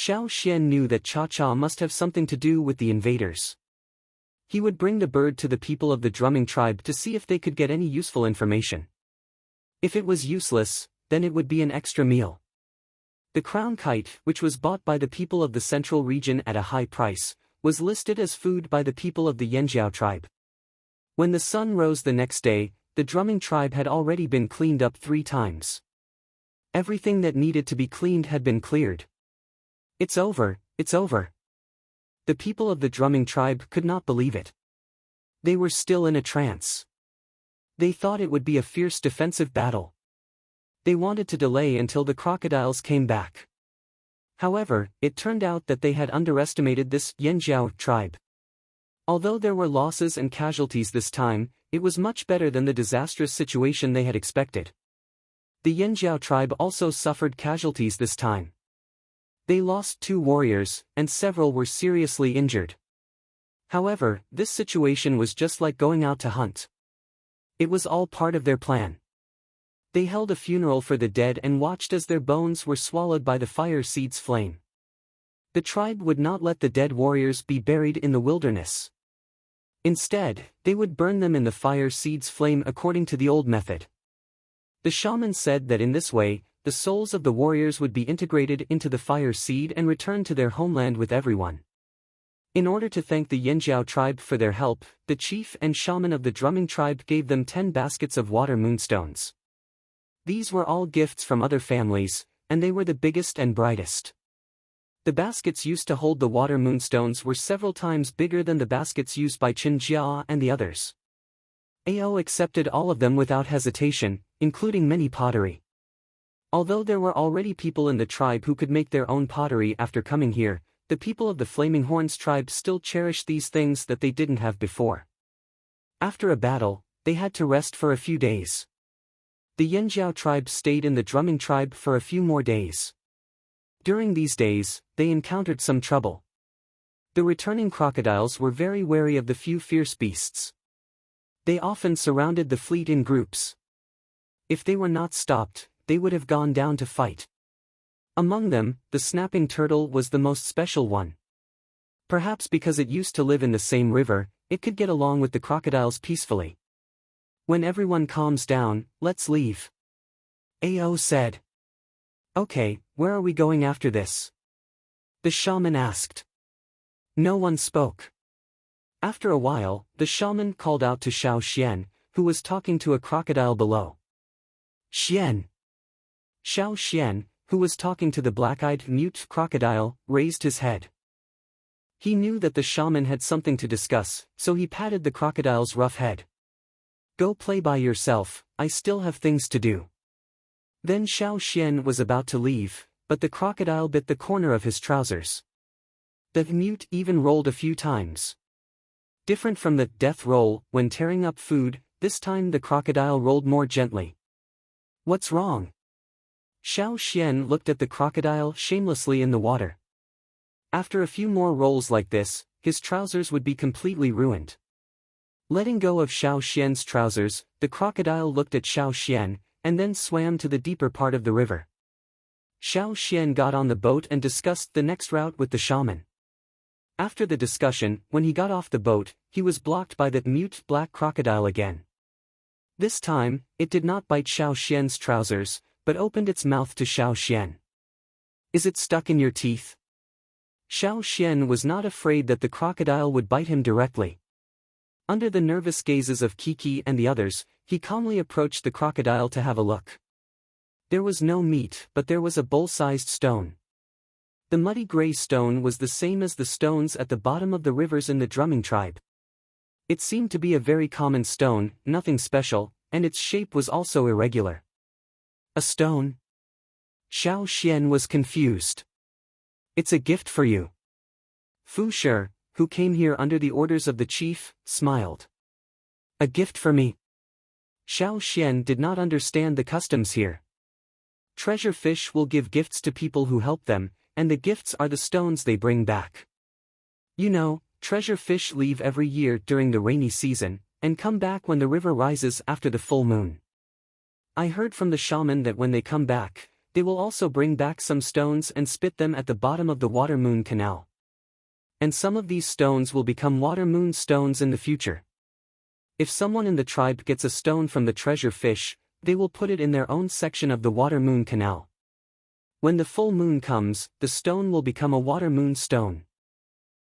Xiao Xian knew that Cha-Cha must have something to do with the invaders. He would bring the bird to the people of the drumming tribe to see if they could get any useful information. If it was useless, then it would be an extra meal. The crown kite, which was bought by the people of the central region at a high price, was listed as food by the people of the Yanjiao tribe. When the sun rose the next day, the drumming tribe had already been cleaned up 3 times. Everything that needed to be cleaned had been cleared. It's over, it's over. The people of the drumming tribe could not believe it. They were still in a trance. They thought it would be a fierce defensive battle. They wanted to delay until the crocodiles came back. However, it turned out that they had underestimated this Yanjiao tribe. Although there were losses and casualties this time, it was much better than the disastrous situation they had expected. The Yanjiao tribe also suffered casualties this time. They lost 2 warriors, and several were seriously injured. However, this situation was just like going out to hunt. It was all part of their plan. They held a funeral for the dead and watched as their bones were swallowed by the fire seed's flame. The tribe would not let the dead warriors be buried in the wilderness. Instead, they would burn them in the fire seed's flame according to the old method. The shaman said that in this way, the souls of the warriors would be integrated into the fire seed and return to their homeland with everyone. In order to thank the Yanjiao tribe for their help, the chief and shaman of the drumming tribe gave them 10 baskets of water moonstones. These were all gifts from other families, and they were the biggest and brightest. The baskets used to hold the water moonstones were several times bigger than the baskets used by Qin Jia and the others. Ao accepted all of them without hesitation, including many pottery. Although there were already people in the tribe who could make their own pottery after coming here, the people of the Flaming Horns tribe still cherished these things that they didn't have before. After a battle, they had to rest for a few days. The Yanjiao tribe stayed in the drumming tribe for a few more days. During these days, they encountered some trouble. The returning crocodiles were very wary of the few fierce beasts. They often surrounded the fleet in groups. If they were not stopped, they would have gone down to fight. Among them, the snapping turtle was the most special one. Perhaps because it used to live in the same river, it could get along with the crocodiles peacefully. When everyone calms down, let's leave. Ao said. Okay, where are we going after this? The shaman asked. No one spoke. After a while, the shaman called out to Xiao Xian, who was talking to a crocodile below. Xian. Xiao Xian, who was talking to the black-eyed mute crocodile, raised his head. He knew that the shaman had something to discuss, so he patted the crocodile's rough head. Go play by yourself, I still have things to do. Then Xiao Xian was about to leave, but the crocodile bit the corner of his trousers. The mute even rolled a few times. Different from the death roll when tearing up food, this time the crocodile rolled more gently. What's wrong? Xiao Xian looked at the crocodile shamelessly in the water. After a few more rolls like this, his trousers would be completely ruined. Letting go of Xiao Xian's trousers, the crocodile looked at Xiao Xian, and then swam to the deeper part of the river. Xiao Xian got on the boat and discussed the next route with the shaman. After the discussion, when he got off the boat, he was blocked by that mute black crocodile again. This time, it did not bite Xiao Xian's trousers, but opened its mouth to Xiao Xian. Is it stuck in your teeth? Xiao Xian was not afraid that the crocodile would bite him directly. Under the nervous gazes of Kiki and the others, he calmly approached the crocodile to have a look. There was no meat, but there was a bowl-sized stone. The muddy gray stone was the same as the stones at the bottom of the rivers in the drumming tribe. It seemed to be a very common stone, nothing special, and its shape was also irregular. A stone? Xiao Xian was confused. It's a gift for you. Fu Shi, who came here under the orders of the chief, smiled. A gift for me? Xiao Xian did not understand the customs here. Treasure fish will give gifts to people who help them, and the gifts are the stones they bring back. You know, treasure fish leave every year during the rainy season, and come back when the river rises after the full moon. I heard from the shaman that when they come back, They will also bring back some stones and spit them at the bottom of the water-moon canal. And some of these stones will become water-moon stones in the future. If someone in the tribe gets a stone from the treasure fish, they will put it in their own section of the water-moon canal. When the full moon comes, the stone will become a water-moon stone.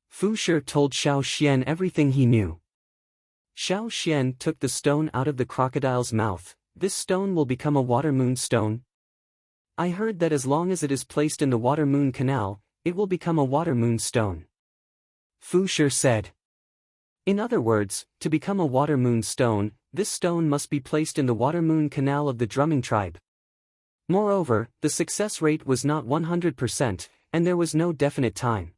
Fu Shi told Xiao Xian everything he knew. Xiao Xian took the stone out of the crocodile's mouth. This stone will become a water-moon stone. I heard that as long as it is placed in the water-moon canal, it will become a water-moon stone. Fu Shi said. In other words, to become a water-moon stone, this stone must be placed in the water-moon canal of the drumming tribe. Moreover, the success rate was not 100%, and there was no definite time.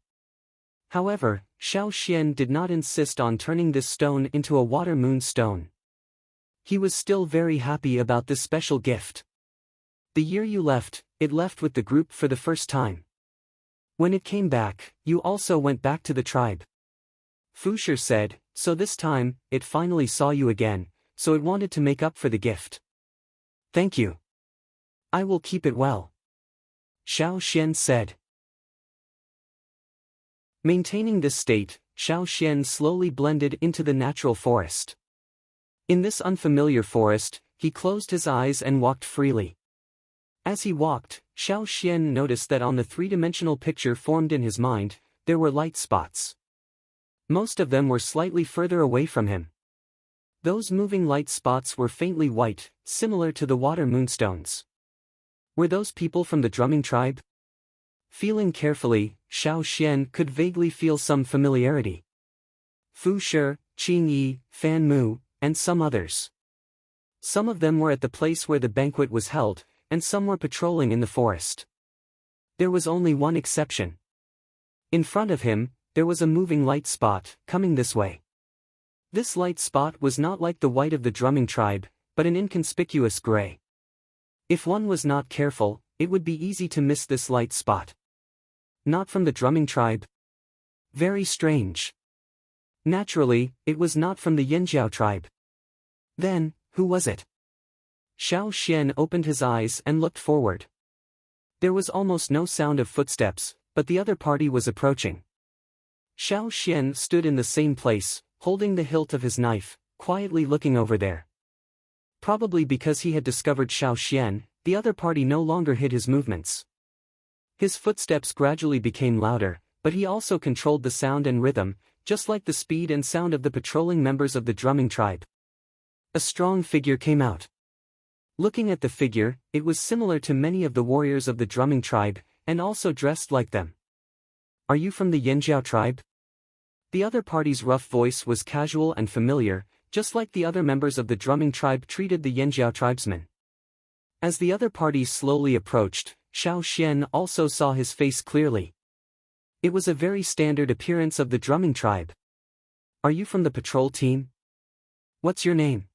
However, Xiao Xian did not insist on turning this stone into a water-moon stone. He was still very happy about this special gift. The year you left, it left with the group for the first time. When it came back, you also went back to the tribe. Fu Shi said, so this time, it finally saw you again, so it wanted to make up for the gift. Thank you. I will keep it well. Xiao Xian said. Maintaining this state, Xiao Xian slowly blended into the natural forest. In this unfamiliar forest, he closed his eyes and walked freely. As he walked, Xiao Xian noticed that on the three-dimensional picture formed in his mind, there were light spots. Most of them were slightly further away from him. Those moving light spots were faintly white, similar to the water moonstones. Were those people from the drumming tribe? Feeling carefully, Xiao Xian could vaguely feel some familiarity. Fu Shi, Qing Yi, Fan Mu, and some others. Some of them were at the place where the banquet was held, and some were patrolling in the forest. There was only one exception. In front of him, there was a moving light spot, coming this way. This light spot was not like the white of the drumming tribe, but an inconspicuous gray. If one was not careful, it would be easy to miss this light spot. Not from the drumming tribe? Very strange. Naturally, it was not from the Yanjiao tribe. Then, who was it? Xiao Xian opened his eyes and looked forward. There was almost no sound of footsteps, but the other party was approaching. Xiao Xian stood in the same place, holding the hilt of his knife, quietly looking over there. Probably because he had discovered Xiao Xian, the other party no longer hid his movements. His footsteps gradually became louder, but he also controlled the sound and rhythm, just like the speed and sound of the patrolling members of the drumming tribe. A strong figure came out. Looking at the figure, it was similar to many of the warriors of the drumming tribe, and also dressed like them. Are you from the Yanjiao tribe? The other party's rough voice was casual and familiar, just like the other members of the drumming tribe treated the Yanjiao tribesmen. As the other party slowly approached, Xiao Xian also saw his face clearly. It was a very standard appearance of the drumming tribe. Are you from the patrol team? What's your name?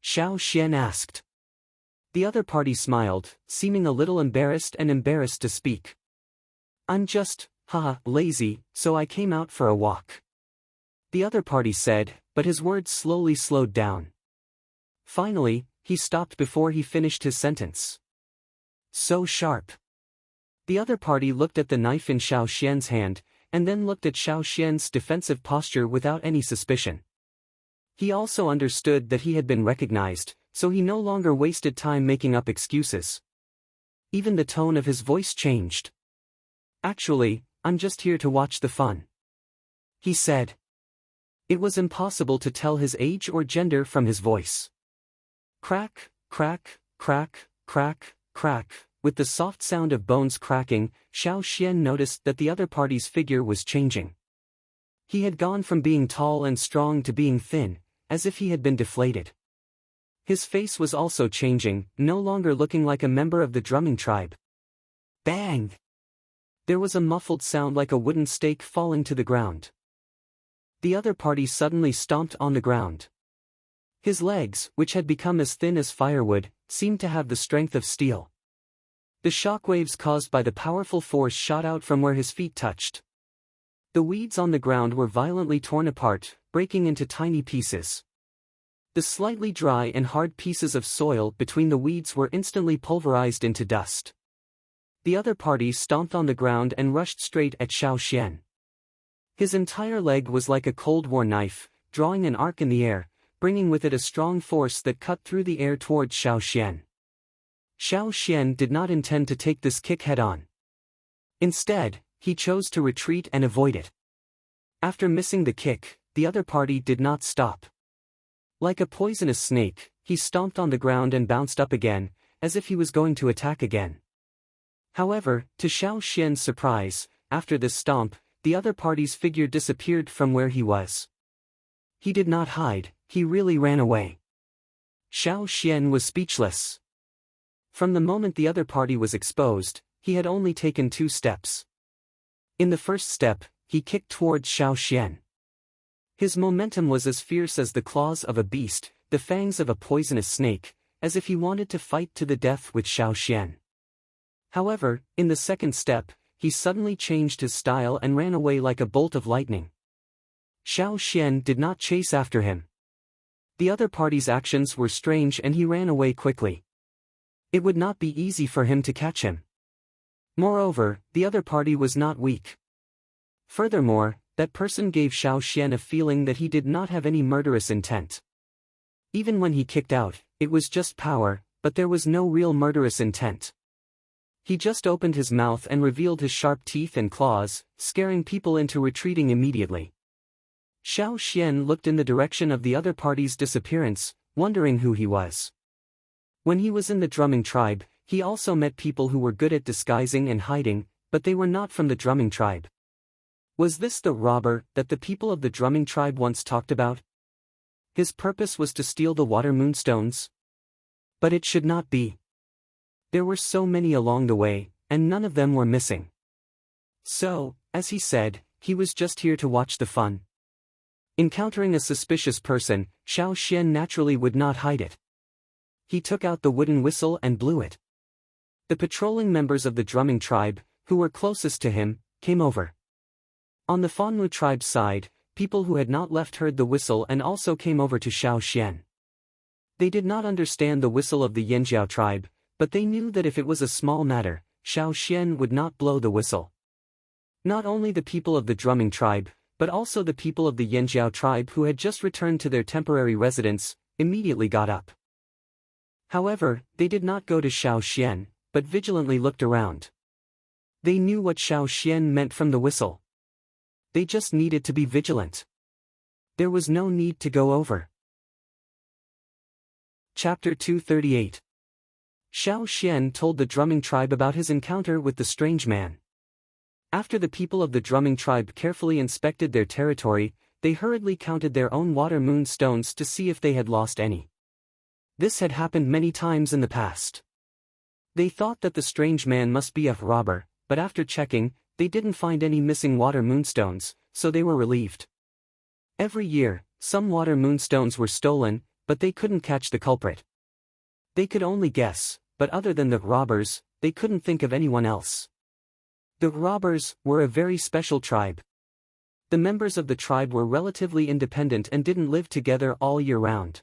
Xiao Xian asked. The other party smiled, seeming a little embarrassed to speak. I'm just, lazy, so I came out for a walk. The other party said, but his words slowly slowed down. Finally, he stopped before he finished his sentence. So sharp. The other party looked at the knife in Xiao Xian's hand, and then looked at Xiao Xian's defensive posture without any suspicion. He also understood that he had been recognized, so he no longer wasted time making up excuses. Even the tone of his voice changed. Actually, I'm just here to watch the fun, he said. It was impossible to tell his age or gender from his voice. Crack, crack, crack, crack, crack. With the soft sound of bones cracking, Xiao Xian noticed that the other party's figure was changing. He had gone from being tall and strong to being thin, as if he had been deflated. His face was also changing, no longer looking like a member of the drumming tribe. Bang! There was a muffled sound like a wooden stake falling to the ground. The other party suddenly stomped on the ground. His legs, which had become as thin as firewood, seemed to have the strength of steel. The shockwaves caused by the powerful force shot out from where his feet touched. The weeds on the ground were violently torn apart, breaking into tiny pieces. The slightly dry and hard pieces of soil between the weeds were instantly pulverized into dust. The other party stomped on the ground and rushed straight at Xiao Xian. His entire leg was like a Cold War knife, drawing an arc in the air, bringing with it a strong force that cut through the air towards Xiao Xian. Xiao Xian did not intend to take this kick head-on. Instead, he chose to retreat and avoid it. After missing the kick, the other party did not stop. Like a poisonous snake, he stomped on the ground and bounced up again, as if he was going to attack again. However, to Xiao Xian's surprise, after this stomp, the other party's figure disappeared from where he was. He did not hide, he really ran away. Xiao Xian was speechless. From the moment the other party was exposed, he had only taken 2 steps. In the first step, he kicked towards Xiao Xian. His momentum was as fierce as the claws of a beast, the fangs of a poisonous snake, as if he wanted to fight to the death with Xiao Xian. However, in the second step, he suddenly changed his style and ran away like a bolt of lightning. Xiao Xian did not chase after him. The other party's actions were strange and he ran away quickly. It would not be easy for him to catch him. Moreover, the other party was not weak. Furthermore, that person gave Xiao Xian a feeling that he did not have any murderous intent. Even when he kicked out, it was just power, but there was no real murderous intent. He just opened his mouth and revealed his sharp teeth and claws, scaring people into retreating immediately. Xiao Xian looked in the direction of the other party's disappearance, wondering who he was. When he was in the drumming tribe, he also met people who were good at disguising and hiding, but they were not from the drumming tribe. Was this the robber that the people of the drumming tribe once talked about? His purpose was to steal the water moonstones? But it should not be. There were so many along the way, and none of them were missing. So, as he said, he was just here to watch the fun. Encountering a suspicious person, Xiao Xian naturally would not hide it. He took out the wooden whistle and blew it. The patrolling members of the drumming tribe, who were closest to him, came over. On the Fanmu tribe's side, people who had not left heard the whistle and also came over to Xiao Xian. They did not understand the whistle of the Yanjiao tribe, but they knew that if it was a small matter, Xiao Xian would not blow the whistle. Not only the people of the drumming tribe, but also the people of the Yanjiao tribe who had just returned to their temporary residence, immediately got up. However, they did not go to Xiao Xian, but vigilantly looked around. They knew what Xiao Xian meant from the whistle. They just needed to be vigilant. There was no need to go over. Chapter 238. Xiao Xian told the drumming tribe about his encounter with the strange man. After the people of the drumming tribe carefully inspected their territory, they hurriedly counted their own water moon stones to see if they had lost any. This had happened many times in the past. They thought that the strange man must be a robber, but after checking, they didn't find any missing water moonstones, so they were relieved. Every year, some water moonstones were stolen, but they couldn't catch the culprit. They could only guess, but other than the robbers, they couldn't think of anyone else. The robbers were a very special tribe. The members of the tribe were relatively independent and didn't live together all year round.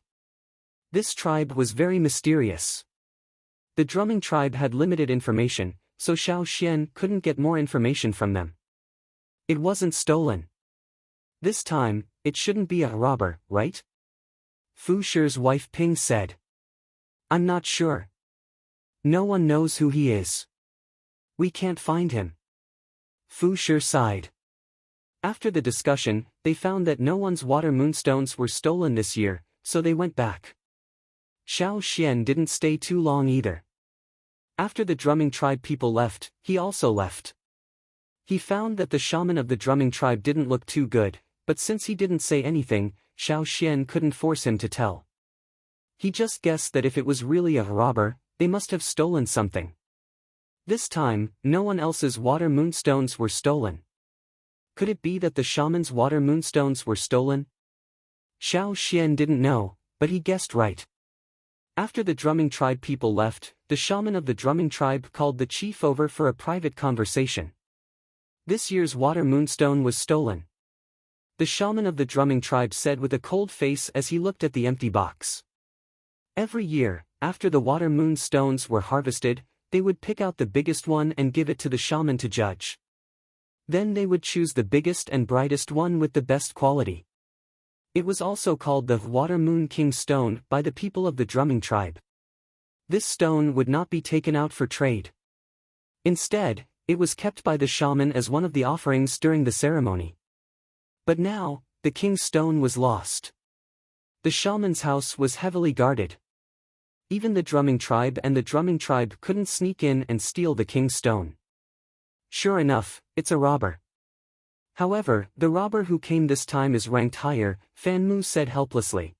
This tribe was very mysterious. The drumming tribe had limited information, so Xiao Xian couldn't get more information from them. It wasn't stolen. This time, it shouldn't be a robber, right? Fu Shi's wife Ping said. I'm not sure. No one knows who he is. We can't find him. Fu Shi sighed. After the discussion, they found that no one's water moonstones were stolen this year, so they went back. Xiao Xian didn't stay too long either. After the drumming tribe people left, he also left. He found that the shaman of the drumming tribe didn't look too good, but since he didn't say anything, Xiao Xian couldn't force him to tell. He just guessed that if it was really a robber, they must have stolen something. This time, no one else's water moonstones were stolen. Could it be that the shaman's water moonstones were stolen? Xiao Xian didn't know, but he guessed right. After the drumming tribe people left, the shaman of the drumming tribe called the chief over for a private conversation. This year's water moonstone was stolen. The shaman of the drumming tribe said with a cold face as he looked at the empty box. Every year, after the water moonstones were harvested, they would pick out the biggest one and give it to the shaman to judge. Then they would choose the biggest and brightest one with the best quality. It was also called the Water Moon King Stone by the people of the drumming tribe. This stone would not be taken out for trade. Instead, it was kept by the shaman as one of the offerings during the ceremony. But now, the king's stone was lost. The shaman's house was heavily guarded. Even the drumming tribe and the drumming tribe couldn't sneak in and steal the king's stone. Sure enough, it's a robber. However, the robber who came this time is ranked higher, Fan Mu said helplessly.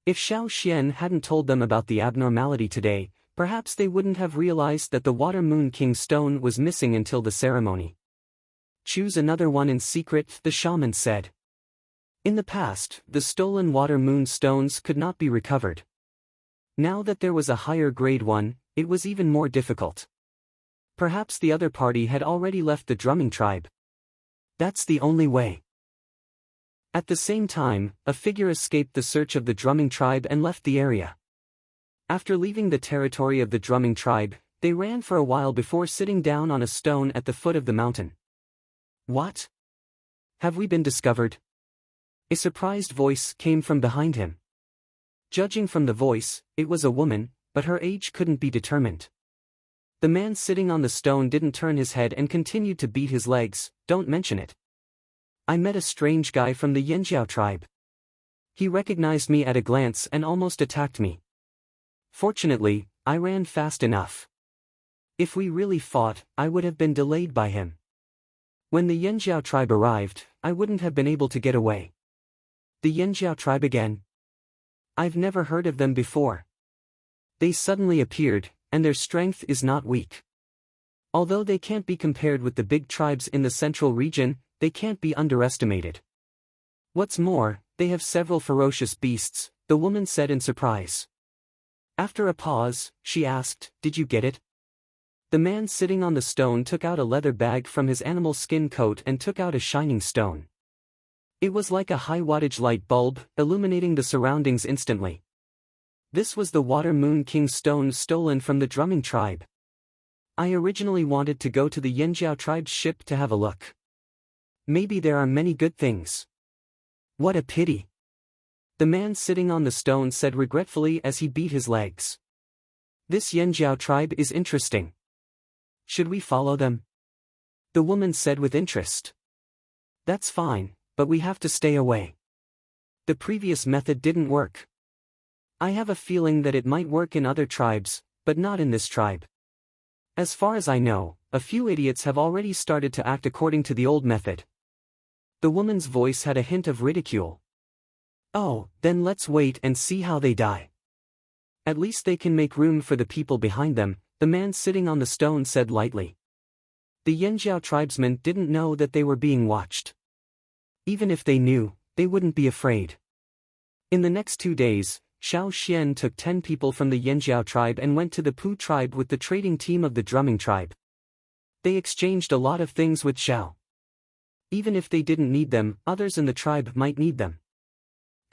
If Xiao Xian hadn't told them about the abnormality today, perhaps they wouldn't have realized that the Water Moon King stone was missing until the ceremony. Choose another one in secret, the shaman said. In the past, the stolen Water Moon stones could not be recovered. Now that there was a higher grade one, it was even more difficult. Perhaps the other party had already left the drumming tribe. That's the only way. At the same time, a figure escaped the search of the drumming tribe and left the area. After leaving the territory of the drumming tribe, they ran for a while before sitting down on a stone at the foot of the mountain. What? Have we been discovered? A surprised voice came from behind him. Judging from the voice, it was a woman, but her age couldn't be determined. The man sitting on the stone didn't turn his head and continued to beat his legs. Don't mention it. I met a strange guy from the Yanjiao tribe. He recognized me at a glance and almost attacked me. Fortunately, I ran fast enough. If we really fought, I would have been delayed by him. When the Yanjiao tribe arrived, I wouldn't have been able to get away. The Yanjiao tribe again? I've never heard of them before. They suddenly appeared, and their strength is not weak. Although they can't be compared with the big tribes in the central region, they can't be underestimated. What's more, they have several ferocious beasts, the woman said in surprise. After a pause, she asked, "Did you get it?" The man sitting on the stone took out a leather bag from his animal skin coat and took out a shining stone. It was like a high-wattage light bulb, illuminating the surroundings instantly. This was the Water Moon King stone stolen from the drumming tribe. I originally wanted to go to the Yanjiao tribe's ship to have a look. Maybe there are many good things. What a pity. The man sitting on the stone said regretfully as he beat his legs. This Yanjiao tribe is interesting. Should we follow them? The woman said with interest. That's fine, but we have to stay away. The previous method didn't work. I have a feeling that it might work in other tribes, but not in this tribe. As far as I know, a few idiots have already started to act according to the old method. The woman's voice had a hint of ridicule. Oh, then let's wait and see how they die. At least they can make room for the people behind them, the man sitting on the stone said lightly. The Yanjiao tribesmen didn't know that they were being watched. Even if they knew, they wouldn't be afraid. In the next 2 days, Xiao Xian took 10 people from the Yanjiao tribe and went to the Pu tribe with the trading team of the drumming tribe. They exchanged a lot of things with Xiao. Even if they didn't need them, others in the tribe might need them.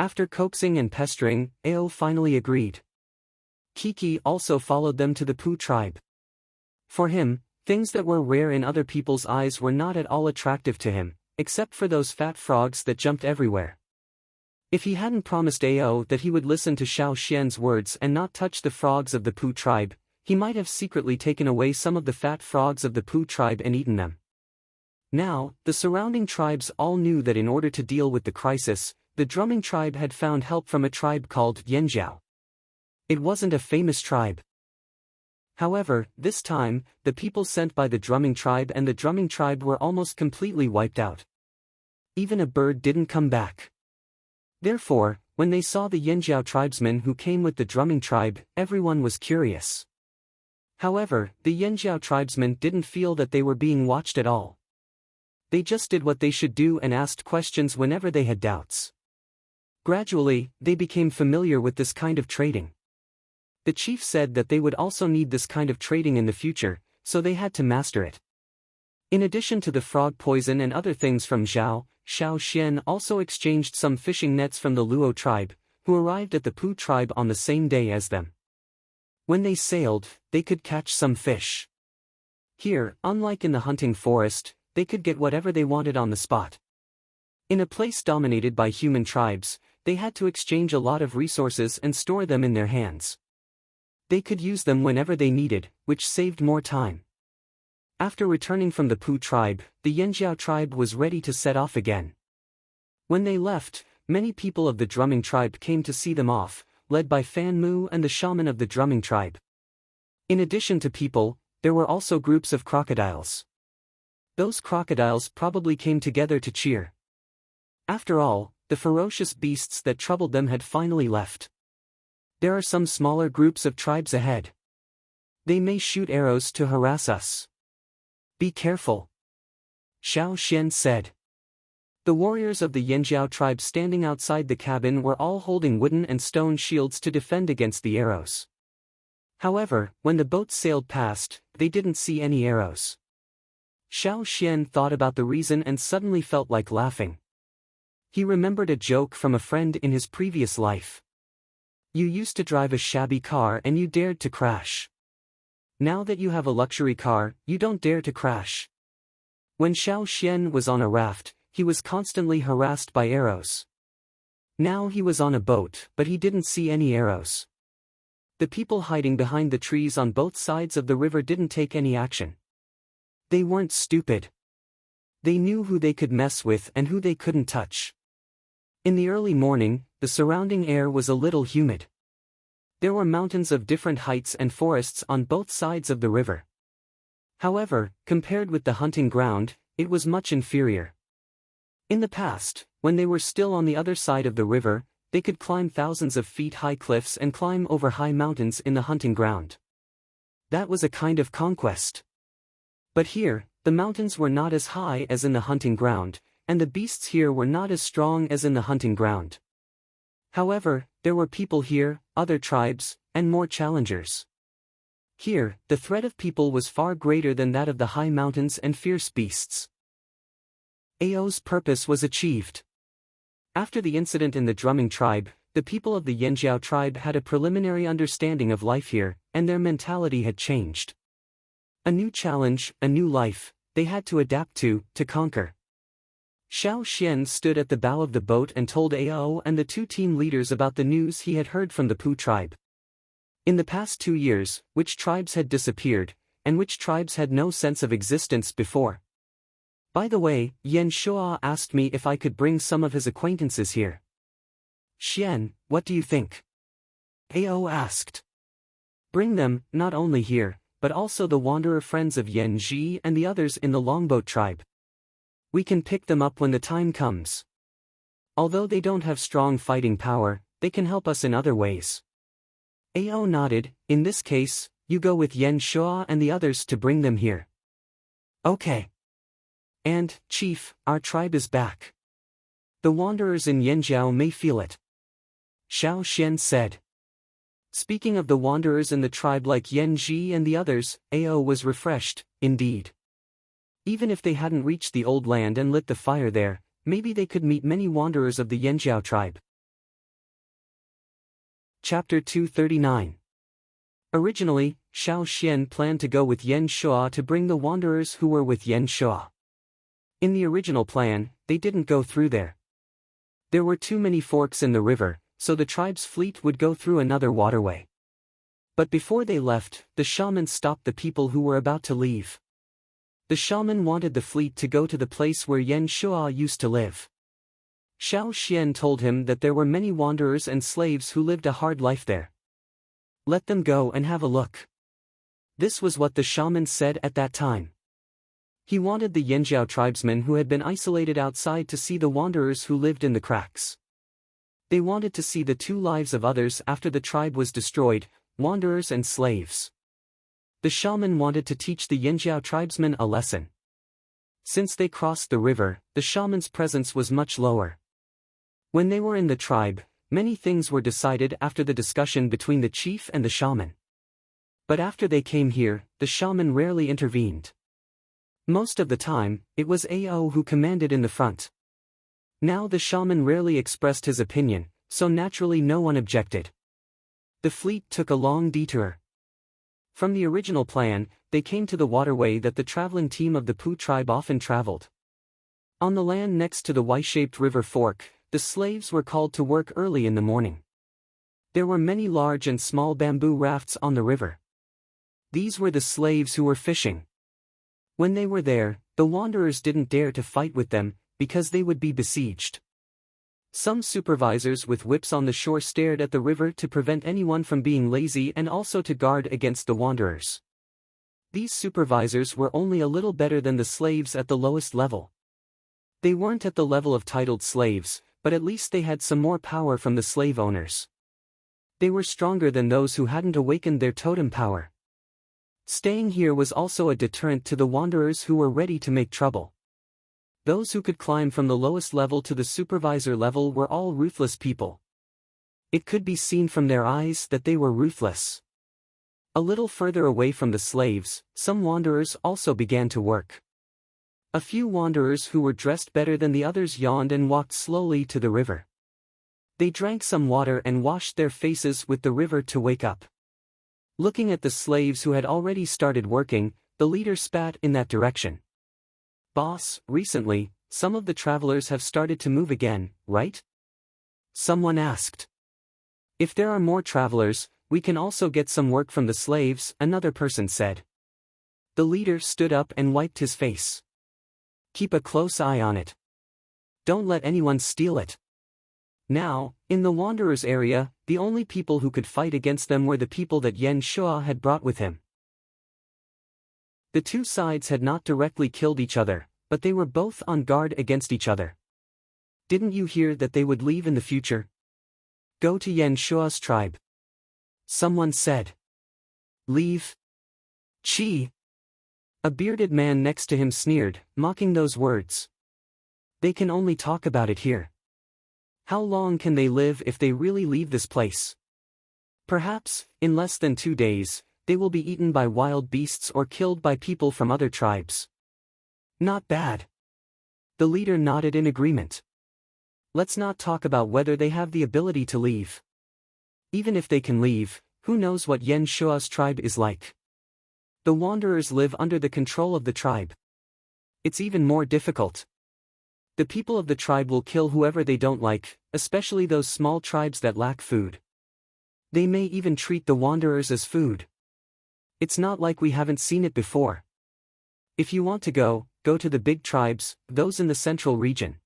After coaxing and pestering, Ao finally agreed. Kiki also followed them to the Pu tribe. For him, things that were rare in other people's eyes were not at all attractive to him, except for those fat frogs that jumped everywhere. If he hadn't promised Ao that he would listen to Xiao Xian's words and not touch the frogs of the Pu tribe, he might have secretly taken away some of the fat frogs of the Pu tribe and eaten them. Now, the surrounding tribes all knew that in order to deal with the crisis, the drumming tribe had found help from a tribe called Yanjiao. It wasn't a famous tribe. However, this time, the people sent by the drumming tribe and the drumming tribe were almost completely wiped out. Even a bird didn't come back. Therefore, when they saw the Yanjiao tribesmen who came with the drumming tribe, everyone was curious. However, the Yanjiao tribesmen didn't feel that they were being watched at all. They just did what they should do and asked questions whenever they had doubts. Gradually, they became familiar with this kind of trading. The chief said that they would also need this kind of trading in the future, so they had to master it. In addition to the frog poison and other things from Xiao Xian also exchanged some fishing nets from the Luo tribe, who arrived at the Pu tribe on the same day as them. When they sailed, they could catch some fish. Here, unlike in the hunting forest, they could get whatever they wanted on the spot. In a place dominated by human tribes, they had to exchange a lot of resources and store them in their hands. They could use them whenever they needed, which saved more time. After returning from the Pu tribe, the Yanjiao tribe was ready to set off again. When they left, many people of the drumming tribe came to see them off, led by Fan Mu and the shaman of the drumming tribe. In addition to people, there were also groups of crocodiles. Those crocodiles probably came together to cheer. After all, the ferocious beasts that troubled them had finally left. There are some smaller groups of tribes ahead. They may shoot arrows to harass us. Be careful. Xiao Xian said. The warriors of the Yanjiao tribe standing outside the cabin were all holding wooden and stone shields to defend against the arrows. However, when the boat sailed past, they didn't see any arrows. Xiao Xian thought about the reason and suddenly felt like laughing. He remembered a joke from a friend in his previous life. You used to drive a shabby car and you dared to crash. Now that you have a luxury car, you don't dare to crash. When Xiao Xian was on a raft, he was constantly harassed by arrows. Now he was on a boat, but he didn't see any arrows. The people hiding behind the trees on both sides of the river didn't take any action. They weren't stupid. They knew who they could mess with and who they couldn't touch. In the early morning, the surrounding air was a little humid. There were mountains of different heights and forests on both sides of the river. However, compared with the hunting ground, it was much inferior. In the past, when they were still on the other side of the river, they could climb thousands of feet high cliffs and climb over high mountains in the hunting ground. That was a kind of conquest. But here, the mountains were not as high as in the hunting ground, and the beasts here were not as strong as in the hunting ground. However, there were people here, other tribes, and more challengers. Here, the threat of people was far greater than that of the high mountains and fierce beasts. Ao's purpose was achieved. After the incident in the drumming tribe, the people of the Yanjiao tribe had a preliminary understanding of life here, and their mentality had changed. A new challenge, a new life, they had to adapt to conquer. Xiao Xian stood at the bow of the boat and told Ao and the two team leaders about the news he had heard from the Pu tribe. In the past 2 years, which tribes had disappeared, and which tribes had no sense of existence before. By the way, Yan Shua asked me if I could bring some of his acquaintances here. Xian, what do you think? Ao asked. Bring them, not only here, but also the wanderer friends of Yan Ji and the others in the Longboat tribe. We can pick them up when the time comes. Although they don't have strong fighting power, they can help us in other ways. Ao nodded. In this case, you go with Yan Shua and the others to bring them here. Okay. And, Chief, our tribe is back. The wanderers in Yanjiao may feel it. Xiao Xian said. Speaking of the wanderers in the tribe like Yan Ji and the others, Ao was refreshed, indeed. Even if they hadn't reached the old land and lit the fire there, maybe they could meet many wanderers of the Yanjiao tribe. Chapter 239. Originally, Xiao Xian planned to go with Yan Shua to bring the wanderers who were with Yan Shua. In the original plan, they didn't go through there. There were too many forks in the river, so the tribe's fleet would go through another waterway. But before they left, the shaman stopped the people who were about to leave. The shaman wanted the fleet to go to the place where Yan Shua used to live. Xiao Xian told him that there were many wanderers and slaves who lived a hard life there. Let them go and have a look. This was what the shaman said at that time. He wanted the Yanjiao tribesmen who had been isolated outside to see the wanderers who lived in the cracks. They wanted to see the two lives of others after the tribe was destroyed, wanderers and slaves. The shaman wanted to teach the Yanjiao tribesmen a lesson. Since they crossed the river, the shaman's presence was much lower. When they were in the tribe, many things were decided after the discussion between the chief and the shaman. But after they came here, the shaman rarely intervened. Most of the time, it was Ao who commanded in the front. Now the shaman rarely expressed his opinion, so naturally no one objected. The fleet took a long detour. From the original plan, they came to the waterway that the traveling team of the Pooh tribe often traveled. On the land next to the Y-shaped river fork, the slaves were called to work early in the morning. There were many large and small bamboo rafts on the river. These were the slaves who were fishing. When they were there, the wanderers didn't dare to fight with them, because they would be besieged. Some supervisors with whips on the shore stared at the river to prevent anyone from being lazy and also to guard against the wanderers. These supervisors were only a little better than the slaves at the lowest level. They weren't at the level of titled slaves, but at least they had some more power from the slave owners. They were stronger than those who hadn't awakened their totem power. Staying here was also a deterrent to the wanderers who were ready to make trouble. Those who could climb from the lowest level to the supervisor level were all ruthless people. It could be seen from their eyes that they were ruthless. A little further away from the slaves, some wanderers also began to work. A few wanderers who were dressed better than the others yawned and walked slowly to the river. They drank some water and washed their faces with the river to wake up. Looking at the slaves who had already started working, the leader spat in that direction. "Boss, recently, some of the travelers have started to move again, right?" Someone asked. "If there are more travelers, we can also get some work from the slaves," another person said. The leader stood up and wiped his face. "Keep a close eye on it. Don't let anyone steal it." Now, in the wanderers' area, the only people who could fight against them were the people that Yen Shua had brought with him. The two sides had not directly killed each other, but they were both on guard against each other. "Didn't you hear that they would leave in the future? Go to Yen Shua's tribe." Someone said. "Leave? Chi!" A bearded man next to him sneered, mocking those words. "They can only talk about it here. How long can they live if they really leave this place? Perhaps, in less than 2 days, they will be eaten by wild beasts or killed by people from other tribes." "Not bad." The leader nodded in agreement. "Let's not talk about whether they have the ability to leave. Even if they can leave, who knows what Yen Shua's tribe is like? The wanderers live under the control of the tribe. It's even more difficult. The people of the tribe will kill whoever they don't like, especially those small tribes that lack food. They may even treat the wanderers as food. It's not like we haven't seen it before. If you want to go to the big tribes, those in the central region."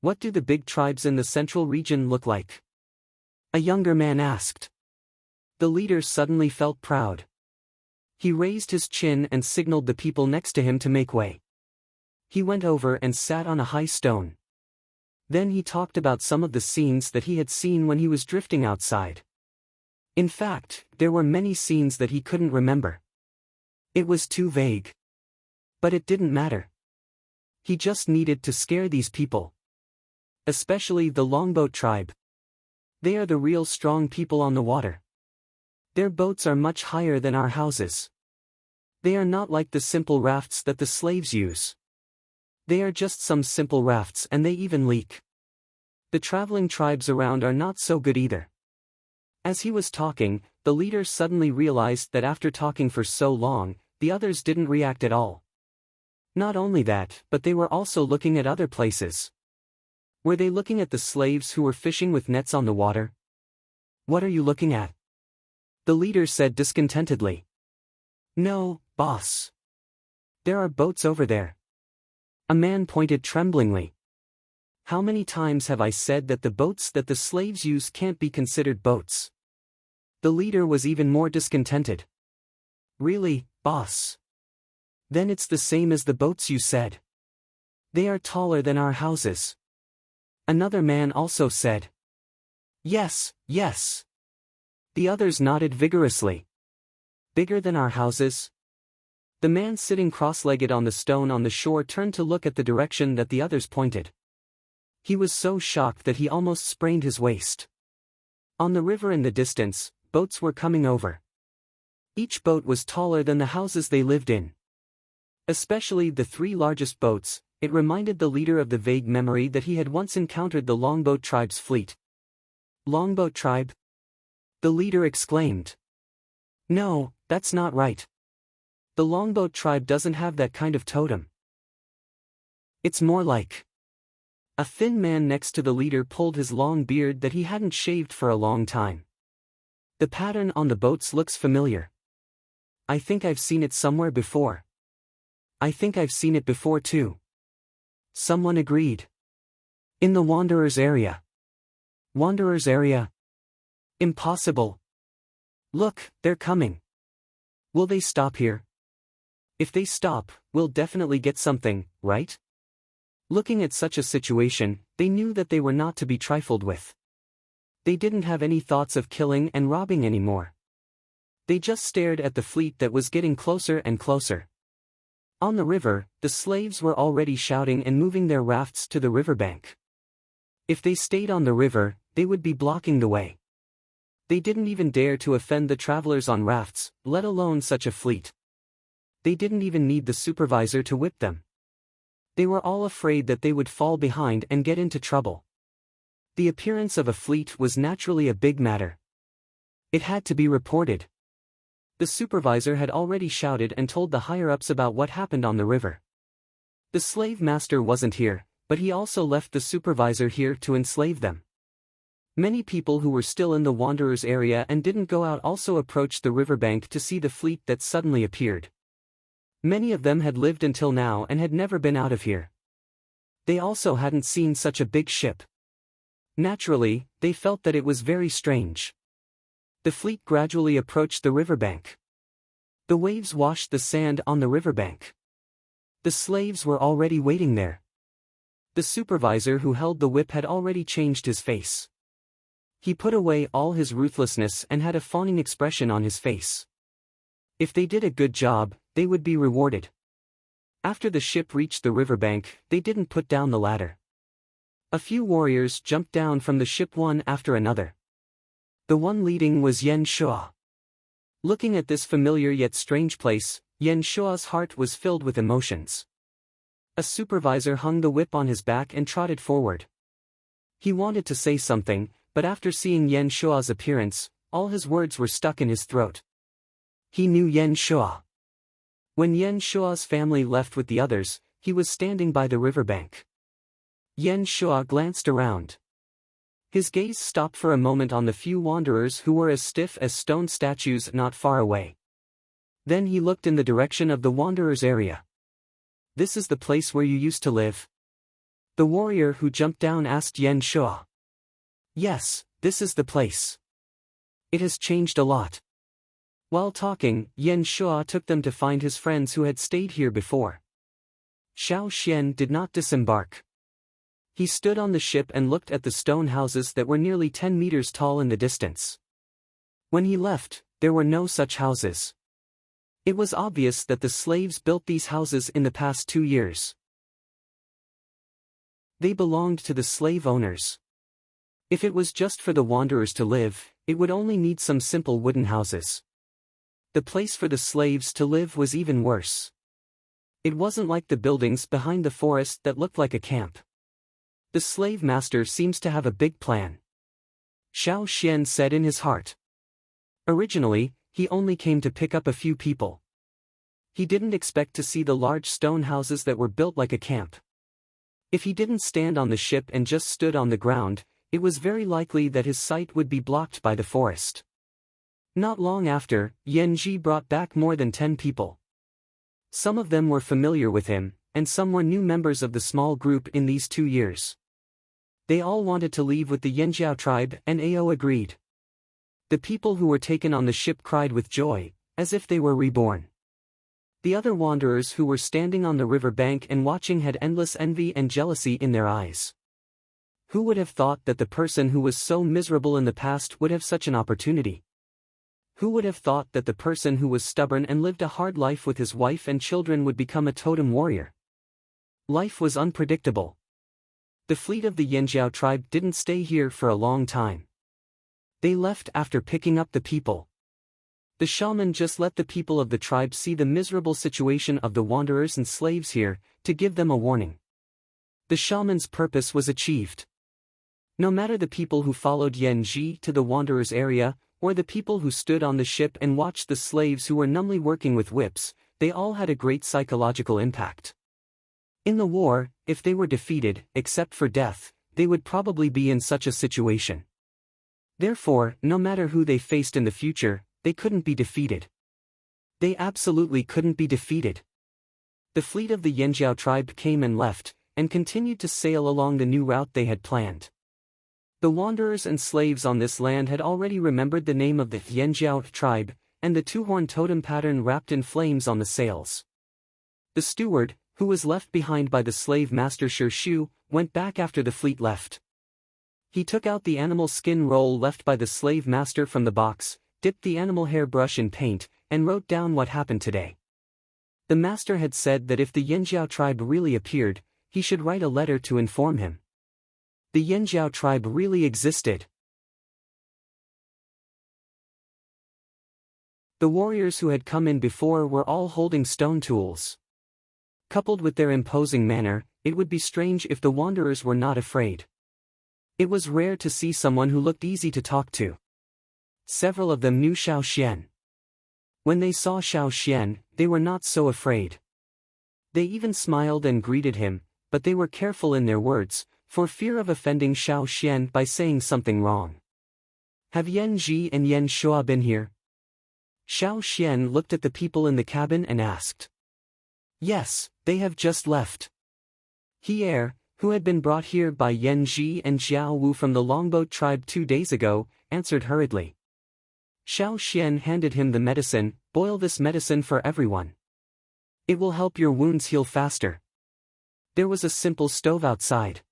"What do the big tribes in the central region look like?" a younger man asked. The leader suddenly felt proud. He raised his chin and signaled the people next to him to make way. He went over and sat on a high stone. Then he talked about some of the scenes that he had seen when he was drifting outside. In fact, there were many scenes that he couldn't remember. It was too vague. But it didn't matter. He just needed to scare these people. Especially the longboat tribe. They are the real strong people on the water. Their boats are much higher than our houses. They are not like the simple rafts that the slaves use. They are just some simple rafts and they even leak. The traveling tribes around are not so good either." As he was talking, the leader suddenly realized that after talking for so long, the others didn't react at all. Not only that, but they were also looking at other places. Were they looking at the slaves who were fishing with nets on the water? "What are you looking at?" the leader said discontentedly. "No, boss. There are boats over there." A man pointed tremblingly. "How many times have I said that the boats that the slaves use can't be considered boats?" The leader was even more discontented. "Really, boss? Then it's the same as the boats you said. They are taller than our houses." Another man also said. "Yes, yes." The others nodded vigorously. "Bigger than our houses?" The man sitting cross-legged on the stone on the shore turned to look at the direction that the others pointed. He was so shocked that he almost sprained his waist. On the river in the distance, boats were coming over. Each boat was taller than the houses they lived in. Especially the 3 largest boats, it reminded the leader of the vague memory that he had once encountered the longboat tribe's fleet. "Longboat tribe?" the leader exclaimed. No, that's not right. The Longboat tribe doesn't have that kind of totem. It's more like... A thin man next to the leader pulled his long beard that he hadn't shaved for a long time. The pattern on the boats looks familiar. I think I've seen it somewhere before. I think I've seen it before too. Someone agreed. In the Wanderers area. Wanderers area? Impossible. Look, they're coming. Will they stop here? If they stop, we'll definitely get something, right? Looking at such a situation, they knew that they were not to be trifled with. They didn't have any thoughts of killing and robbing anymore. They just stared at the fleet that was getting closer and closer. On the river, the slaves were already shouting and moving their rafts to the riverbank. If they stayed on the river, they would be blocking the way. They didn't even dare to offend the travelers on rafts, let alone such a fleet. They didn't even need the supervisor to whip them. They were all afraid that they would fall behind and get into trouble. The appearance of a fleet was naturally a big matter. It had to be reported. The supervisor had already shouted and told the higher-ups about what happened on the river. The slave master wasn't here, but he also left the supervisor here to enslave them. Many people who were still in the Wanderers area and didn't go out also approached the riverbank to see the fleet that suddenly appeared. Many of them had lived until now and had never been out of here. They also hadn't seen such a big ship. Naturally, they felt that it was very strange. The fleet gradually approached the riverbank. The waves washed the sand on the riverbank. The slaves were already waiting there. The supervisor who held the whip had already changed his face. He put away all his ruthlessness and had a fawning expression on his face. If they did a good job, they would be rewarded. After the ship reached the riverbank, they didn't put down the ladder. A few warriors jumped down from the ship one after another. The one leading was Yen Shua. Looking at this familiar yet strange place, Yen Shua's heart was filled with emotions. A supervisor hung the whip on his back and trotted forward. He wanted to say something, but after seeing Yen Shua's appearance, all his words were stuck in his throat. He knew Yen Shua. When Yen Shua's family left with the others, he was standing by the riverbank. Yen Shua glanced around. His gaze stopped for a moment on the few wanderers who were as stiff as stone statues not far away. Then he looked in the direction of the wanderers' area. "This is the place where you used to live?" The warrior who jumped down asked Yen Shua. "Yes, this is the place. It has changed a lot." While talking, Yen Shua took them to find his friends who had stayed here before. Xiao Xian did not disembark. He stood on the ship and looked at the stone houses that were nearly 10 meters tall in the distance. When he left, there were no such houses. It was obvious that the slaves built these houses in the past 2 years. They belonged to the slave owners. If it was just for the wanderers to live, it would only need some simple wooden houses. The place for the slaves to live was even worse. It wasn't like the buildings behind the forest that looked like a camp. The slave master seems to have a big plan, Xiao Xian said in his heart. Originally, he only came to pick up a few people. He didn't expect to see the large stone houses that were built like a camp. If he didn't stand on the ship and just stood on the ground, it was very likely that his sight would be blocked by the forest. Not long after, Yen Ji brought back more than 10 people. Some of them were familiar with him, and some were new members of the small group in these 2 years. They all wanted to leave with the Yanjiao tribe, and Ao agreed. The people who were taken on the ship cried with joy, as if they were reborn. The other wanderers who were standing on the river bank and watching had endless envy and jealousy in their eyes. Who would have thought that the person who was so miserable in the past would have such an opportunity? Who would have thought that the person who was stubborn and lived a hard life with his wife and children would become a totem warrior? Life was unpredictable. The fleet of the Yanjiao tribe didn't stay here for a long time. They left after picking up the people. The shaman just let the people of the tribe see the miserable situation of the wanderers and slaves here, to give them a warning. The shaman's purpose was achieved. No matter the people who followed Yen Ji to the wanderers' area, or the people who stood on the ship and watched the slaves who were numbly working with whips, they all had a great psychological impact. In the war, if they were defeated, except for death, they would probably be in such a situation. Therefore, no matter who they faced in the future, they couldn't be defeated. They absolutely couldn't be defeated. The fleet of the Yanjiao tribe came and left, and continued to sail along the new route they had planned. The wanderers and slaves on this land had already remembered the name of the Yanjiao tribe, and the two-horn totem pattern wrapped in flames on the sails. The steward, who was left behind by the slave master Shu, went back after the fleet left. He took out the animal skin roll left by the slave master from the box, dipped the animal hair brush in paint, and wrote down what happened today. The master had said that if the Yanjiao tribe really appeared, he should write a letter to inform him. The Yanjiao tribe really existed. The warriors who had come in before were all holding stone tools. Coupled with their imposing manner, it would be strange if the wanderers were not afraid. It was rare to see someone who looked easy to talk to. Several of them knew Xiao Xian. When they saw Xiao Xian, they were not so afraid. They even smiled and greeted him, but they were careful in their words, for fear of offending Xiao Xian by saying something wrong. Have Yan Ji and Yan Shua been here? Xiao Xian looked at the people in the cabin and asked. Yes, they have just left. He who had been brought here by Yan Ji and Jiao Wu from the Longboat tribe 2 days ago, answered hurriedly. Xiao Xian handed him the medicine. Boil this medicine for everyone. It will help your wounds heal faster. There was a simple stove outside.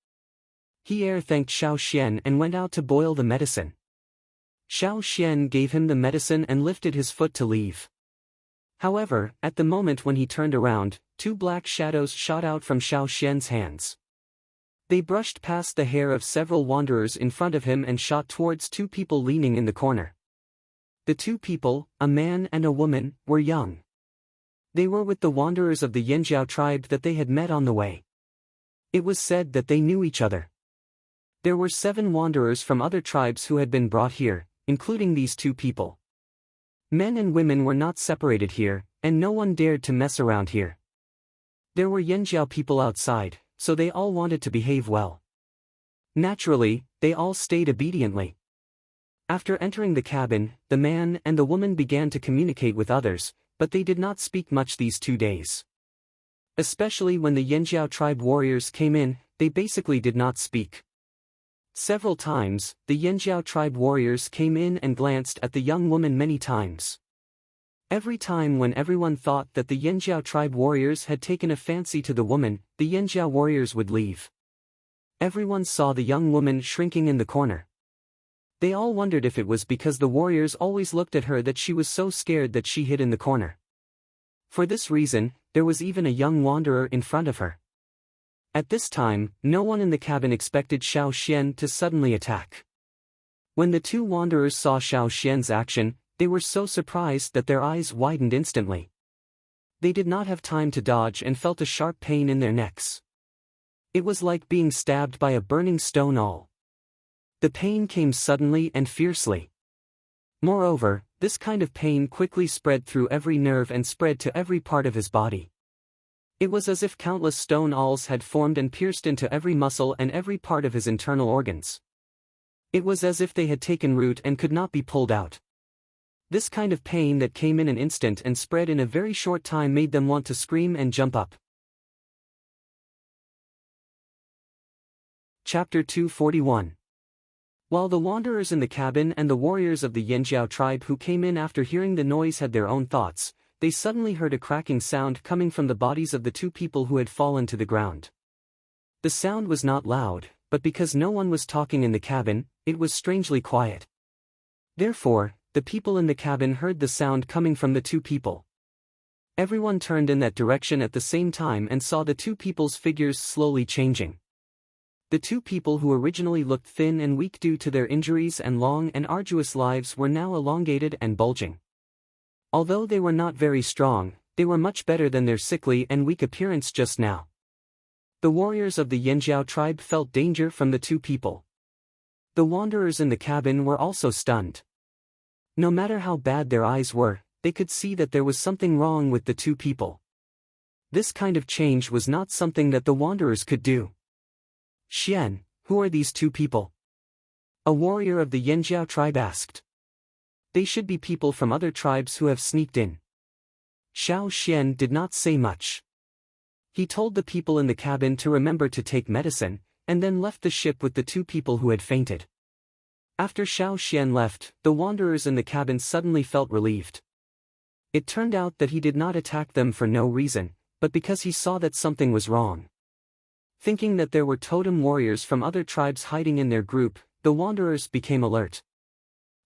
He thanked Xiao Xian and went out to boil the medicine. Xiao Xian gave him the medicine and lifted his foot to leave. However, at the moment when he turned around, 2 black shadows shot out from Xiao Xian's hands. They brushed past the hair of several wanderers in front of him and shot towards 2 people leaning in the corner. The 2 people, a man and a woman, were young. They were with the wanderers of the Yanjiao tribe that they had met on the way. It was said that they knew each other. There were 7 wanderers from other tribes who had been brought here, including these 2 people. Men and women were not separated here, and no one dared to mess around here. There were Yanjiao people outside, so they all wanted to behave well. Naturally, they all stayed obediently. After entering the cabin, the man and the woman began to communicate with others, but they did not speak much these 2 days. Especially when the Yanjiao tribe warriors came in, they basically did not speak. Several times, the Yanjiao tribe warriors came in and glanced at the young woman many times. Every time when everyone thought that the Yanjiao tribe warriors had taken a fancy to the woman, the Yanjiao warriors would leave. Everyone saw the young woman shrinking in the corner. They all wondered if it was because the warriors always looked at her that she was so scared that she hid in the corner. For this reason, there was even a young wanderer in front of her. At this time, no one in the cabin expected Xiao Xian to suddenly attack. When the 2 wanderers saw Xiao Xian's action, they were so surprised that their eyes widened instantly. They did not have time to dodge and felt a sharp pain in their necks. It was like being stabbed by a burning stone awl. The pain came suddenly and fiercely. Moreover, this kind of pain quickly spread through every nerve and spread to every part of his body. It was as if countless stone awls had formed and pierced into every muscle and every part of his internal organs. It was as if they had taken root and could not be pulled out. This kind of pain that came in an instant and spread in a very short time made them want to scream and jump up. Chapter 241. While the wanderers in the cabin and the warriors of the Yanjiao tribe who came in after hearing the noise had their own thoughts, they suddenly heard a cracking sound coming from the bodies of the 2 people who had fallen to the ground. The sound was not loud, but because no one was talking in the cabin, it was strangely quiet. Therefore, the people in the cabin heard the sound coming from the 2 people. Everyone turned in that direction at the same time and saw the 2 people's figures slowly changing. The 2 people who originally looked thin and weak due to their injuries and long and arduous lives were now elongated and bulging. Although they were not very strong, they were much better than their sickly and weak appearance just now. The warriors of the Yanjiao tribe felt danger from the 2 people. The wanderers in the cabin were also stunned. No matter how bad their eyes were, they could see that there was something wrong with the two people. This kind of change was not something that the wanderers could do. Xian, who are these two people? A warrior of the Yanjiao tribe asked. They should be people from other tribes who have sneaked in. Xiao Xian did not say much. He told the people in the cabin to remember to take medicine, and then left the ship with the two people who had fainted. After Xiao Xian left, the wanderers in the cabin suddenly felt relieved. It turned out that he did not attack them for no reason, but because he saw that something was wrong. Thinking that there were totem warriors from other tribes hiding in their group, the wanderers became alert.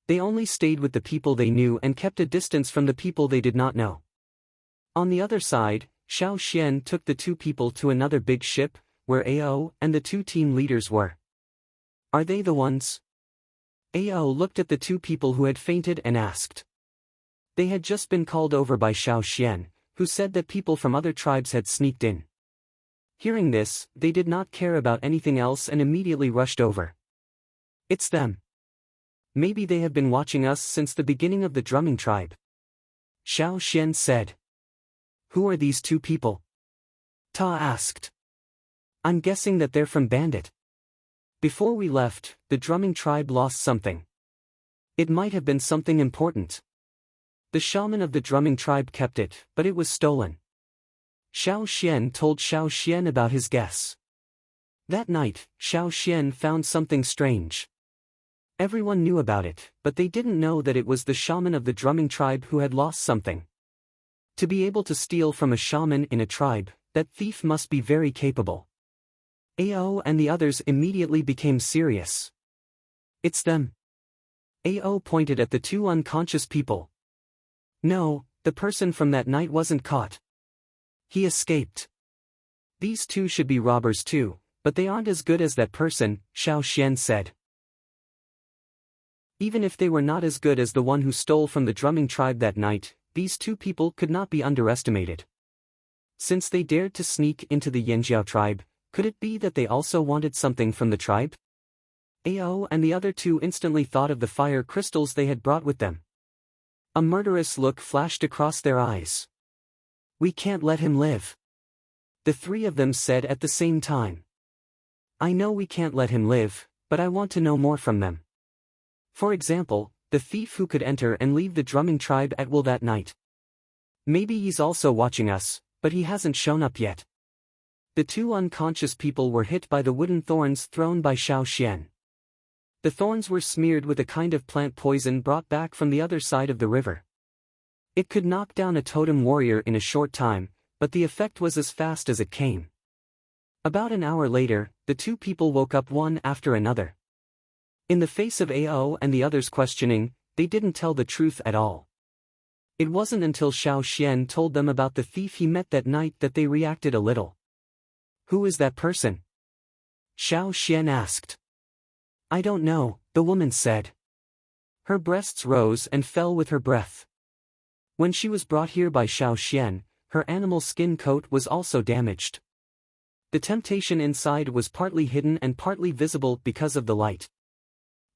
They only stayed with the people they knew and kept a distance from the people they did not know. On the other side, Xiao Xian took the two people to another big ship, where Ao and the two team leaders were. Are they the ones? Ao looked at the two people who had fainted and asked. They had just been called over by Xiao Xian, who said that people from other tribes had sneaked in. Hearing this, they did not care about anything else and immediately rushed over. It's them. Maybe they have been watching us since the beginning of the drumming tribe. Xiao Xian said. Who are these two people? Ta asked. I'm guessing that they're from Bandit. Before we left, the drumming tribe lost something. It might have been something important. The shaman of the drumming tribe kept it, but it was stolen. Xiao Xian told Xiao Xian about his guess. That night, Xiao Xian found something strange. Everyone knew about it, but they didn't know that it was the shaman of the drumming tribe who had lost something. To be able to steal from a shaman in a tribe, that thief must be very capable. Ao and the others immediately became serious. It's them. Ao pointed at the two unconscious people. No, the person from that night wasn't caught. He escaped. These two should be robbers too, but they aren't as good as that person, Xiao Xian said. Even if they were not as good as the one who stole from the drumming tribe that night, these two people could not be underestimated. Since they dared to sneak into the Yanjiao tribe, could it be that they also wanted something from the tribe? Ao and the other two instantly thought of the fire crystals they had brought with them. A murderous look flashed across their eyes. We can't let him live. The three of them said at the same time. I know we can't let him live, but I want to know more from them. For example, the thief who could enter and leave the drumming tribe at will that night. Maybe he's also watching us, but he hasn't shown up yet. The two unconscious people were hit by the wooden thorns thrown by Xiao Xian. The thorns were smeared with a kind of plant poison brought back from the other side of the river. It could knock down a totem warrior in a short time, but the effect was as fast as it came. About an hour later, the two people woke up one after another. In the face of Ao and the others questioning, they didn't tell the truth at all. It wasn't until Xiao Xian told them about the thief he met that night that they reacted a little. Who is that person? Xiao Xian asked. I don't know, the woman said. Her breasts rose and fell with her breath. When she was brought here by Xiao Xian, her animal skin coat was also damaged. The temptation inside was partly hidden and partly visible because of the light.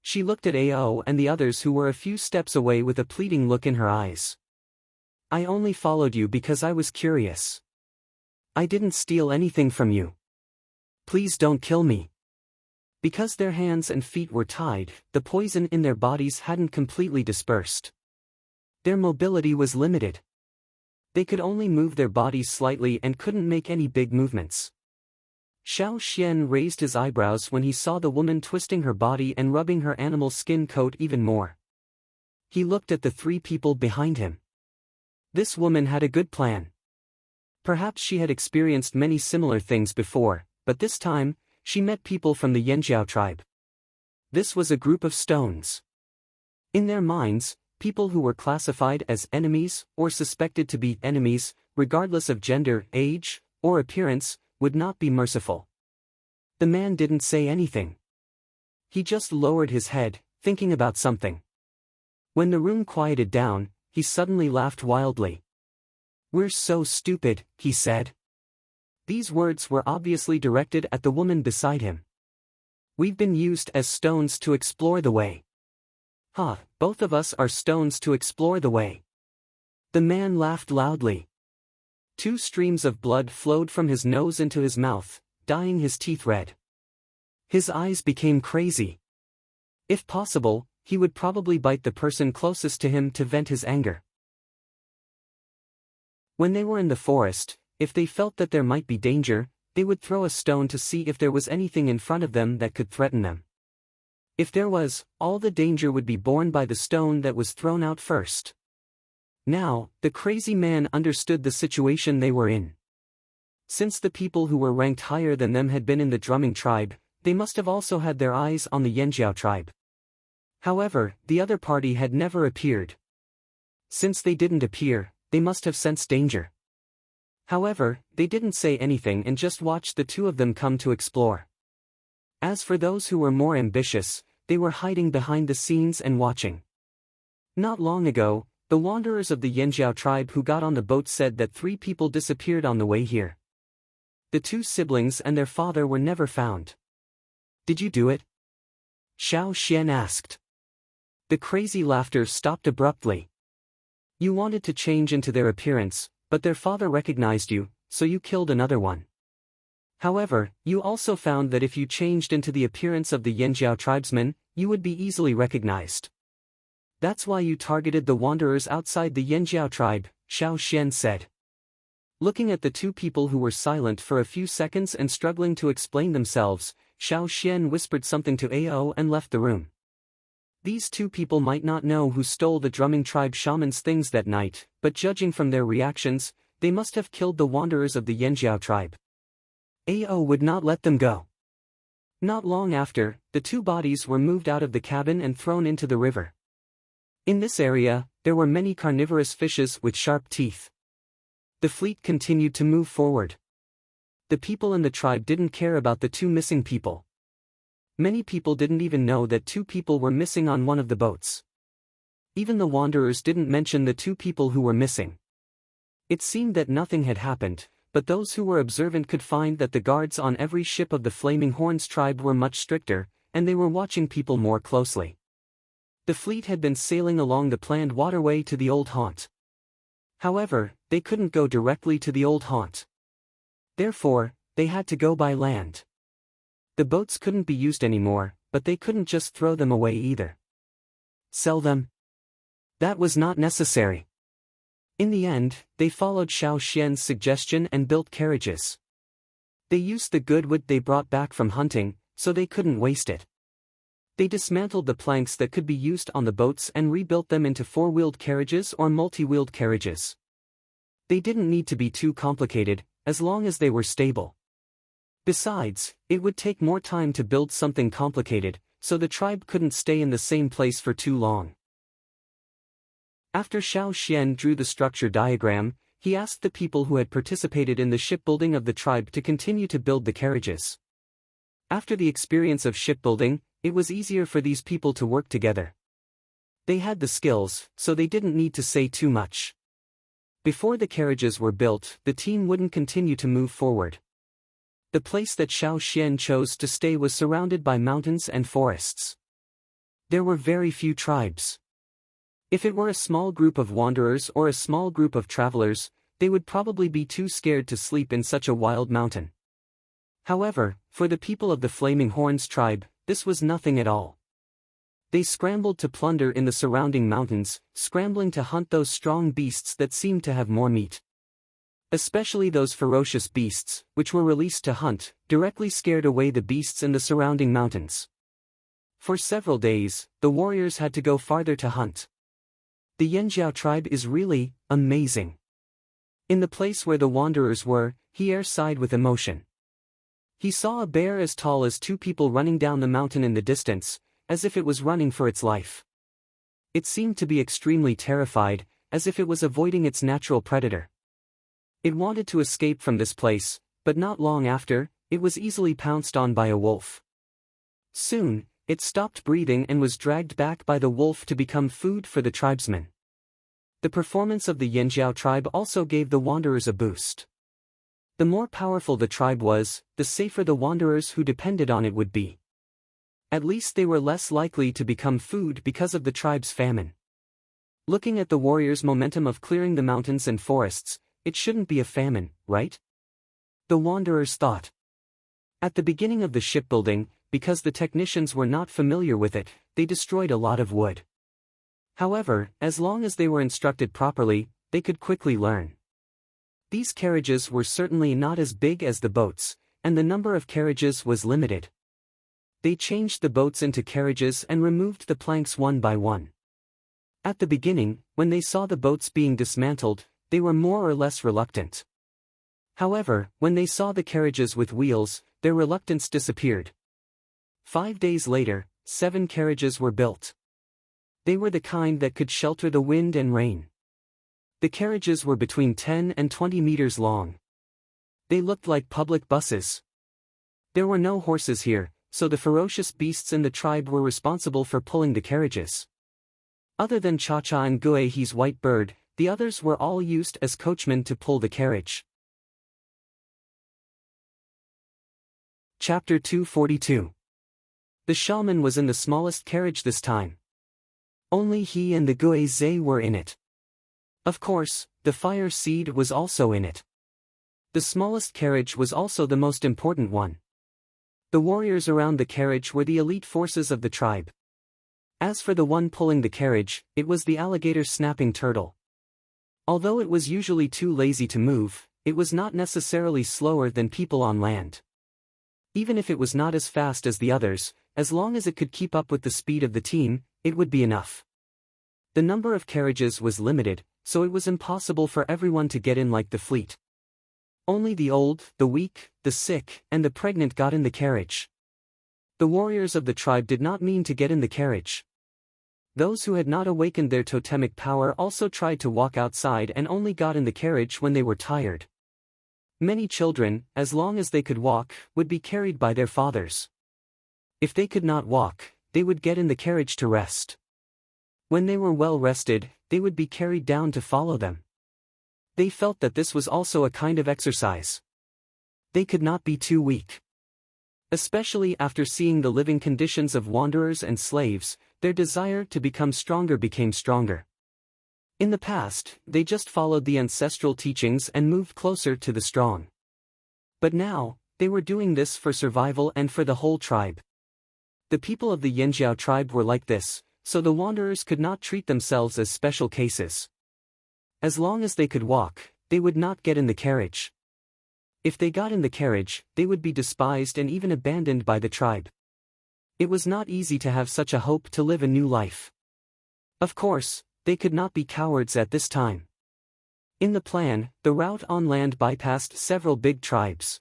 She looked at Ao and the others who were a few steps away with a pleading look in her eyes. I only followed you because I was curious. I didn't steal anything from you. Please don't kill me. Because their hands and feet were tied, the poison in their bodies hadn't completely dispersed. Their mobility was limited. They could only move their bodies slightly and couldn't make any big movements. Xiao Xian raised his eyebrows when he saw the woman twisting her body and rubbing her animal skin coat even more. He looked at the three people behind him. This woman had a good plan. Perhaps she had experienced many similar things before, but this time, she met people from the Yanjiao tribe. This was a group of stones. In their minds, people who were classified as enemies or suspected to be enemies, regardless of gender, age, or appearance, would not be merciful. The man didn't say anything. He just lowered his head, thinking about something. When the room quieted down, he suddenly laughed wildly. We're so stupid, he said. These words were obviously directed at the woman beside him. We've been used as stones to explore the way. both of us are stones to explore the way." The man laughed loudly. 2 streams of blood flowed from his nose into his mouth, dyeing his teeth red. His eyes became crazy. If possible, he would probably bite the person closest to him to vent his anger. When they were in the forest, if they felt that there might be danger, they would throw a stone to see if there was anything in front of them that could threaten them. If there was, all the danger would be borne by the stone that was thrown out first. Now, the crazy man understood the situation they were in. Since the people who were ranked higher than them had been in the drumming tribe, they must have also had their eyes on the Yanjiao tribe. However, the other party had never appeared. Since they didn't appear, they must have sensed danger. However, they didn't say anything and just watched the 2 of them come to explore. As for those who were more ambitious, they were hiding behind the scenes and watching. Not long ago, the wanderers of the Yanjiao tribe who got on the boat said that 3 people disappeared on the way here. The 2 siblings and their father were never found. "Did you do it?" Xiao Xian asked. The crazy laughter stopped abruptly. "You wanted to change into their appearance, but their father recognized you, so you killed another one. However, you also found that if you changed into the appearance of the Yanjiao tribesmen, you would be easily recognized. That's why you targeted the wanderers outside the Yanjiao tribe," Xiao Xian said. Looking at the 2 people who were silent for a few seconds and struggling to explain themselves, Xiao Xian whispered something to Ao and left the room. These 2 people might not know who stole the drumming tribe shaman's things that night, but judging from their reactions, they must have killed the wanderers of the Yanjiao tribe. Ao would not let them go. Not long after, the 2 bodies were moved out of the cabin and thrown into the river. In this area, there were many carnivorous fishes with sharp teeth. The fleet continued to move forward. The people in the tribe didn't care about the 2 missing people. Many people didn't even know that 2 people were missing on one of the boats. Even the wanderers didn't mention the 2 people who were missing. It seemed that nothing had happened, but those who were observant could find that the guards on every ship of the Flaming Horns tribe were much stricter, and they were watching people more closely. The fleet had been sailing along the planned waterway to the old haunt. However, they couldn't go directly to the old haunt. Therefore, they had to go by land. The boats couldn't be used anymore, but they couldn't just throw them away either. Sell them? That was not necessary. In the end, they followed Xiao Xian's suggestion and built carriages. They used the good wood they brought back from hunting, so they couldn't waste it. They dismantled the planks that could be used on the boats and rebuilt them into 4-wheeled carriages or multi-wheeled carriages. They didn't need to be too complicated, as long as they were stable. Besides, it would take more time to build something complicated, so the tribe couldn't stay in the same place for too long. After Xiao Xian drew the structure diagram, he asked the people who had participated in the shipbuilding of the tribe to continue to build the carriages. After the experience of shipbuilding, it was easier for these people to work together. They had the skills, so they didn't need to say too much. Before the carriages were built, the team wouldn't continue to move forward. The place that Xiao Xian chose to stay was surrounded by mountains and forests. There were very few tribes. If it were a small group of wanderers or a small group of travelers, they would probably be too scared to sleep in such a wild mountain. However, for the people of the Flaming Horns tribe, this was nothing at all. They scrambled to plunder in the surrounding mountains, scrambling to hunt those strong beasts that seemed to have more meat. Especially those ferocious beasts, which were released to hunt, directly scared away the beasts in the surrounding mountains. For several days, the warriors had to go farther to hunt. The Yanjiao tribe is really amazing. In the place where the wanderers were, Hier sighed with emotion. He saw a bear as tall as 2 people running down the mountain in the distance, as if it was running for its life. It seemed to be extremely terrified, as if it was avoiding its natural predator. It wanted to escape from this place, but not long after, it was easily pounced on by a wolf. Soon, it stopped breathing and was dragged back by the wolf to become food for the tribesmen. The performance of the Yanjiao tribe also gave the wanderers a boost. The more powerful the tribe was, the safer the wanderers who depended on it would be. At least they were less likely to become food because of the tribe's famine. Looking at the warriors' momentum of clearing the mountains and forests, it shouldn't be a famine, right? The wanderers thought. At the beginning of the shipbuilding, because the technicians were not familiar with it, they destroyed a lot of wood. However, as long as they were instructed properly, they could quickly learn. These carriages were certainly not as big as the boats, and the number of carriages was limited. They changed the boats into carriages and removed the planks one by one. At the beginning, when they saw the boats being dismantled, they were more or less reluctant. However, when they saw the carriages with wheels, their reluctance disappeared. 5 days later, 7 carriages were built. They were the kind that could shelter the wind and rain. The carriages were between 10 and 20 meters long. They looked like public buses. There were no horses here, so the ferocious beasts in the tribe were responsible for pulling the carriages. Other than Cha-Cha and Guehi's white bird, the others were all used as coachmen to pull the carriage. Chapter 242. The shaman was in the smallest carriage this time. Only he and the Guezi were in it. Of course, the fire seed was also in it. The smallest carriage was also the most important one. The warriors around the carriage were the elite forces of the tribe. As for the one pulling the carriage, it was the alligator snapping turtle. Although it was usually too lazy to move, it was not necessarily slower than people on land. Even if it was not as fast as the others, as long as it could keep up with the speed of the team, it would be enough. The number of carriages was limited, so it was impossible for everyone to get in like the fleet. Only the old, the weak, the sick, and the pregnant got in the carriage. The warriors of the tribe did not mean to get in the carriage. Those who had not awakened their totemic power also tried to walk outside and only got in the carriage when they were tired. Many children, as long as they could walk, would be carried by their fathers. If they could not walk, they would get in the carriage to rest. When they were well rested, they would be carried down to follow them. They felt that this was also a kind of exercise. They could not be too weak. Especially after seeing the living conditions of wanderers and slaves, their desire to become stronger became stronger. In the past, they just followed the ancestral teachings and moved closer to the strong. But now, they were doing this for survival and for the whole tribe. The people of the Yanjiao tribe were like this, so the wanderers could not treat themselves as special cases. As long as they could walk, they would not get in the carriage. If they got in the carriage, they would be despised and even abandoned by the tribe. It was not easy to have such a hope to live a new life. Of course, they could not be cowards at this time. In the plan, the route on land bypassed several big tribes.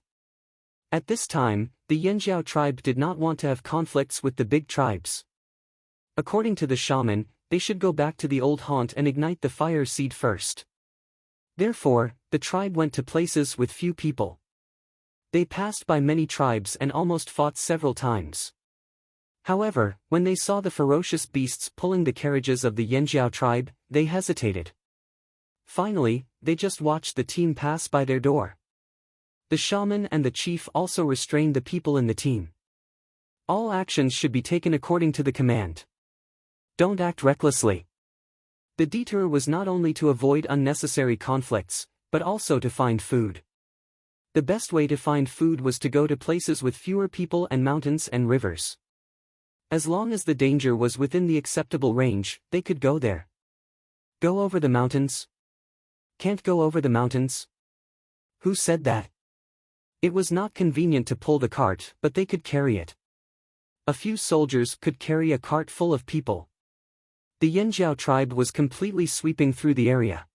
At this time, the Yanjiao tribe did not want to have conflicts with the big tribes. According to the shaman, they should go back to the old haunt and ignite the fire seed first. Therefore, the tribe went to places with few people. They passed by many tribes and almost fought several times. However, when they saw the ferocious beasts pulling the carriages of the Yanjiao tribe, they hesitated. Finally, they just watched the team pass by their door. The shaman and the chief also restrained the people in the team. All actions should be taken according to the command. Don't act recklessly. The detour was not only to avoid unnecessary conflicts, but also to find food. The best way to find food was to go to places with fewer people and mountains and rivers. As long as the danger was within the acceptable range, they could go there. Go over the mountains? Can't go over the mountains? Who said that? It was not convenient to pull the cart, but they could carry it. A few soldiers could carry a cart full of people. The Yanjiao tribe was completely sweeping through the area.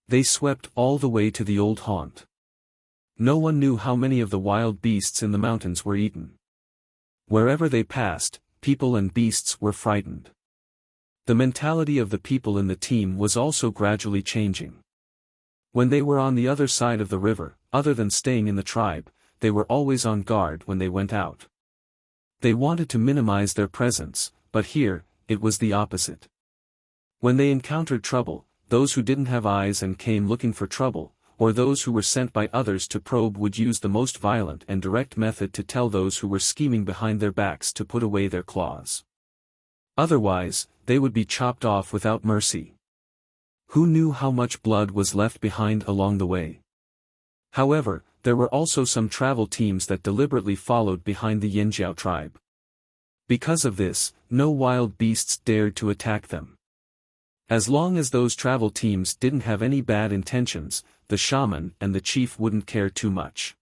They swept all the way to the old haunt. No one knew how many of the wild beasts in the mountains were eaten. Wherever they passed, people and beasts were frightened. The mentality of the people in the team was also gradually changing. When they were on the other side of the river, other than staying in the tribe, they were always on guard when they went out. They wanted to minimize their presence, but here, it was the opposite. When they encountered trouble, those who didn't have eyes and came looking for trouble, or those who were sent by others to probe would use the most violent and direct method to tell those who were scheming behind their backs to put away their claws. Otherwise, they would be chopped off without mercy. Who knew how much blood was left behind along the way? However, there were also some travel teams that deliberately followed behind the Yinjiao tribe. Because of this, no wild beasts dared to attack them. As long as those travel teams didn't have any bad intentions, the shaman and the chief wouldn't care too much.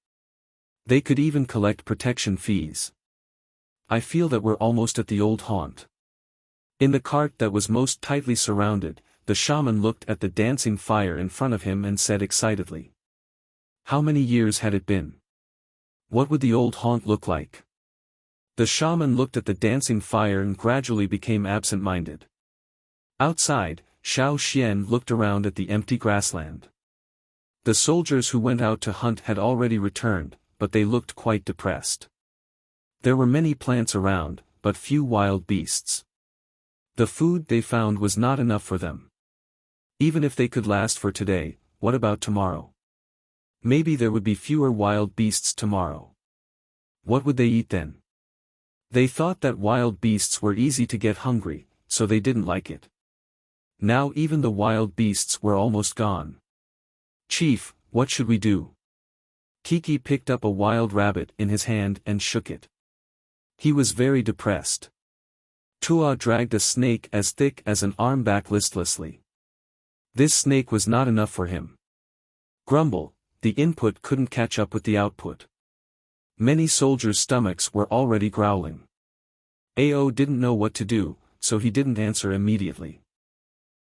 They could even collect protection fees. I feel that we're almost at the old haunt. In the cart that was most tightly surrounded, the shaman looked at the dancing fire in front of him and said excitedly. How many years had it been? What would the old haunt look like? The shaman looked at the dancing fire and gradually became absent-minded. Outside, Xiao Xian looked around at the empty grassland. The soldiers who went out to hunt had already returned, but they looked quite depressed. There were many plants around, but few wild beasts. The food they found was not enough for them. Even if they could last for today, what about tomorrow? Maybe there would be fewer wild beasts tomorrow. What would they eat then? They thought that wild beasts were easy to get hungry, so they didn't like it. Now even the wild beasts were almost gone. Chief, what should we do? Kiki picked up a wild rabbit in his hand and shook it. He was very depressed. Tua dragged a snake as thick as an arm back listlessly. This snake was not enough for him. Grumble, the input couldn't catch up with the output. Many soldiers' stomachs were already growling. Ao didn't know what to do, so he didn't answer immediately.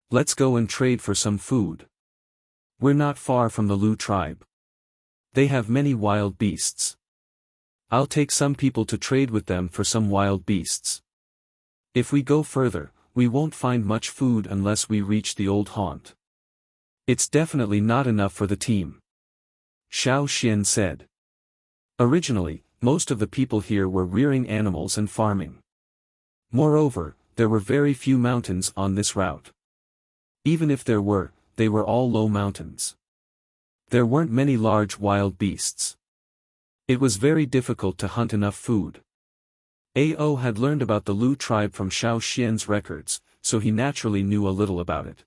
Let's go and trade for some food. We're not far from the Lu tribe. They have many wild beasts. I'll take some people to trade with them for some wild beasts. If we go further, we won't find much food unless we reach the old haunt. It's definitely not enough for the team. Xiao Xian said. Originally, most of the people here were rearing animals and farming. Moreover, there were very few mountains on this route. Even if there were, they were all low mountains. There weren't many large wild beasts. It was very difficult to hunt enough food. Ao had learned about the Lu tribe from Xiao Xian's records, so he naturally knew a little about it.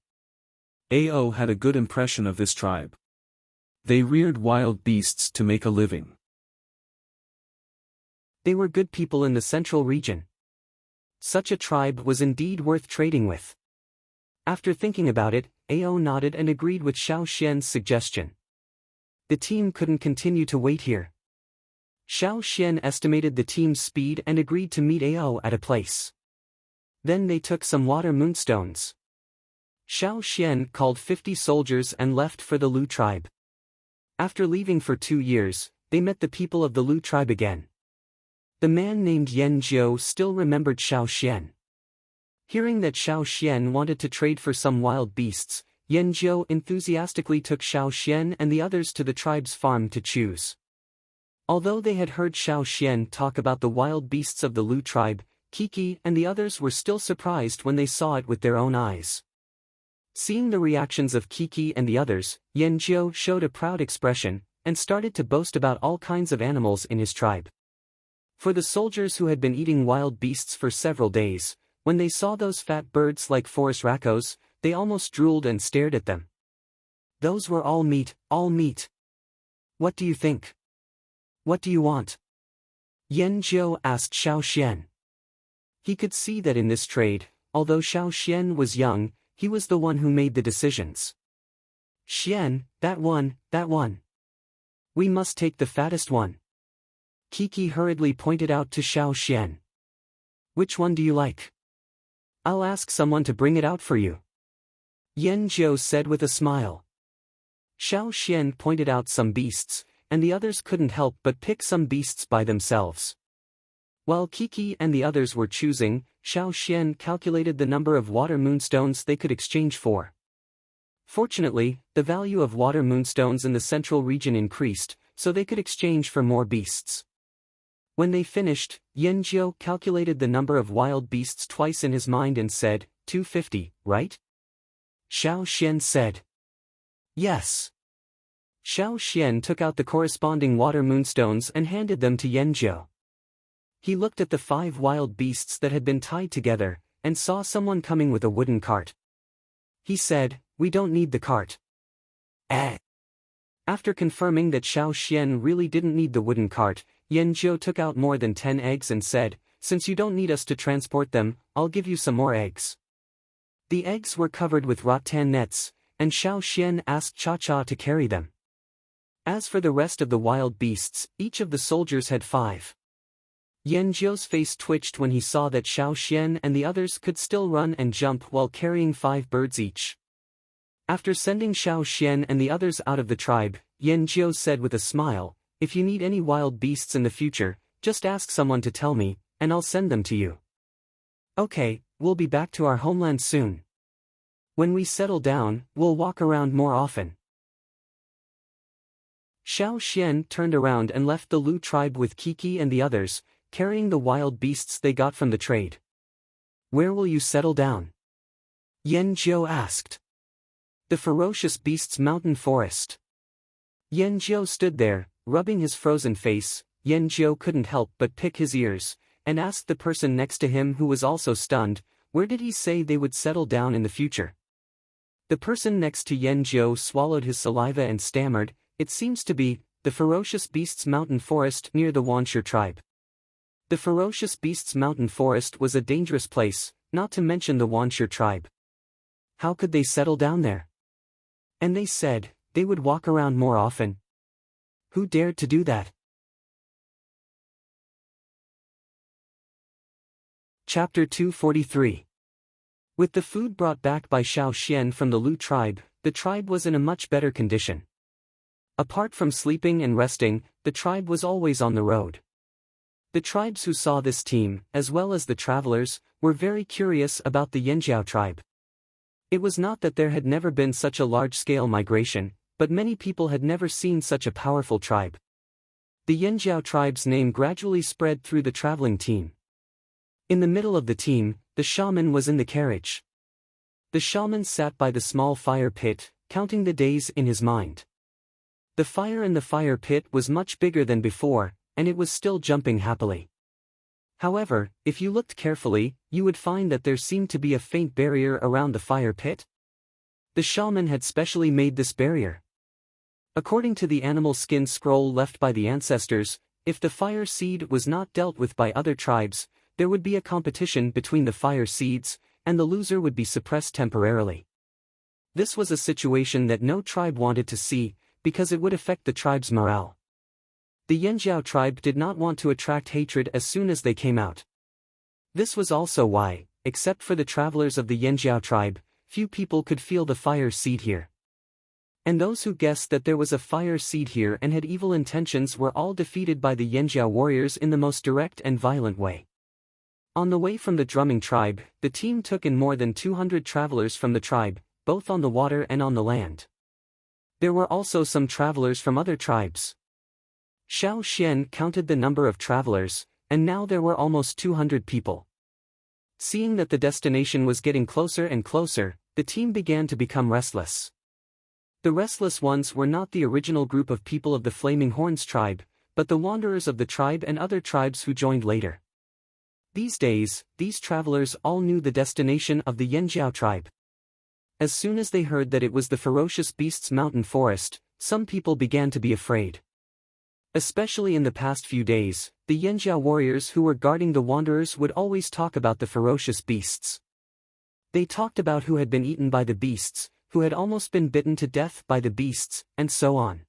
Ao had a good impression of this tribe. They reared wild beasts to make a living. They were good people in the central region. Such a tribe was indeed worth trading with. After thinking about it, Ao nodded and agreed with Xiao Xian's suggestion. The team couldn't continue to wait here. Xiao Xian estimated the team's speed and agreed to meet Ao at a place. Then they took some water moonstones. Xiao Xian called 50 soldiers and left for the Lu tribe. After leaving for 2 years, they met the people of the Lu tribe again. The man named Yan Jiu still remembered Xiao Xian. Hearing that Xiao Xian wanted to trade for some wild beasts, Yan Jiu enthusiastically took Xiao Xian and the others to the tribe's farm to choose. Although they had heard Xiao Xian talk about the wild beasts of the Lu tribe, Kiki and the others were still surprised when they saw it with their own eyes. Seeing the reactions of Kiki and the others, Yan Jiu showed a proud expression, and started to boast about all kinds of animals in his tribe. For the soldiers who had been eating wild beasts for several days, when they saw those fat birds like forest raccoons, they almost drooled and stared at them. Those were all meat, all meat. What do you think? What do you want? Yan Jiu asked Xiao Xian. He could see that in this trade, although Xiao Xian was young, he was the one who made the decisions. Xian, that one. We must take the fattest one. Kiki hurriedly pointed out to Xiao Xian. Which one do you like? I'll ask someone to bring it out for you. Yan Jiu said with a smile. Xiao Xian pointed out some beasts, and the others couldn't help but pick some beasts by themselves. While Kiki and the others were choosing, Xiao Xian calculated the number of water moonstones they could exchange for. Fortunately, the value of water moonstones in the central region increased, so they could exchange for more beasts. When they finished, Yan Jiu calculated the number of wild beasts twice in his mind and said, 250, right? Xiao Xian said. Yes. Xiao Xian took out the corresponding water moonstones and handed them to Yanjiu. He looked at the 5 wild beasts that had been tied together, and saw someone coming with a wooden cart. He said, "We don't need the cart." After confirming that Xiao Xian really didn't need the wooden cart, Yanjiu took out more than 10 eggs and said, "Since you don't need us to transport them, I'll give you some more eggs." The eggs were covered with rattan nets, and Xiao Xian asked Cha-Cha to carry them. As for the rest of the wild beasts, each of the soldiers had 5. Yanjiu's face twitched when he saw that Xiao Xian and the others could still run and jump while carrying 5 birds each. After sending Xiao Xian and the others out of the tribe, Yanjiu said with a smile, "If you need any wild beasts in the future, just ask someone to tell me, and I'll send them to you." "Okay, we'll be back to our homeland soon. When we settle down, we'll walk around more often." Xiao Xian turned around and left the Lu tribe with Kiki and the others, carrying the wild beasts they got from the trade. "Where will you settle down?" Yanjiu asked. "The ferocious beasts' mountain forest." Yanjiu stood there, rubbing his frozen face. Yanjiu couldn't help but pick his ears, and asked the person next to him who was also stunned, "Where did he say they would settle down in the future?" The person next to Yanjiu swallowed his saliva and stammered, "It seems to be the ferocious beasts' mountain forest near the Wanshur tribe." The ferocious beasts' mountain forest was a dangerous place, not to mention the Wanshur tribe. How could they settle down there? And they said, they would walk around more often. Who dared to do that? Chapter 243. With the food brought back by Xiao Xian from the Lu tribe, the tribe was in a much better condition. Apart from sleeping and resting, the tribe was always on the road. The tribes who saw this team, as well as the travelers, were very curious about the Yanjiao tribe. It was not that there had never been such a large-scale migration, but many people had never seen such a powerful tribe. The Yanjiao tribe's name gradually spread through the traveling team. In the middle of the team, the shaman was in the carriage. The shaman sat by the small fire pit, counting the days in his mind. The fire in the fire pit was much bigger than before, and it was still jumping happily. However, if you looked carefully, you would find that there seemed to be a faint barrier around the fire pit. The shaman had specially made this barrier. According to the animal skin scroll left by the ancestors, if the fire seed was not dealt with by other tribes, there would be a competition between the fire seeds, and the loser would be suppressed temporarily. This was a situation that no tribe wanted to see, because it would affect the tribe's morale. The Yanjiao tribe did not want to attract hatred as soon as they came out. This was also why, except for the travelers of the Yanjiao tribe, few people could feel the fire seed here. And those who guessed that there was a fire seed here and had evil intentions were all defeated by the Yanjiao warriors in the most direct and violent way. On the way from the drumming tribe, the team took in more than 200 travelers from the tribe, both on the water and on the land. There were also some travelers from other tribes. Xiao Xian counted the number of travelers, and now there were almost 200 people. Seeing that the destination was getting closer and closer, the team began to become restless. The restless ones were not the original group of people of the Flaming Horns tribe, but the wanderers of the tribe and other tribes who joined later. These days, these travelers all knew the destination of the Yanjiao tribe. As soon as they heard that it was the ferocious beasts' mountain forest, some people began to be afraid. Especially in the past few days, the Yanjiao warriors who were guarding the wanderers would always talk about the ferocious beasts. They talked about who had been eaten by the beasts, who had almost been bitten to death by the beasts, and so on.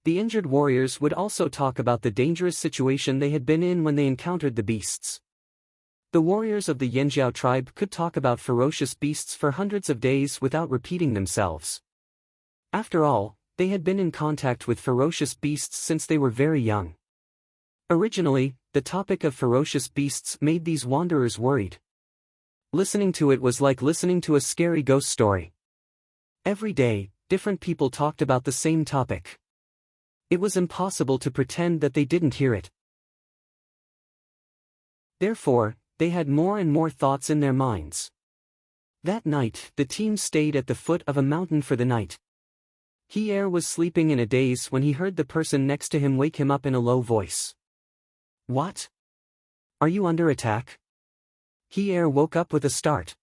The injured warriors would also talk about the dangerous situation they had been in when they encountered the beasts. The warriors of the Yanjiao tribe could talk about ferocious beasts for hundreds of days without repeating themselves. After all, they had been in contact with ferocious beasts since they were very young. Originally, the topic of ferocious beasts made these wanderers worried. Listening to it was like listening to a scary ghost story. Every day, different people talked about the same topic. It was impossible to pretend that they didn't hear it. Therefore, they had more and more thoughts in their minds. That night, the team stayed at the foot of a mountain for the night. Hier was sleeping in a daze when he heard the person next to him wake him up in a low voice. What? Are you under attack? Hier woke up with a start.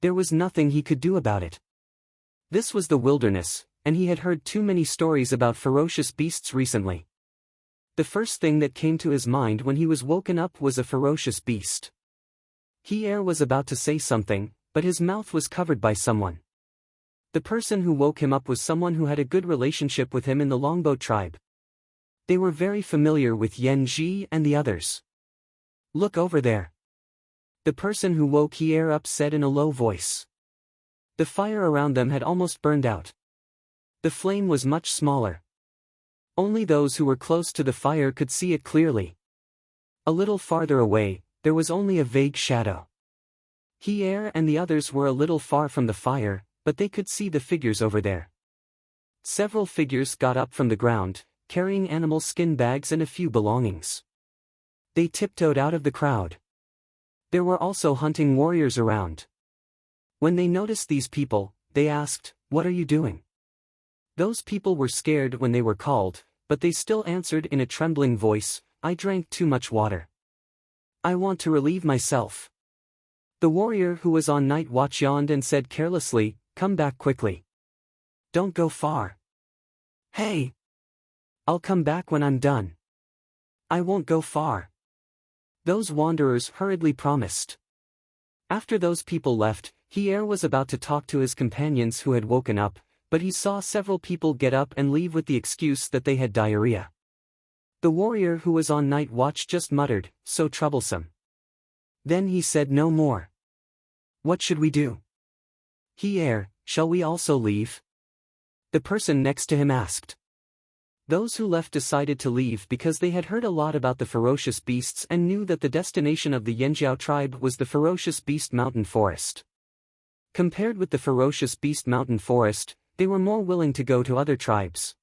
There was nothing he could do about it. This was the wilderness, and he had heard too many stories about ferocious beasts recently. The first thing that came to his mind when he was woken up was a ferocious beast. Hier was about to say something, but his mouth was covered by someone. The person who woke him up was someone who had a good relationship with him in the Longbow tribe. They were very familiar with Yen Ji and the others. Look over there. The person who woke Hier up said in a low voice. The fire around them had almost burned out. The flame was much smaller. Only those who were close to the fire could see it clearly. A little farther away, there was only a vague shadow. Hier and the others were a little far from the fire, but they could see the figures over there. Several figures got up from the ground, carrying animal skin bags and a few belongings. They tiptoed out of the crowd. There were also hunting warriors around. When they noticed these people, they asked, "What are you doing?" Those people were scared when they were called, but they still answered in a trembling voice, "I drank too much water. I want to relieve myself." The warrior who was on night watch yawned and said carelessly, "Come back quickly. Don't go far." "Hey! I'll come back when I'm done. I won't go far." Those wanderers hurriedly promised. After those people left, Hier was about to talk to his companions who had woken up, but he saw several people get up and leave with the excuse that they had diarrhea. The warrior who was on night watch just muttered, "So troublesome." Then he said no more. "What should we do?" "Hier, shall we also leave?" the person next to him asked. Those who left decided to leave because they had heard a lot about the ferocious beasts and knew that the destination of the Yanjiao tribe was the ferocious beast mountain forest. Compared with the ferocious beast mountain forest, they were more willing to go to other tribes.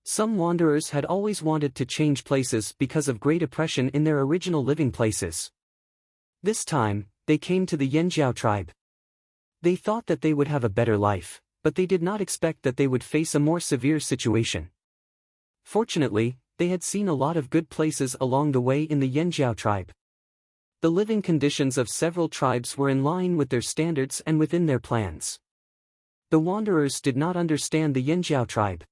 Some wanderers had always wanted to change places because of great oppression in their original living places. This time, they came to the Yanjiao tribe. They thought that they would have a better life, but they did not expect that they would face a more severe situation. Fortunately, they had seen a lot of good places along the way in the Yanjiao tribe. The living conditions of several tribes were in line with their standards and within their plans. The wanderers did not understand the Yanjiao tribe.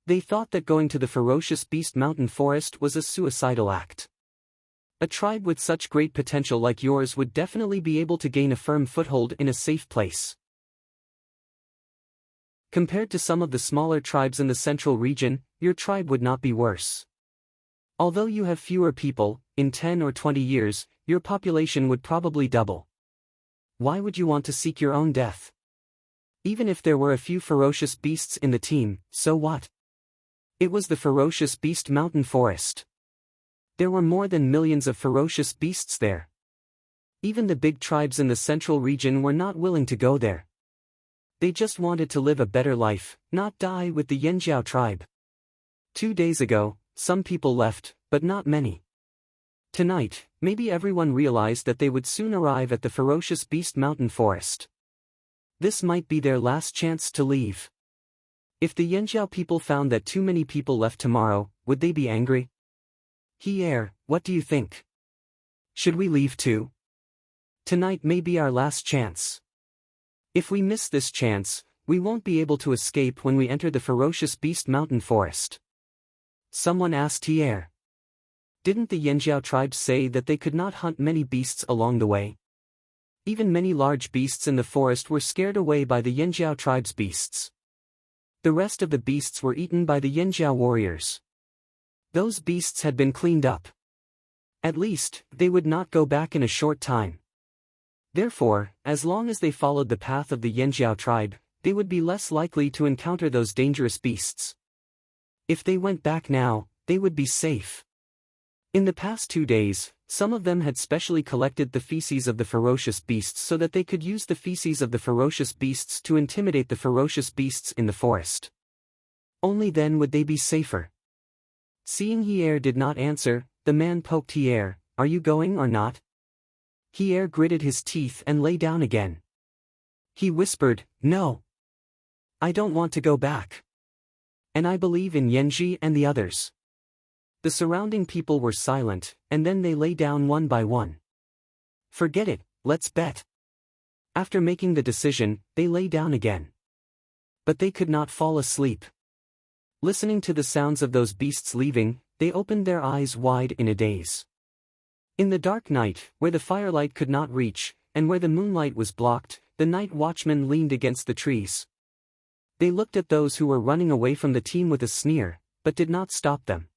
They thought that going to the ferocious beast mountain forest was a suicidal act. A tribe with such great potential like yours would definitely be able to gain a firm foothold in a safe place. Compared to some of the smaller tribes in the central region, your tribe would not be worse. Although you have fewer people, in 10 or 20 years, your population would probably double. Why would you want to seek your own death? Even if there were a few ferocious beasts in the team, so what? It was the ferocious beast mountain forest. There were more than millions of ferocious beasts there. Even the big tribes in the central region were not willing to go there. They just wanted to live a better life, not die with the Yanjiao tribe. 2 days ago, some people left, but not many. Tonight, maybe everyone realized that they would soon arrive at the ferocious beast mountain forest. This might be their last chance to leave. If the Yanjiao people found that too many people left tomorrow, would they be angry? Hier, what do you think? Should we leave too? Tonight may be our last chance. If we miss this chance, we won't be able to escape when we enter the ferocious beast mountain forest. Someone asked Hier. Didn't the Yanjiao tribe say that they could not hunt many beasts along the way? Even many large beasts in the forest were scared away by the Yanjiao tribe's beasts. The rest of the beasts were eaten by the Yanjiao warriors. Those beasts had been cleaned up. At least, they would not go back in a short time. Therefore, as long as they followed the path of the Yanjiao tribe, they would be less likely to encounter those dangerous beasts. If they went back now, they would be safe. In the past 2 days, some of them had specially collected the feces of the ferocious beasts so that they could use the feces of the ferocious beasts to intimidate the ferocious beasts in the forest. Only then would they be safer. Seeing Hier did not answer, the man poked Hier, "Are you going or not?" Hier gritted his teeth and lay down again. He whispered, "No. I don't want to go back. And I believe in Yenji and the others. The surrounding people were silent, and then they lay down one by one. Forget it, let's bet. After making the decision, they lay down again. But they could not fall asleep. Listening to the sounds of those beasts leaving, they opened their eyes wide in a daze. In the dark night, where the firelight could not reach, and where the moonlight was blocked, the night watchman leaned against the trees. They looked at those who were running away from the team with a sneer, but did not stop them.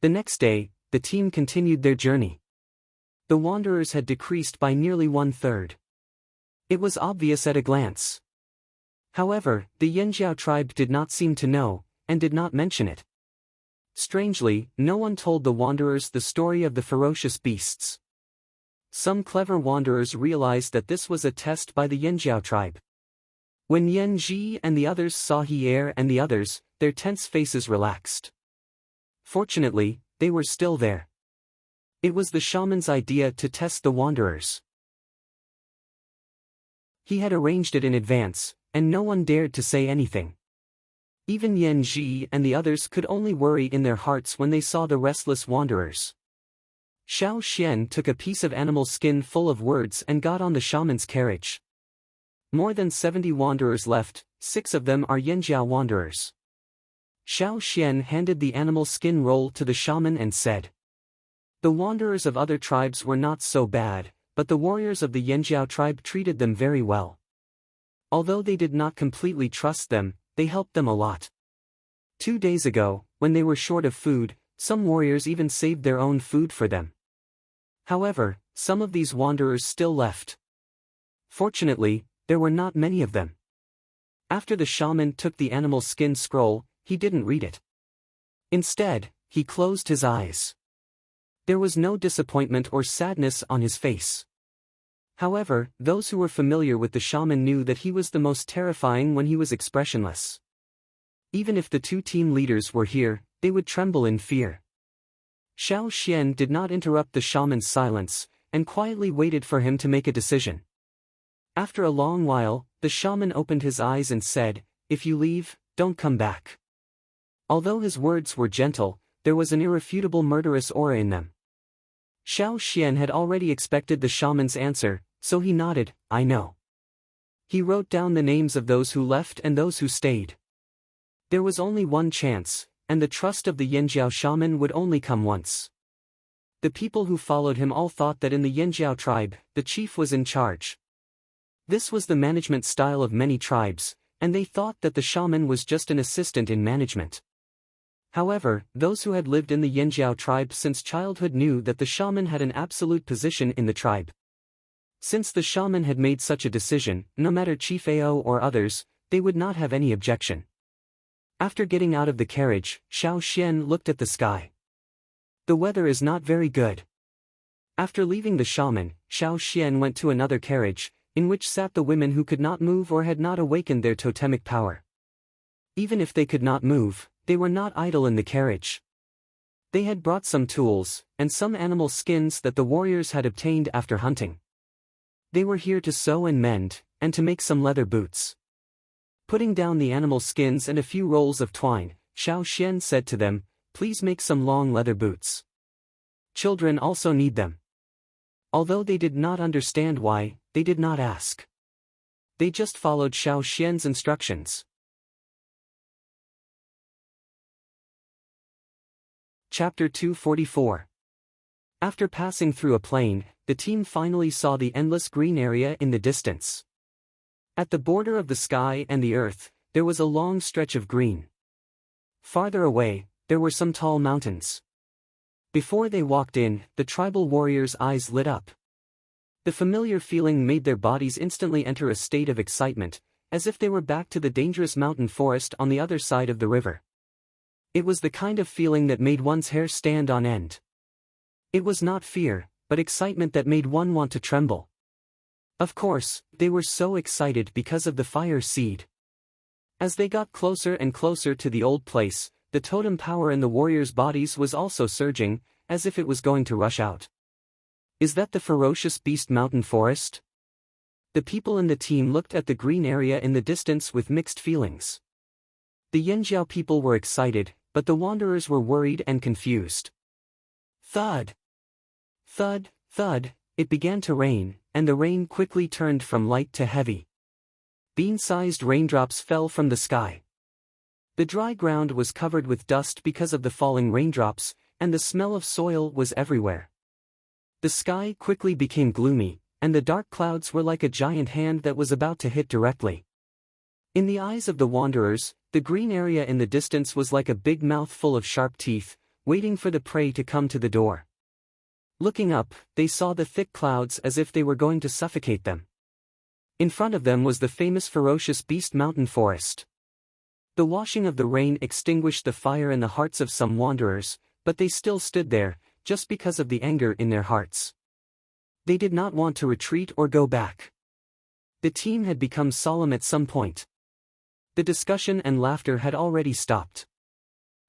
The next day, the team continued their journey. The wanderers had decreased by nearly 1/3. It was obvious at a glance. However, the Yanjiao tribe did not seem to know, and did not mention it. Strangely, no one told the wanderers the story of the ferocious beasts. Some clever wanderers realized that this was a test by the Yanjiao tribe. When Yanji and the others saw Hier and the others, their tense faces relaxed. Fortunately, they were still there. It was the shaman's idea to test the wanderers. He had arranged it in advance, and no one dared to say anything. Even Yanji and the others could only worry in their hearts when they saw the restless wanderers. Xiao Xian took a piece of animal skin full of words and got on the shaman's carriage. More than 70 wanderers left, 6 of them are Yanjiao wanderers. Xiao Xian handed the animal skin roll to the shaman and said, "The wanderers of other tribes were not so bad, but the warriors of the Yanjiao tribe treated them very well. Although they did not completely trust them, they helped them a lot. 2 days ago, when they were short of food, some warriors even saved their own food for them. However, some of these wanderers still left. Fortunately, there were not many of them." After the shaman took the animal skin scroll, he didn't read it. Instead, he closed his eyes. There was no disappointment or sadness on his face. However, those who were familiar with the shaman knew that he was the most terrifying when he was expressionless. Even if the 2 team leaders were here, they would tremble in fear. Xiao Xian did not interrupt the shaman's silence, and quietly waited for him to make a decision. After a long while, the shaman opened his eyes and said, "If you leave, don't come back." Although his words were gentle, there was an irrefutable murderous aura in them. Xiao Xian had already expected the shaman's answer, so he nodded, "I know." He wrote down the names of those who left and those who stayed. There was only one chance, and the trust of the Yanjiao shaman would only come once. The people who followed him all thought that in the Yanjiao tribe, the chief was in charge. This was the management style of many tribes, and they thought that the shaman was just an assistant in management. However, those who had lived in the Yanjiao tribe since childhood knew that the shaman had an absolute position in the tribe. Since the shaman had made such a decision, no matter Chief Ao or others, they would not have any objection. After getting out of the carriage, Xiao Xian looked at the sky. The weather is not very good. After leaving the shaman, Xiao Xian went to another carriage, in which sat the women who could not move or had not awakened their totemic power. Even if they could not move, they were not idle in the carriage. They had brought some tools, and some animal skins that the warriors had obtained after hunting. They were here to sew and mend, and to make some leather boots. Putting down the animal skins and a few rolls of twine, Xiao Xian said to them, "Please make some long leather boots. Children also need them." Although they did not understand why, they did not ask. They just followed Xiao Xian's instructions. Chapter 244. After passing through a plain, the team finally saw the endless green area in the distance. At the border of the sky and the earth, there was a long stretch of green. Farther away, there were some tall mountains. Before they walked in, the tribal warriors' eyes lit up. The familiar feeling made their bodies instantly enter a state of excitement, as if they were back to the dangerous mountain forest on the other side of the river. It was the kind of feeling that made one's hair stand on end. It was not fear, but excitement that made one want to tremble. Of course, they were so excited because of the fire seed. As they got closer and closer to the old place, the totem power in the warriors' bodies was also surging, as if it was going to rush out. Is that the ferocious beast mountain forest? The people in the team looked at the green area in the distance with mixed feelings. The Yanjiao people were excited, but the wanderers were worried and confused. Thud! Thud, thud, it began to rain, and the rain quickly turned from light to heavy. Bean-sized raindrops fell from the sky. The dry ground was covered with dust because of the falling raindrops, and the smell of soil was everywhere. The sky quickly became gloomy, and the dark clouds were like a giant hand that was about to hit directly. In the eyes of the wanderers, the green area in the distance was like a big mouth full of sharp teeth, waiting for the prey to come to the door. Looking up, they saw the thick clouds as if they were going to suffocate them. In front of them was the famous ferocious beast mountain forest. The washing of the rain extinguished the fire in the hearts of some wanderers, but they still stood there, just because of the anger in their hearts. They did not want to retreat or go back. The team had become solemn at some point. The discussion and laughter had already stopped.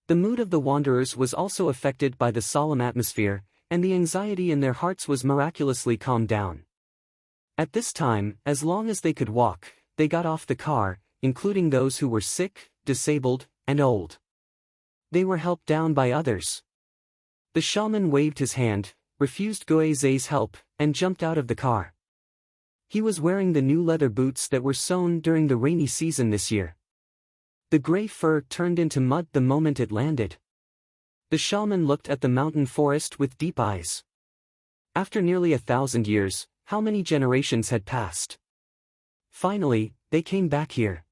The mood of the wanderers was also affected by the solemn atmosphere, and the anxiety in their hearts was miraculously calmed down. At this time, as long as they could walk, they got off the car, including those who were sick, disabled, and old. They were helped down by others. The shaman waved his hand, refused Guizei's help, and jumped out of the car. He was wearing the new leather boots that were sewn during the rainy season this year. The gray fur turned into mud the moment it landed. The shaman looked at the mountain forest with deep eyes. After nearly 1,000 years, how many generations had passed? Finally, they came back here.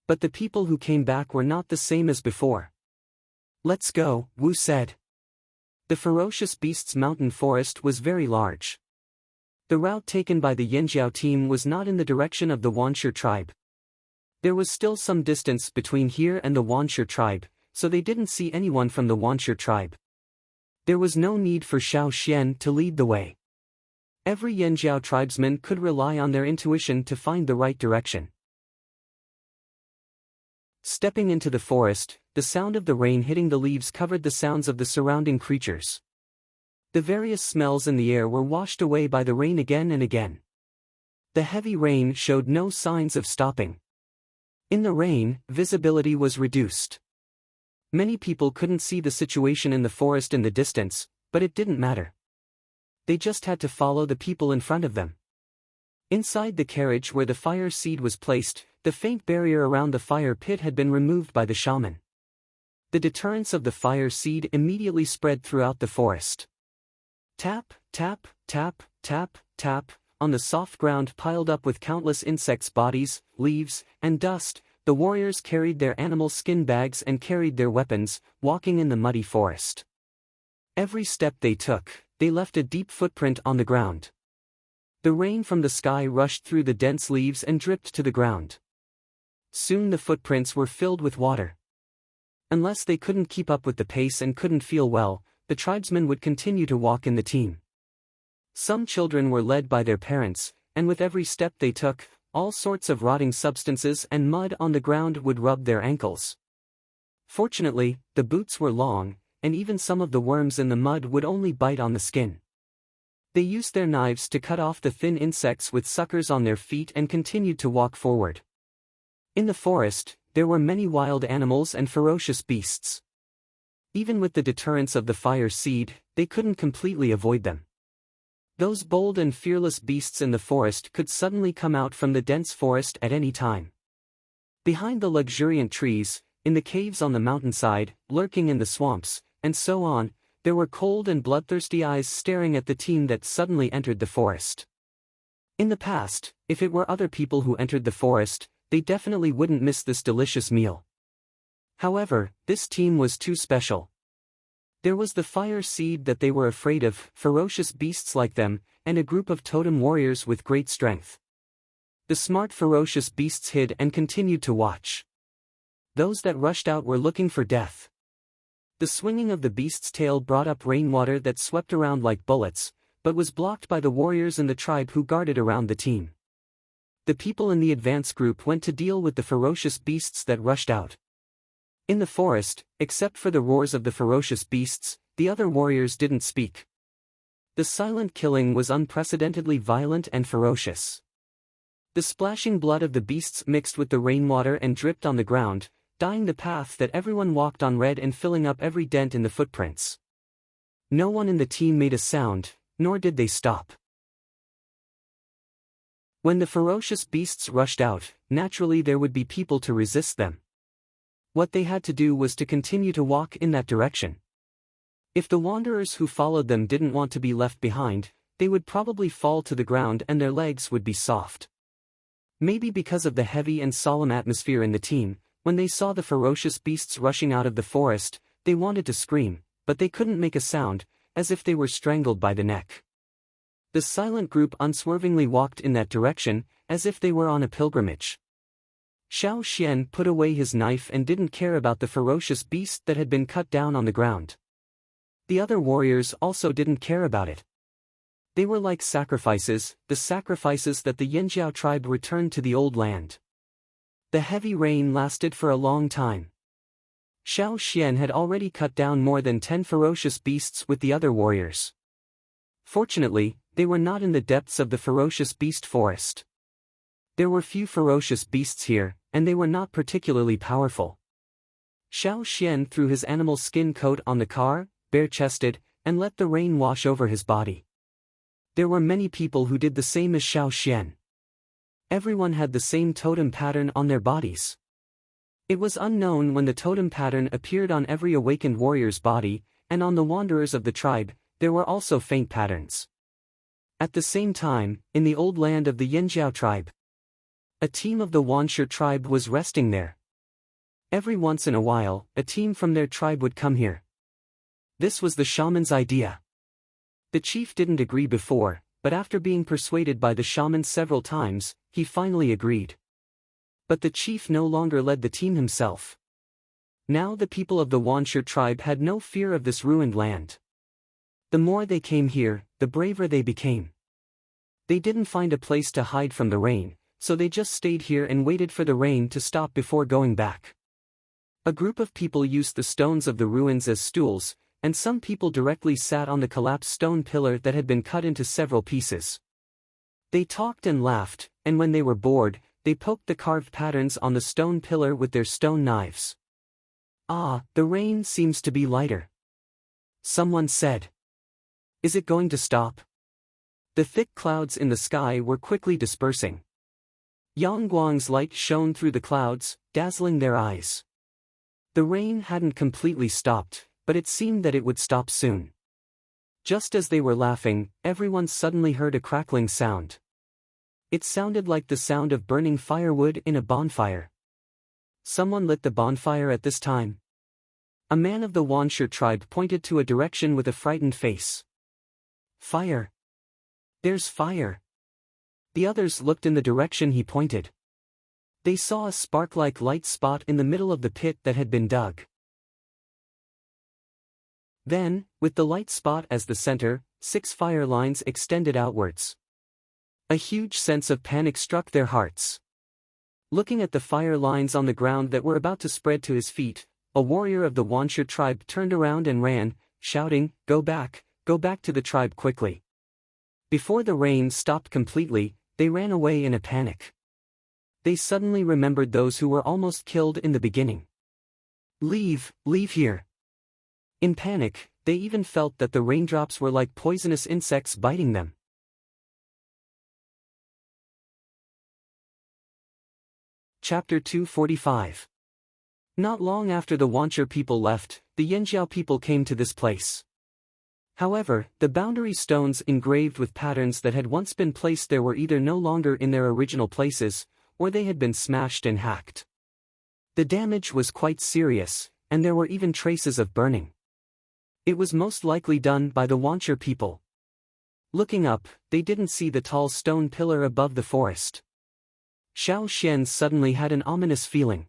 But the people who came back were not the same as before. "Let's go," Wu said. The ferocious beasts mountain forest was very large. The route taken by the Yanjiao team was not in the direction of the Wanshu tribe. There was still some distance between here and the Wanshu tribe, so they didn't see anyone from the Wanshu tribe. There was no need for Xiao Xian to lead the way. Every Yanjiao tribesman could rely on their intuition to find the right direction. Stepping into the forest, the sound of the rain hitting the leaves covered the sounds of the surrounding creatures. The various smells in the air were washed away by the rain again and again. The heavy rain showed no signs of stopping. In the rain, visibility was reduced. Many people couldn't see the situation in the forest in the distance, but it didn't matter. They just had to follow the people in front of them. Inside the carriage where the fire seed was placed, the faint barrier around the fire pit had been removed by the shaman. The deterrence of the fire seed immediately spread throughout the forest. Tap, tap, tap, tap, tap, on the soft ground piled up with countless insects' bodies, leaves, and dust, the warriors carried their animal skin bags and carried their weapons, walking in the muddy forest. Every step they took, they left a deep footprint on the ground. The rain from the sky rushed through the dense leaves and dripped to the ground. Soon the footprints were filled with water. Unless they couldn't keep up with the pace and couldn't feel well, the tribesmen would continue to walk in the team. Some children were led by their parents, and with every step they took, all sorts of rotting substances and mud on the ground would rub their ankles. Fortunately, the boots were long, and even some of the worms in the mud would only bite on the skin. They used their knives to cut off the thin insects with suckers on their feet and continued to walk forward. In the forest, there were many wild animals and ferocious beasts. Even with the deterrence of the fire seed, they couldn't completely avoid them. Those bold and fearless beasts in the forest could suddenly come out from the dense forest at any time. Behind the luxuriant trees, in the caves on the mountainside, lurking in the swamps, and so on, there were cold and bloodthirsty eyes staring at the team that suddenly entered the forest. In the past, if it were other people who entered the forest, they definitely wouldn't miss this delicious meal. However, this team was too special. There was the fire seed that they were afraid of, ferocious beasts like them, and a group of totem warriors with great strength. The smart ferocious beasts hid and continued to watch. Those that rushed out were looking for death. The swinging of the beast's tail brought up rainwater that swept around like bullets, but was blocked by the warriors in the tribe who guarded around the team. The people in the advance group went to deal with the ferocious beasts that rushed out. In the forest, except for the roars of the ferocious beasts, the other warriors didn't speak. The silent killing was unprecedentedly violent and ferocious. The splashing blood of the beasts mixed with the rainwater and dripped on the ground, dyeing the path that everyone walked on red and filling up every dent in the footprints. No one in the team made a sound, nor did they stop. When the ferocious beasts rushed out, naturally there would be people to resist them. What they had to do was to continue to walk in that direction. If the wanderers who followed them didn't want to be left behind, they would probably fall to the ground and their legs would be soft. Maybe because of the heavy and solemn atmosphere in the team, when they saw the ferocious beasts rushing out of the forest, they wanted to scream, but they couldn't make a sound, as if they were strangled by the neck. The silent group unswervingly walked in that direction, as if they were on a pilgrimage. Xiao Xian put away his knife and didn't care about the ferocious beast that had been cut down on the ground. The other warriors also didn't care about it. They were like sacrifices, the sacrifices that the Yanjiao tribe returned to the old land. The heavy rain lasted for a long time. Xiao Xian had already cut down more than 10 ferocious beasts with the other warriors. Fortunately, they were not in the depths of the ferocious beast forest. There were few ferocious beasts here, and they were not particularly powerful. Xiao Xian threw his animal skin coat on the car, bare-chested, and let the rain wash over his body. There were many people who did the same as Xiao Xian. Everyone had the same totem pattern on their bodies. It was unknown when the totem pattern appeared on every awakened warrior's body, and on the wanderers of the tribe, there were also faint patterns. At the same time, in the old land of the Yanjiao tribe, a team of the Wanshe tribe was resting there. Every once in a while, a team from their tribe would come here. This was the shaman's idea. The chief didn't agree before, but after being persuaded by the shaman several times, he finally agreed. But the chief no longer led the team himself. Now the people of the Wanshe tribe had no fear of this ruined land. The more they came here, the braver they became. They didn't find a place to hide from the rain, so they just stayed here and waited for the rain to stop before going back. A group of people used the stones of the ruins as stools, and some people directly sat on the collapsed stone pillar that had been cut into several pieces. They talked and laughed, and when they were bored, they poked the carved patterns on the stone pillar with their stone knives. "Ah, the rain seems to be lighter," someone said. "Is it going to stop?" The thick clouds in the sky were quickly dispersing. Yangguang's light shone through the clouds, dazzling their eyes. The rain hadn't completely stopped, but it seemed that it would stop soon. Just as they were laughing, everyone suddenly heard a crackling sound. It sounded like the sound of burning firewood in a bonfire. Someone lit the bonfire at this time. A man of the Wanshe tribe pointed to a direction with a frightened face. "Fire! There's fire!" The others looked in the direction he pointed. They saw a spark-like light spot in the middle of the pit that had been dug. Then, with the light spot as the center, 6 fire lines extended outwards. A huge sense of panic struck their hearts. Looking at the fire lines on the ground that were about to spread to his feet, a warrior of the Wanshe tribe turned around and ran, shouting, go back to the tribe quickly." Before the rain stopped completely, they ran away in a panic. They suddenly remembered those who were almost killed in the beginning. Leave here." In panic, they even felt that the raindrops were like poisonous insects biting them. Chapter 245. Not long after the Wanshe people left, the Yanjiao people came to this place. However, the boundary stones engraved with patterns that had once been placed there were either no longer in their original places, or they had been smashed and hacked. The damage was quite serious, and there were even traces of burning. It was most likely done by the Wanshe people. Looking up, they didn't see the tall stone pillar above the forest. Xiao Xian suddenly had an ominous feeling.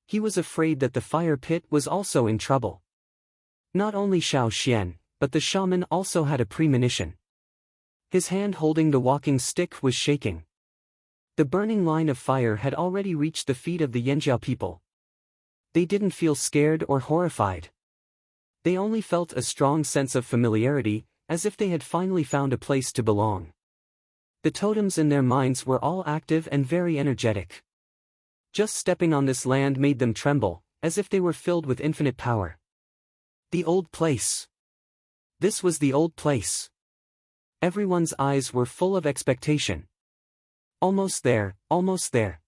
He was afraid that the fire pit was also in trouble. Not only Xiao Xian, but the shaman also had a premonition. His hand holding the walking stick was shaking. The burning line of fire had already reached the feet of the Yanjiao people. They didn't feel scared or horrified. They only felt a strong sense of familiarity, as if they had finally found a place to belong. The totems in their minds were all active and very energetic. Just stepping on this land made them tremble, as if they were filled with infinite power. The old place. This was the old place. Everyone's eyes were full of expectation. Almost there, almost there.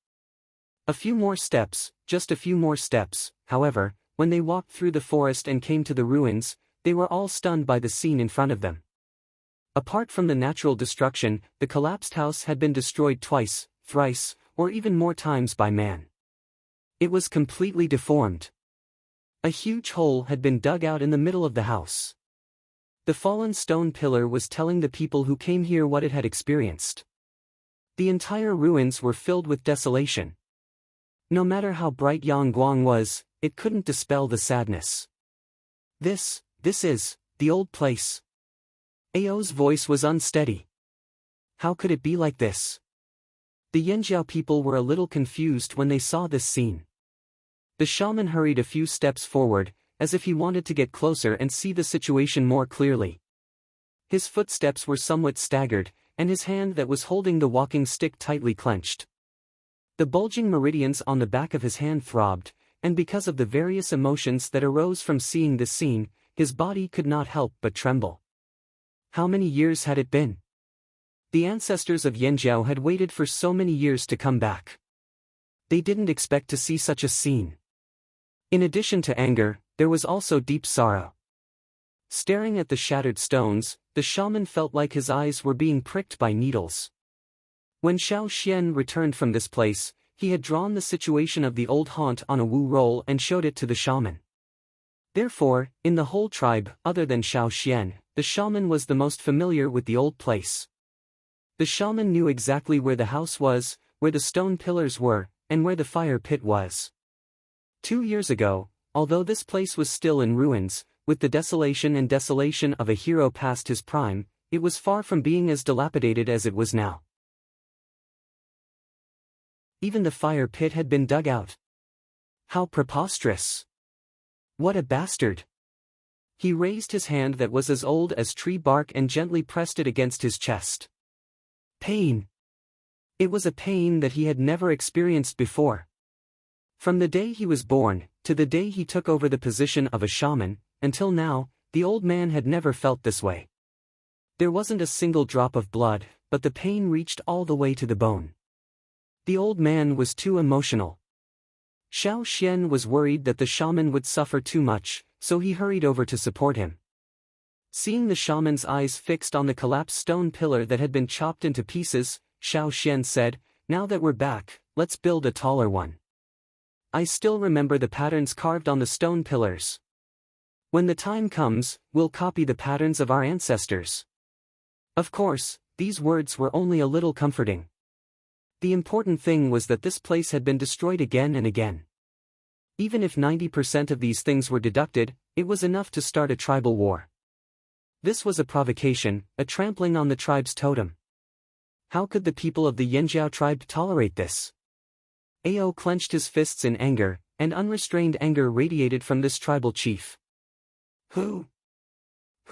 A few more steps, just a few more steps. However, when they walked through the forest and came to the ruins, they were all stunned by the scene in front of them. Apart from the natural destruction, the collapsed house had been destroyed twice, thrice, or even more times by man. It was completely deformed. A huge hole had been dug out in the middle of the house. The fallen stone pillar was telling the people who came here what it had experienced. The entire ruins were filled with desolation. No matter how bright Yang Guang was, it couldn't dispel the sadness. This is the old place. Ao's voice was unsteady. How could it be like this? The Yanjiao people were a little confused when they saw this scene. The shaman hurried a few steps forward, as if he wanted to get closer and see the situation more clearly. His footsteps were somewhat staggered, and his hand that was holding the walking stick tightly clenched. The bulging meridians on the back of his hand throbbed, and because of the various emotions that arose from seeing this scene, his body could not help but tremble. How many years had it been? The ancestors of Yanjiao had waited for so many years to come back. They didn't expect to see such a scene. In addition to anger, there was also deep sorrow. Staring at the shattered stones, the shaman felt like his eyes were being pricked by needles. When Xiao Xian returned from this place, he had drawn the situation of the old haunt on a wu roll and showed it to the shaman. Therefore, in the whole tribe, other than Xiao Xian, the shaman was the most familiar with the old place. The shaman knew exactly where the house was, where the stone pillars were, and where the fire pit was. 2 years ago, although this place was still in ruins, with the desolation of a hero past his prime, it was far from being as dilapidated as it was now. Even the fire pit had been dug out. How preposterous! What a bastard! He raised his hand that was as old as tree bark and gently pressed it against his chest. Pain! It was a pain that he had never experienced before. From the day he was born, to the day he took over the position of a shaman, until now, the old man had never felt this way. There wasn't a single drop of blood, but the pain reached all the way to the bone. The old man was too emotional. Xiao Xian was worried that the shaman would suffer too much, so he hurried over to support him. Seeing the shaman's eyes fixed on the collapsed stone pillar that had been chopped into pieces, Xiao Xian said, "Now that we're back, let's build a taller one. I still remember the patterns carved on the stone pillars. When the time comes, we'll copy the patterns of our ancestors." Of course, these words were only a little comforting. The important thing was that this place had been destroyed again and again. Even if 90% of these things were deducted, it was enough to start a tribal war. This was a provocation, a trampling on the tribe's totem. How could the people of the Yanjiao tribe tolerate this? Ao clenched his fists in anger, and unrestrained anger radiated from this tribal chief. Who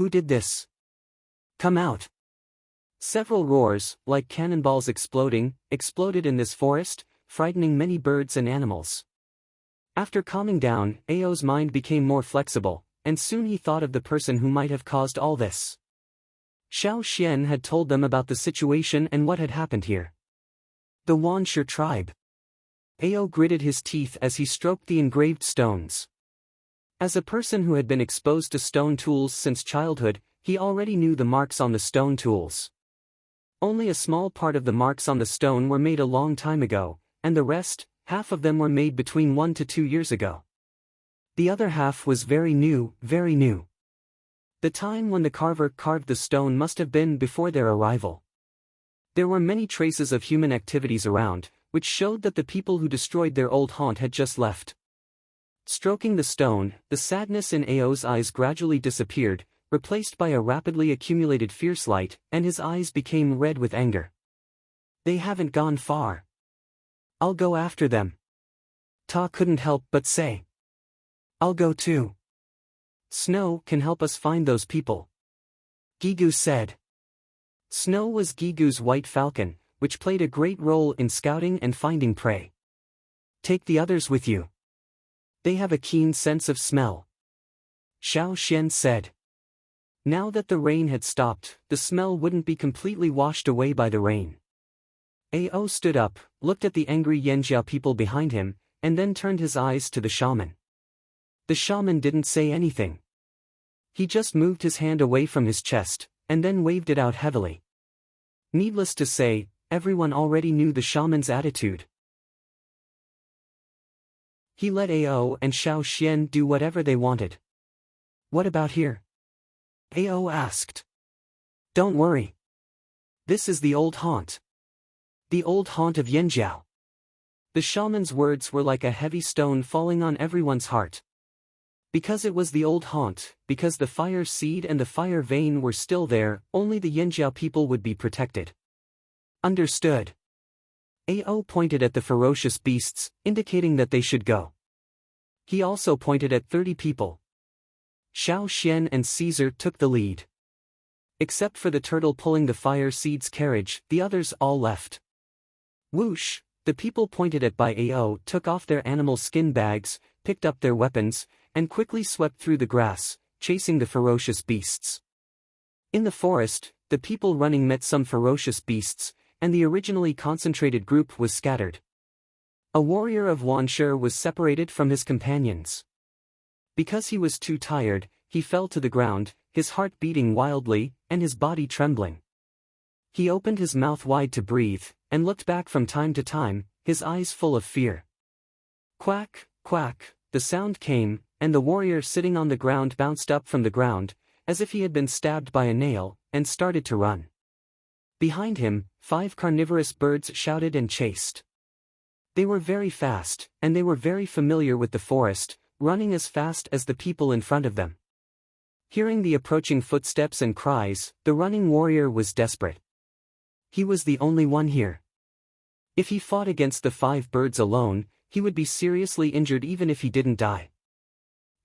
did this? Come out! Several roars, like cannonballs exploded in this forest, frightening many birds and animals. After calming down, Ao's mind became more flexible, and soon he thought of the person who might have caused all this. Xiao Xian had told them about the situation and what had happened here. The Wanshi tribe. Ao gritted his teeth as he stroked the engraved stones. As a person who had been exposed to stone tools since childhood, he already knew the marks on the stone tools. Only a small part of the marks on the stone were made a long time ago, and the rest, half of them were made between 1 to 2 years ago. The other half was very new, very new. The time when the carver carved the stone must have been before their arrival. There were many traces of human activities around, which showed that the people who destroyed their old haunt had just left. Stroking the stone, the sadness in Ao's eyes gradually disappeared, replaced by a rapidly accumulated fierce light, and his eyes became red with anger. They haven't gone far. I'll go after them. Ta couldn't help but say. I'll go too. Snow can help us find those people. Gigu said. Snow was Gigu's white falcon, which played a great role in scouting and finding prey. Take the others with you. They have a keen sense of smell. Xiao Xian said. Now that the rain had stopped, the smell wouldn't be completely washed away by the rain. Ao stood up, looked at the angry Yanjiao people behind him, and then turned his eyes to the shaman. The shaman didn't say anything. He just moved his hand away from his chest, and then waved it out heavily. Needless to say, everyone already knew the shaman's attitude. He let Ao and Xiao Xian do whatever they wanted. What about here? Ao asked. Don't worry. This is the old haunt. The old haunt of Yanjiao. The shaman's words were like a heavy stone falling on everyone's heart. Because it was the old haunt, because the fire seed and the fire vein were still there, only the Yanjiao people would be protected. Understood. Ao pointed at the ferocious beasts, indicating that they should go. He also pointed at 30 people. Xiao Xian and Caesar took the lead. Except for the turtle pulling the fire seed's carriage, the others all left. Whoosh, the people pointed at by Ao took off their animal skin bags, picked up their weapons, and quickly swept through the grass, chasing the ferocious beasts. In the forest, the people running met some ferocious beasts, and the originally concentrated group was scattered. A warrior of Wanshi was separated from his companions. Because he was too tired, he fell to the ground, his heart beating wildly, and his body trembling. He opened his mouth wide to breathe, and looked back from time to time, his eyes full of fear. Quack, quack, the sound came, and the warrior sitting on the ground bounced up from the ground, as if he had been stabbed by a nail, and started to run. Behind him, 5 carnivorous birds shouted and chased. They were very fast, and they were very familiar with the forest, running as fast as the people in front of them. Hearing the approaching footsteps and cries, the running warrior was desperate. He was the only one here. If he fought against the 5 birds alone, he would be seriously injured even if he didn't die.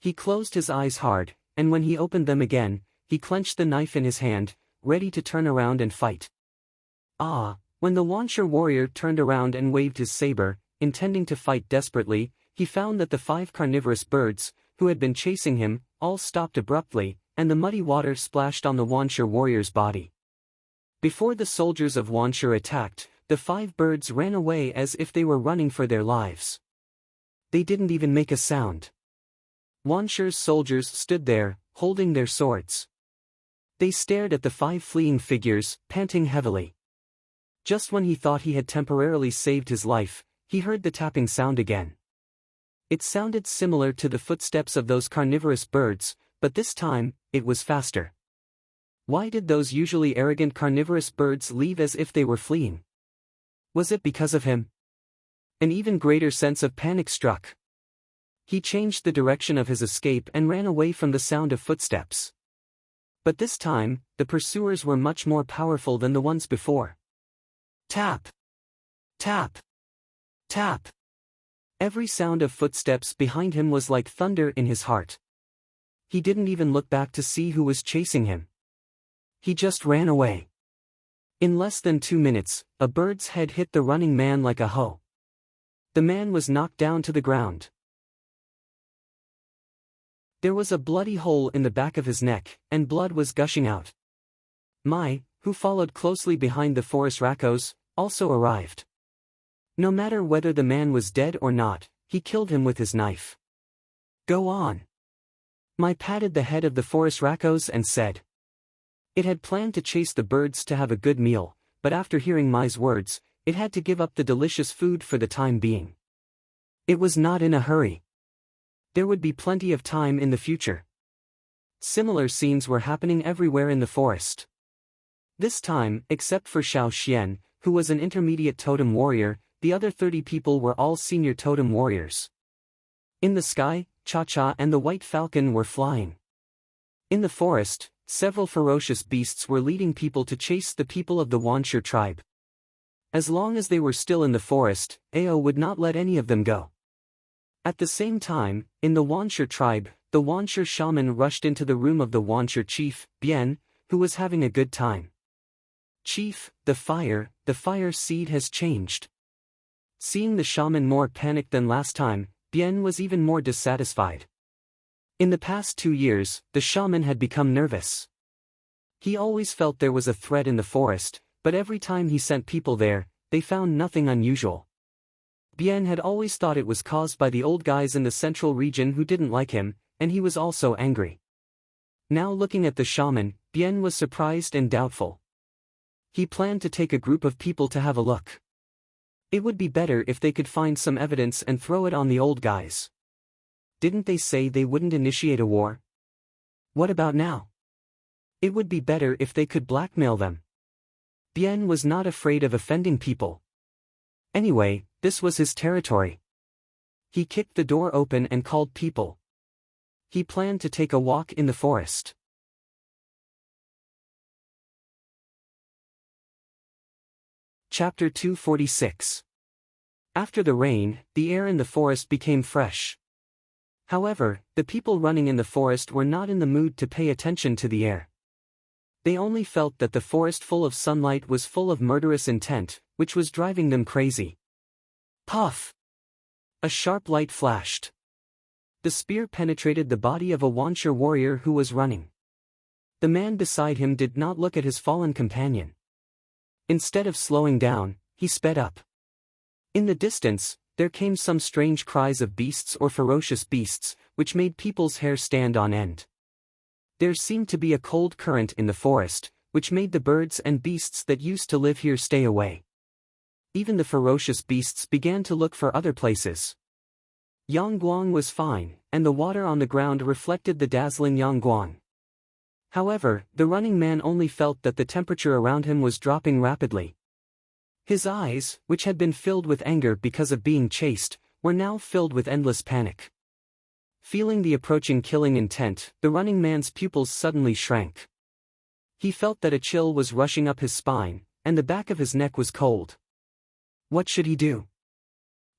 He closed his eyes hard, and when he opened them again, he clenched the knife in his hand, ready to turn around and fight. When the Wanshi warrior turned around and waved his saber, intending to fight desperately, he found that the 5 carnivorous birds, who had been chasing him, all stopped abruptly, and the muddy water splashed on the Wanshi warrior's body. Before the soldiers of Wanshi attacked, the 5 birds ran away as if they were running for their lives. They didn't even make a sound. Wanshi's soldiers stood there, holding their swords. They stared at the 5 fleeing figures, panting heavily. Just when he thought he had temporarily saved his life, he heard the tapping sound again. It sounded similar to the footsteps of those carnivorous birds, but this time, it was faster. Why did those usually arrogant carnivorous birds leave as if they were fleeing? Was it because of him? An even greater sense of panic struck. He changed the direction of his escape and ran away from the sound of footsteps. But this time, the pursuers were much more powerful than the ones before. Tap! Tap! Tap! Every sound of footsteps behind him was like thunder in his heart. He didn't even look back to see who was chasing him. He just ran away. In less than 2 minutes, a bird's head hit the running man like a hoe. The man was knocked down to the ground. There was a bloody hole in the back of his neck, and blood was gushing out. Mai, who followed closely behind the forest Rakos, also arrived. No matter whether the man was dead or not, he killed him with his knife. Go on. Mai patted the head of the forest Rakos and said. It had planned to chase the birds to have a good meal, but after hearing Mai's words, it had to give up the delicious food for the time being. It was not in a hurry. There would be plenty of time in the future. Similar scenes were happening everywhere in the forest. This time, except for Xiao Xian, who was an intermediate totem warrior, the other 30 people were all senior totem warriors. In the sky, Cha-Cha and the white falcon were flying. In the forest, several ferocious beasts were leading people to chase the people of the Wanshi tribe. As long as they were still in the forest, Ao would not let any of them go. At the same time, in the Wanshi tribe, the Wanshi shaman rushed into the room of the Wanshi chief, Bian, who was having a good time. "Chief, the fire seed has changed." Seeing the shaman more panicked than last time, Bien was even more dissatisfied. In the past 2 years, the shaman had become nervous. He always felt there was a threat in the forest, but every time he sent people there, they found nothing unusual. Bien had always thought it was caused by the old guys in the central region who didn't like him, and he was also angry. Now looking at the shaman, Bien was surprised and doubtful. He planned to take a group of people to have a look. It would be better if they could find some evidence and throw it on the old guys. Didn't they say they wouldn't initiate a war? What about now? It would be better if they could blackmail them. Bien was not afraid of offending people. Anyway, this was his territory. He kicked the door open and called people. He planned to take a walk in the forest. Chapter 246. After the rain, the air in the forest became fresh. However, the people running in the forest were not in the mood to pay attention to the air. They only felt that the forest full of sunlight was full of murderous intent, which was driving them crazy. Puff! A sharp light flashed. The spear penetrated the body of a Wancher warrior who was running. The man beside him did not look at his fallen companion. Instead of slowing down, he sped up. In the distance, there came some strange cries of beasts or ferocious beasts, which made people's hair stand on end. There seemed to be a cold current in the forest, which made the birds and beasts that used to live here stay away. Even the ferocious beasts began to look for other places. Yangguang was fine, and the water on the ground reflected the dazzling Yangguang. However, the running man only felt that the temperature around him was dropping rapidly. His eyes, which had been filled with anger because of being chased, were now filled with endless panic. Feeling the approaching killing intent, the running man's pupils suddenly shrank. He felt that a chill was rushing up his spine, and the back of his neck was cold. What should he do?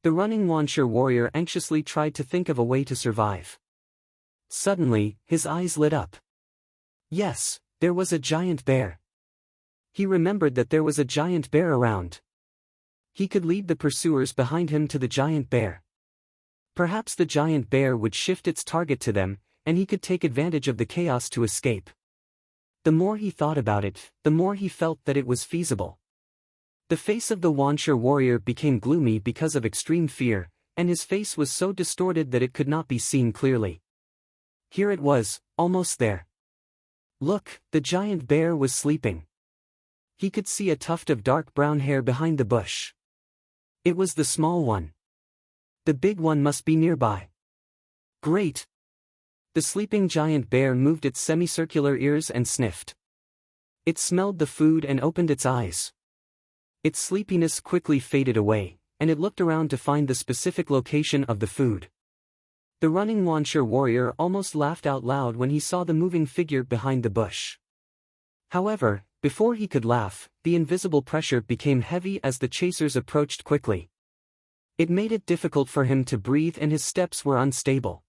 The running Wancher warrior anxiously tried to think of a way to survive. Suddenly, his eyes lit up. Yes, there was a giant bear. He remembered that there was a giant bear around. He could lead the pursuers behind him to the giant bear. Perhaps the giant bear would shift its target to them, and he could take advantage of the chaos to escape. The more he thought about it, the more he felt that it was feasible. The face of the Wancher warrior became gloomy because of extreme fear, and his face was so distorted that it could not be seen clearly. Here it was, almost there. Look, the giant bear was sleeping. He could see a tuft of dark brown hair behind the bush. It was the small one. The big one must be nearby. Great! The sleeping giant bear moved its semicircular ears and sniffed. It smelled the food and opened its eyes. Its sleepiness quickly faded away, and it looked around to find the specific location of the food. The running Wancher warrior almost laughed out loud when he saw the moving figure behind the bush. However, before he could laugh, the invisible pressure became heavy as the chasers approached quickly. It made it difficult for him to breathe and his steps were unstable.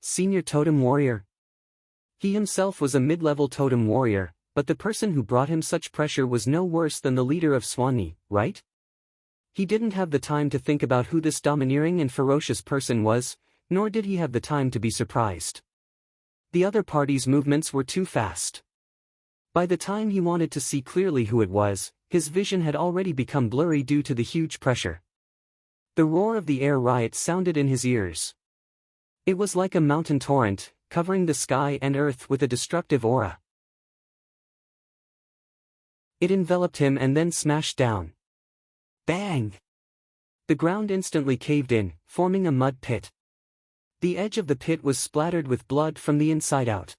Senior Totem Warrior. He himself was a mid-level Totem Warrior, but the person who brought him such pressure was no worse than the leader of Swanee, right? He didn't have the time to think about who this domineering and ferocious person was, nor did he have the time to be surprised. The other party's movements were too fast. By the time he wanted to see clearly who it was, his vision had already become blurry due to the huge pressure. The roar of the air riot sounded in his ears. It was like a mountain torrent, covering the sky and earth with a destructive aura. It enveloped him and then smashed down. Bang! The ground instantly caved in, forming a mud pit. The edge of the pit was splattered with blood from the inside out.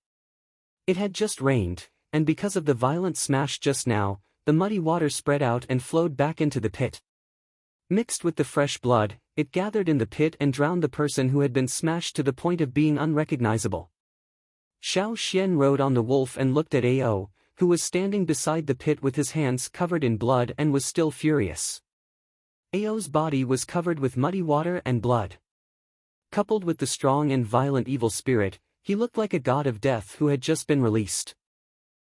It had just rained, and because of the violent smash just now, the muddy water spread out and flowed back into the pit. Mixed with the fresh blood, it gathered in the pit and drowned the person who had been smashed to the point of being unrecognizable. Xiao Xian rode on the wolf and looked at Ao, who was standing beside the pit with his hands covered in blood and was still furious. Ao's body was covered with muddy water and blood. Coupled with the strong and violent evil spirit, he looked like a god of death who had just been released.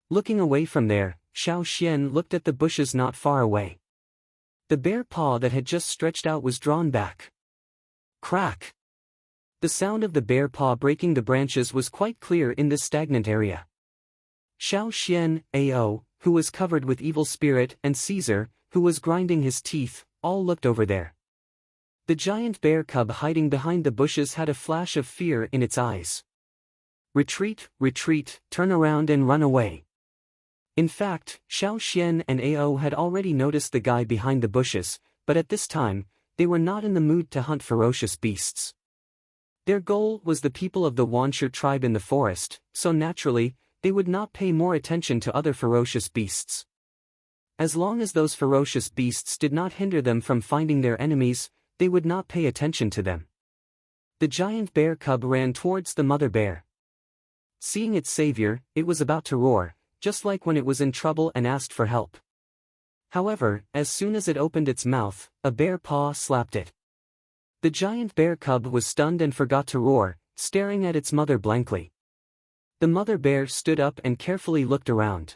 Looking away from there, Xiao Xian looked at the bushes not far away. The bare paw that had just stretched out was drawn back. Crack! The sound of the bare paw breaking the branches was quite clear in this stagnant area. Xiao Xian, Ao, who was covered with evil spirit, and Caesar, who was grinding his teeth, all looked over there. The giant bear cub hiding behind the bushes had a flash of fear in its eyes. Retreat, retreat, turn around and run away. In fact, Xiao Xian and Ao had already noticed the guy behind the bushes, but at this time, they were not in the mood to hunt ferocious beasts. Their goal was the people of the Wanshi tribe in the forest, so naturally, they would not pay more attention to other ferocious beasts. As long as those ferocious beasts did not hinder them from finding their enemies, they would not pay attention to them. The giant bear cub ran towards the mother bear. Seeing its savior, it was about to roar, just like when it was in trouble and asked for help. However, as soon as it opened its mouth, a bear paw slapped it. The giant bear cub was stunned and forgot to roar, staring at its mother blankly. The mother bear stood up and carefully looked around.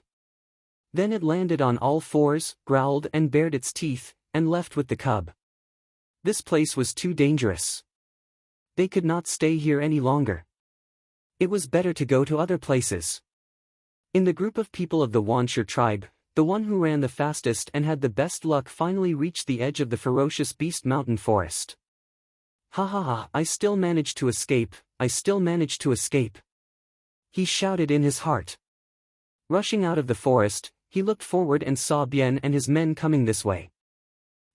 Then it landed on all fours, growled and bared its teeth, and left with the cub. This place was too dangerous. They could not stay here any longer. It was better to go to other places. In the group of people of the Wanshi tribe, the one who ran the fastest and had the best luck finally reached the edge of the ferocious beast mountain forest. Ha ha ha, I still managed to escape, I still managed to escape. He shouted in his heart. Rushing out of the forest, he looked forward and saw Bien and his men coming this way.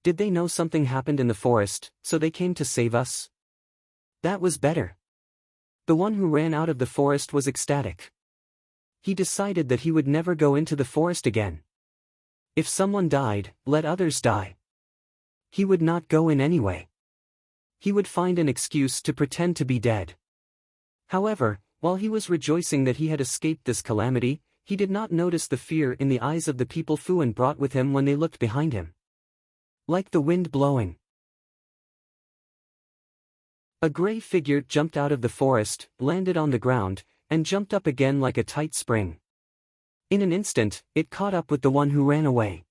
Did they know something happened in the forest, so they came to save us? That was better. The one who ran out of the forest was ecstatic. He decided that he would never go into the forest again. If someone died, let others die. He would not go in anyway. He would find an excuse to pretend to be dead. However, while he was rejoicing that he had escaped this calamity, he did not notice the fear in the eyes of the people Fuan brought with him when they looked behind him. Like the wind blowing. A gray figure jumped out of the forest, landed on the ground, and jumped up again like a tight spring. In an instant, it caught up with the one who ran away.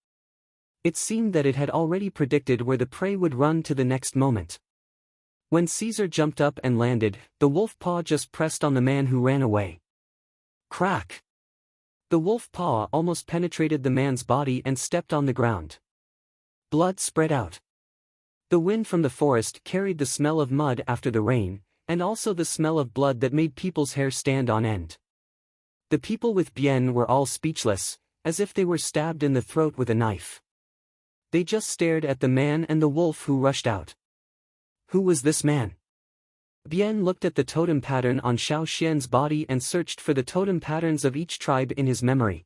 It seemed that it had already predicted where the prey would run to the next moment. When Caesar jumped up and landed, the wolf paw just pressed on the man who ran away. Crack! The wolf paw almost penetrated the man's body and stepped on the ground. Blood spread out. The wind from the forest carried the smell of mud after the rain, and also the smell of blood that made people's hair stand on end. The people with Bien were all speechless, as if they were stabbed in the throat with a knife. They just stared at the man and the wolf who rushed out. Who was this man? Bien looked at the totem pattern on Xiao Xian's body and searched for the totem patterns of each tribe in his memory.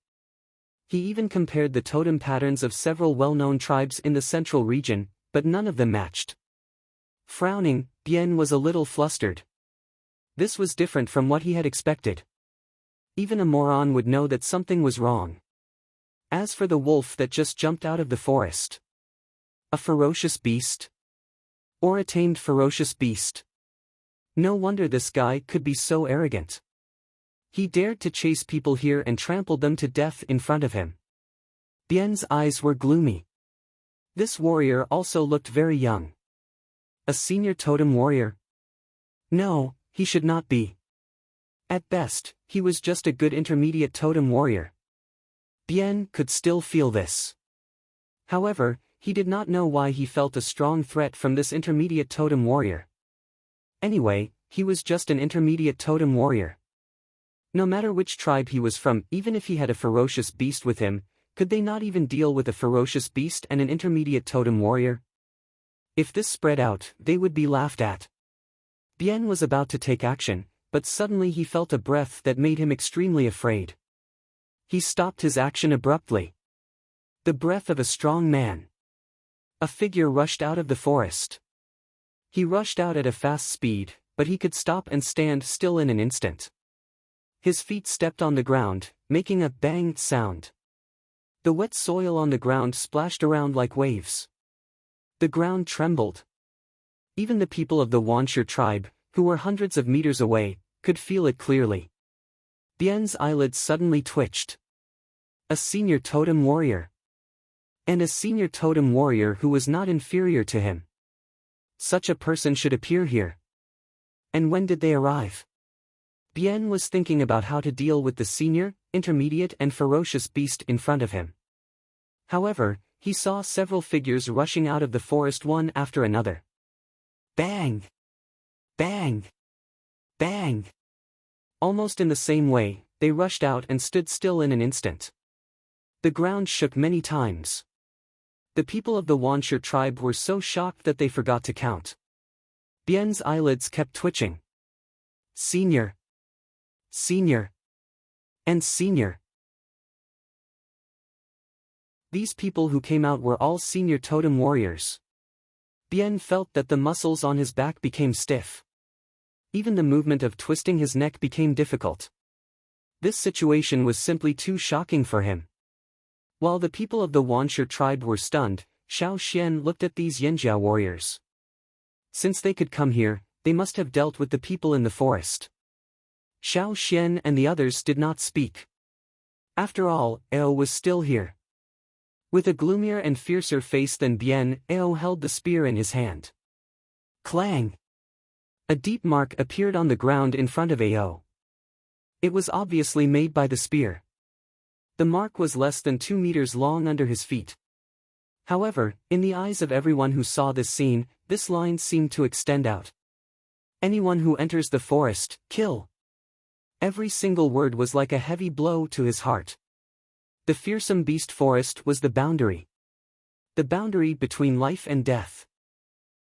He even compared the totem patterns of several well-known tribes in the central region, but none of them matched. Frowning, Bien was a little flustered. This was different from what he had expected. Even a moron would know that something was wrong. As for the wolf that just jumped out of the forest. A ferocious beast? Or a tamed ferocious beast? No wonder this guy could be so arrogant. He dared to chase people here and trampled them to death in front of him. Bien's eyes were gloomy. This warrior also looked very young. A senior totem warrior? No, he should not be. At best, he was just a good intermediate totem warrior. Bien could still feel this. However, he did not know why he felt a strong threat from this intermediate totem warrior. Anyway, he was just an intermediate totem warrior. No matter which tribe he was from, even if he had a ferocious beast with him, could they not even deal with a ferocious beast and an intermediate totem warrior? If this spread out, they would be laughed at. Bien was about to take action, but suddenly he felt a breath that made him extremely afraid. He stopped his action abruptly. The breath of a strong man. A figure rushed out of the forest. He rushed out at a fast speed, but he could stop and stand still in an instant. His feet stepped on the ground, making a bang sound. The wet soil on the ground splashed around like waves. The ground trembled. Even the people of the Wanshi tribe, who were hundreds of meters away, could feel it clearly. Bien's eyelids suddenly twitched. A senior totem warrior. And a senior totem warrior who was not inferior to him. Such a person should appear here. And when did they arrive? Bien was thinking about how to deal with the senior, intermediate and ferocious beast in front of him. However, he saw several figures rushing out of the forest one after another. Bang! Bang! Bang! Almost in the same way, they rushed out and stood still in an instant. The ground shook many times. The people of the Wanshur tribe were so shocked that they forgot to count. Bien's eyelids kept twitching. Senior. Senior. And senior. These people who came out were all senior totem warriors. Bien felt that the muscles on his back became stiff. Even the movement of twisting his neck became difficult. This situation was simply too shocking for him. While the people of the Wanshur tribe were stunned, Xiao Xian looked at these Yanjia warriors. Since they could come here, they must have dealt with the people in the forest. Xiao Xian and the others did not speak. After all, Ao was still here. With a gloomier and fiercer face than Bien, Ao held the spear in his hand. Clang! A deep mark appeared on the ground in front of Ao. It was obviously made by the spear. The mark was less than 2 meters long under his feet. However, in the eyes of everyone who saw this scene, this line seemed to extend out. Anyone who enters the forest, kill. Every single word was like a heavy blow to his heart. The fearsome beast forest was the boundary. The boundary between life and death.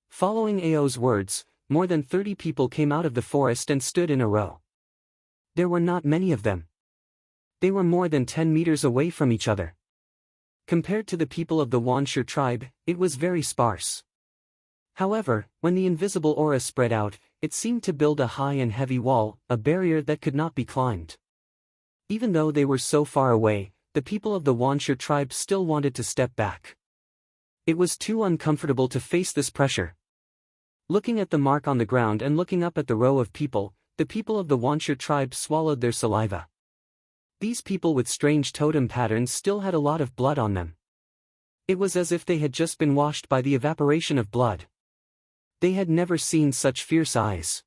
Following Ao's words, more than 30 people came out of the forest and stood in a row. There were not many of them. They were more than 10 meters away from each other. Compared to the people of the Wanshur tribe, it was very sparse. However, when the invisible aura spread out, it seemed to build a high and heavy wall, a barrier that could not be climbed. Even though they were so far away, the people of the Wanshur tribe still wanted to step back. It was too uncomfortable to face this pressure. Looking at the mark on the ground and looking up at the row of people, the people of the Wanshur tribe swallowed their saliva. These people with strange totem patterns still had a lot of blood on them. It was as if they had just been washed by the evaporation of blood. They had never seen such fierce eyes.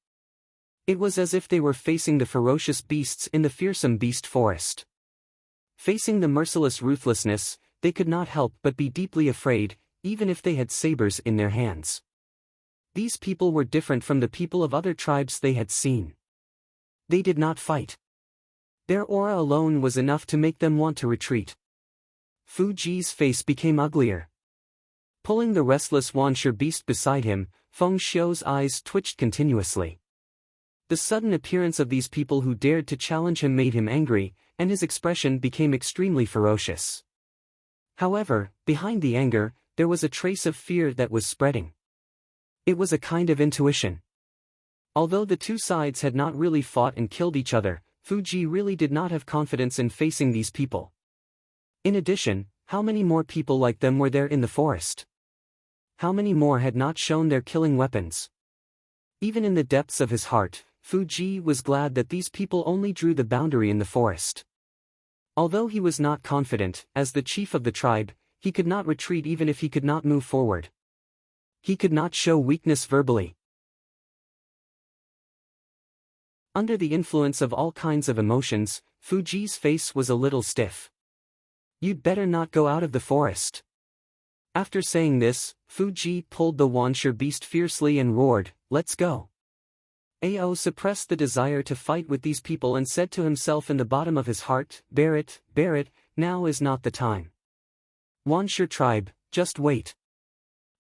It was as if they were facing the ferocious beasts in the fearsome beast forest. Facing the merciless ruthlessness, they could not help but be deeply afraid, even if they had sabers in their hands. These people were different from the people of other tribes they had seen. They did not fight. Their aura alone was enough to make them want to retreat. Fu Ji's face became uglier. Pulling the restless Wanshur beast beside him, Feng Xiu's eyes twitched continuously. The sudden appearance of these people who dared to challenge him made him angry, and his expression became extremely ferocious. However, behind the anger, there was a trace of fear that was spreading. It was a kind of intuition. Although the two sides had not really fought and killed each other, Fu Ji really did not have confidence in facing these people. In addition, how many more people like them were there in the forest? How many more had not shown their killing weapons? Even in the depths of his heart, Fu Ji was glad that these people only drew the boundary in the forest. Although he was not confident, as the chief of the tribe, he could not retreat even if he could not move forward. He could not show weakness verbally. Under the influence of all kinds of emotions, Fu Ji's face was a little stiff. You'd better not go out of the forest. After saying this, Fu Ji pulled the Wanshur beast fiercely and roared, "Let's go." Ao suppressed the desire to fight with these people and said to himself in the bottom of his heart, bear it, now is not the time. Wanshur tribe, just wait.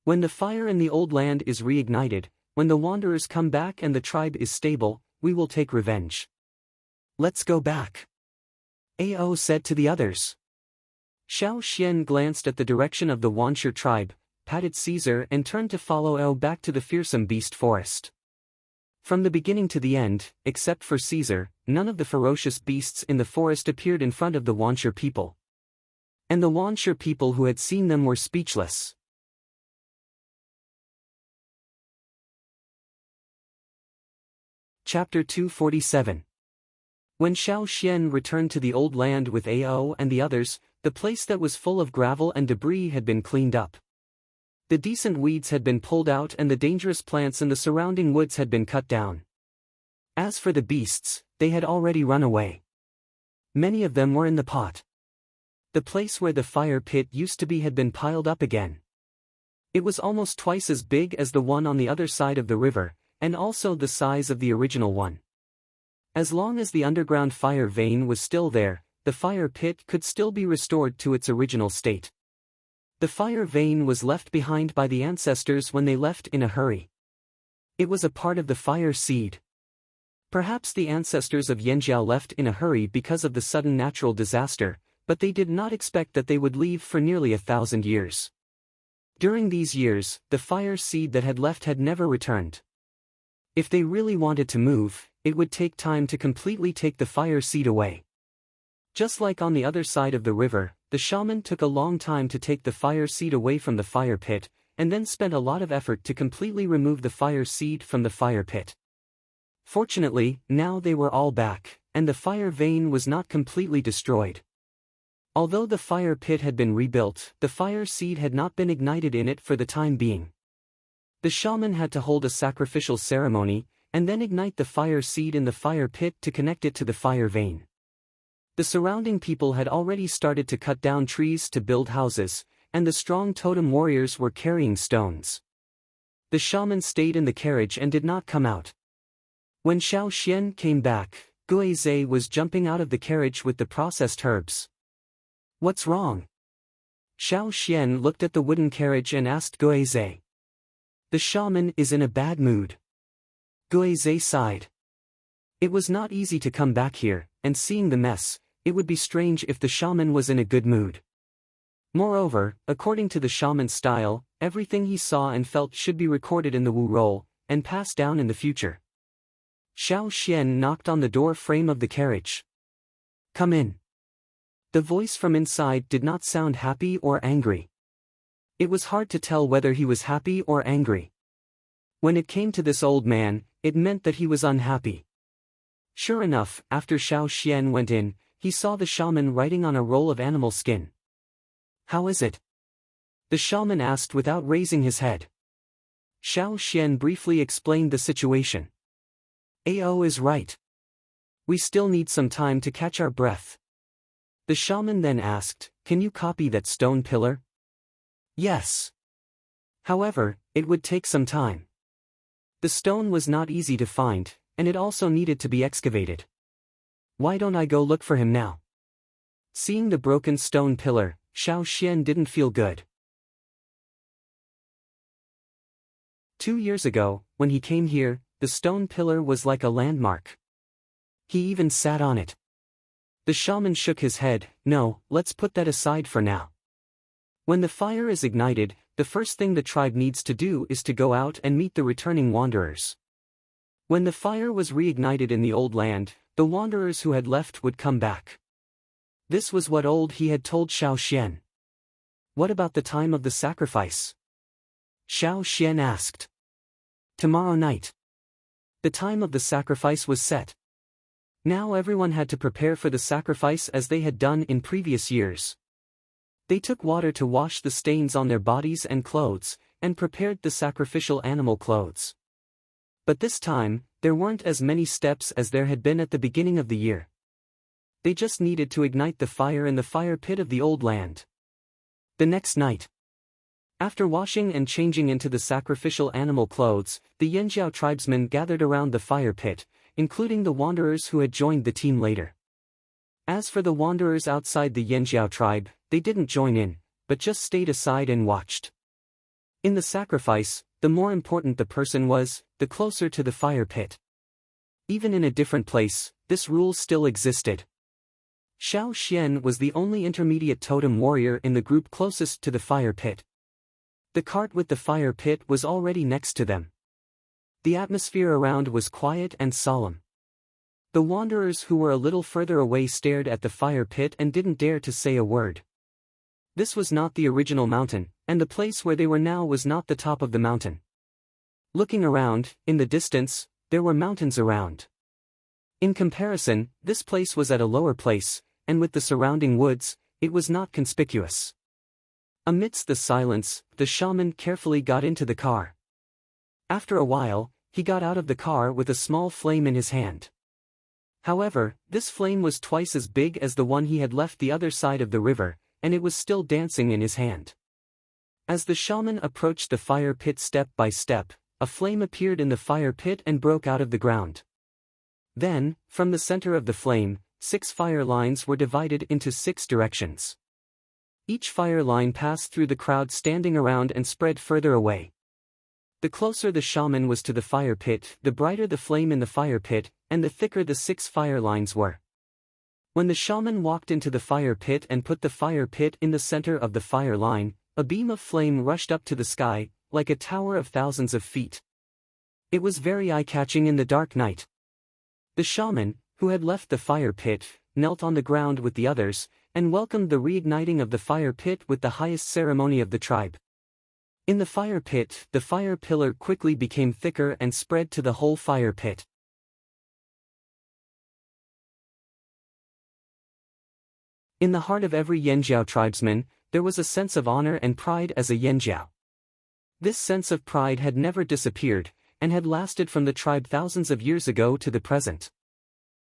When the fire in the old land is reignited, when the wanderers come back and the tribe is stable, we will take revenge. Let's go back. Ao said to the others. Xiao Xian glanced at the direction of the Wanshur tribe, patted Caesar and turned to follow Ao back to the fearsome beast forest. From the beginning to the end, except for Caesar, none of the ferocious beasts in the forest appeared in front of the Wanshur people. And the Wanshur people who had seen them were speechless. Chapter 247. When Xiao Xian returned to the old land with Ao and the others, the place that was full of gravel and debris had been cleaned up. The decent weeds had been pulled out and the dangerous plants in the surrounding woods had been cut down. As for the beasts, they had already run away. Many of them were in the pot. The place where the fire pit used to be had been piled up again. It was almost twice as big as the one on the other side of the river, and also the size of the original one. As long as the underground fire vein was still there, the fire pit could still be restored to its original state. The fire vein was left behind by the ancestors when they left in a hurry. It was a part of the fire seed. Perhaps the ancestors of Yanjiao left in a hurry because of the sudden natural disaster, but they did not expect that they would leave for nearly 1,000 years. During these years, the fire seed that had left had never returned. If they really wanted to move, it would take time to completely take the fire seed away. Just like on the other side of the river, the shaman took a long time to take the fire seed away from the fire pit, and then spent a lot of effort to completely remove the fire seed from the fire pit. Fortunately, now they were all back, and the fire vein was not completely destroyed. Although the fire pit had been rebuilt, the fire seed had not been ignited in it for the time being. The shaman had to hold a sacrificial ceremony, and then ignite the fire seed in the fire pit to connect it to the fire vein. The surrounding people had already started to cut down trees to build houses, and the strong totem warriors were carrying stones. The shaman stayed in the carriage and did not come out. When Xiao Xian came back, Guizhe was jumping out of the carriage with the processed herbs. "What's wrong?" Xiao Xian looked at the wooden carriage and asked Guizhe. "The shaman is in a bad mood." Guizhe sighed. It was not easy to come back here, and seeing the mess, it would be strange if the shaman was in a good mood. Moreover, according to the shaman's style, everything he saw and felt should be recorded in the Wu roll, and passed down in the future. Xiao Xian knocked on the door frame of the carriage. "Come in." The voice from inside did not sound happy or angry. It was hard to tell whether he was happy or angry. When it came to this old man, it meant that he was unhappy. Sure enough, after Xiao Xian went in, he saw the shaman writing on a roll of animal skin. "How is it?" the shaman asked without raising his head. Xiao Xian briefly explained the situation. "Ao is right. We still need some time to catch our breath." The shaman then asked, "Can you copy that stone pillar?" "Yes. However, it would take some time. The stone was not easy to find, and it also needed to be excavated. Why don't I go look for him now?" Seeing the broken stone pillar, Xiao Xian didn't feel good. 2 years ago, when he came here, the stone pillar was like a landmark. He even sat on it. The shaman shook his head. "No, let's put that aside for now. When the fire is ignited, the first thing the tribe needs to do is to go out and meet the returning wanderers." When the fire was reignited in the old land, the wanderers who had left would come back. This was what he had told Xiao Xian. "What about the time of the sacrifice?" Xiao Xian asked. "Tomorrow night." The time of the sacrifice was set. Now everyone had to prepare for the sacrifice as they had done in previous years. They took water to wash the stains on their bodies and clothes, and prepared the sacrificial animal clothes. But this time, there weren't as many steps as there had been at the beginning of the year. They just needed to ignite the fire in the fire pit of the old land. The next night, after washing and changing into the sacrificial animal clothes, the Yanjiao tribesmen gathered around the fire pit, including the wanderers who had joined the team later. As for the wanderers outside the Yanjiao tribe, they didn't join in, but just stayed aside and watched. In the sacrifice, the more important the person was, the closer to the fire pit. Even in a different place, this rule still existed. Xiao Xian was the only intermediate totem warrior in the group closest to the fire pit. The cart with the fire pit was already next to them. The atmosphere around was quiet and solemn. The wanderers who were a little further away stared at the fire pit and didn't dare to say a word. This was not the original mountain, and the place where they were now was not the top of the mountain. Looking around, in the distance, there were mountains around. In comparison, this place was at a lower place, and with the surrounding woods, it was not conspicuous. Amidst the silence, the shaman carefully got into the car. After a while, he got out of the car with a small flame in his hand. However, this flame was twice as big as the one he had left the other side of the river, and it was still dancing in his hand. As the shaman approached the fire pit step by step, a flame appeared in the fire pit and broke out of the ground. Then, from the center of the flame, 6 fire lines were divided into 6 directions. Each fire line passed through the crowd standing around and spread further away. The closer the shaman was to the fire pit, the brighter the flame in the fire pit, and the thicker the 6 fire lines were. When the shaman walked into the fire pit and put the fire pit in the center of the fire line, a beam of flame rushed up to the sky, like a tower of thousands of feet. It was very eye-catching in the dark night. The shaman, who had left the fire pit, knelt on the ground with the others, and welcomed the reigniting of the fire pit with the highest ceremony of the tribe. In the fire pit, the fire pillar quickly became thicker and spread to the whole fire pit. In the heart of every Yanjiao tribesman, there was a sense of honor and pride as a Yanjiao. This sense of pride had never disappeared, and had lasted from the tribe thousands of years ago to the present.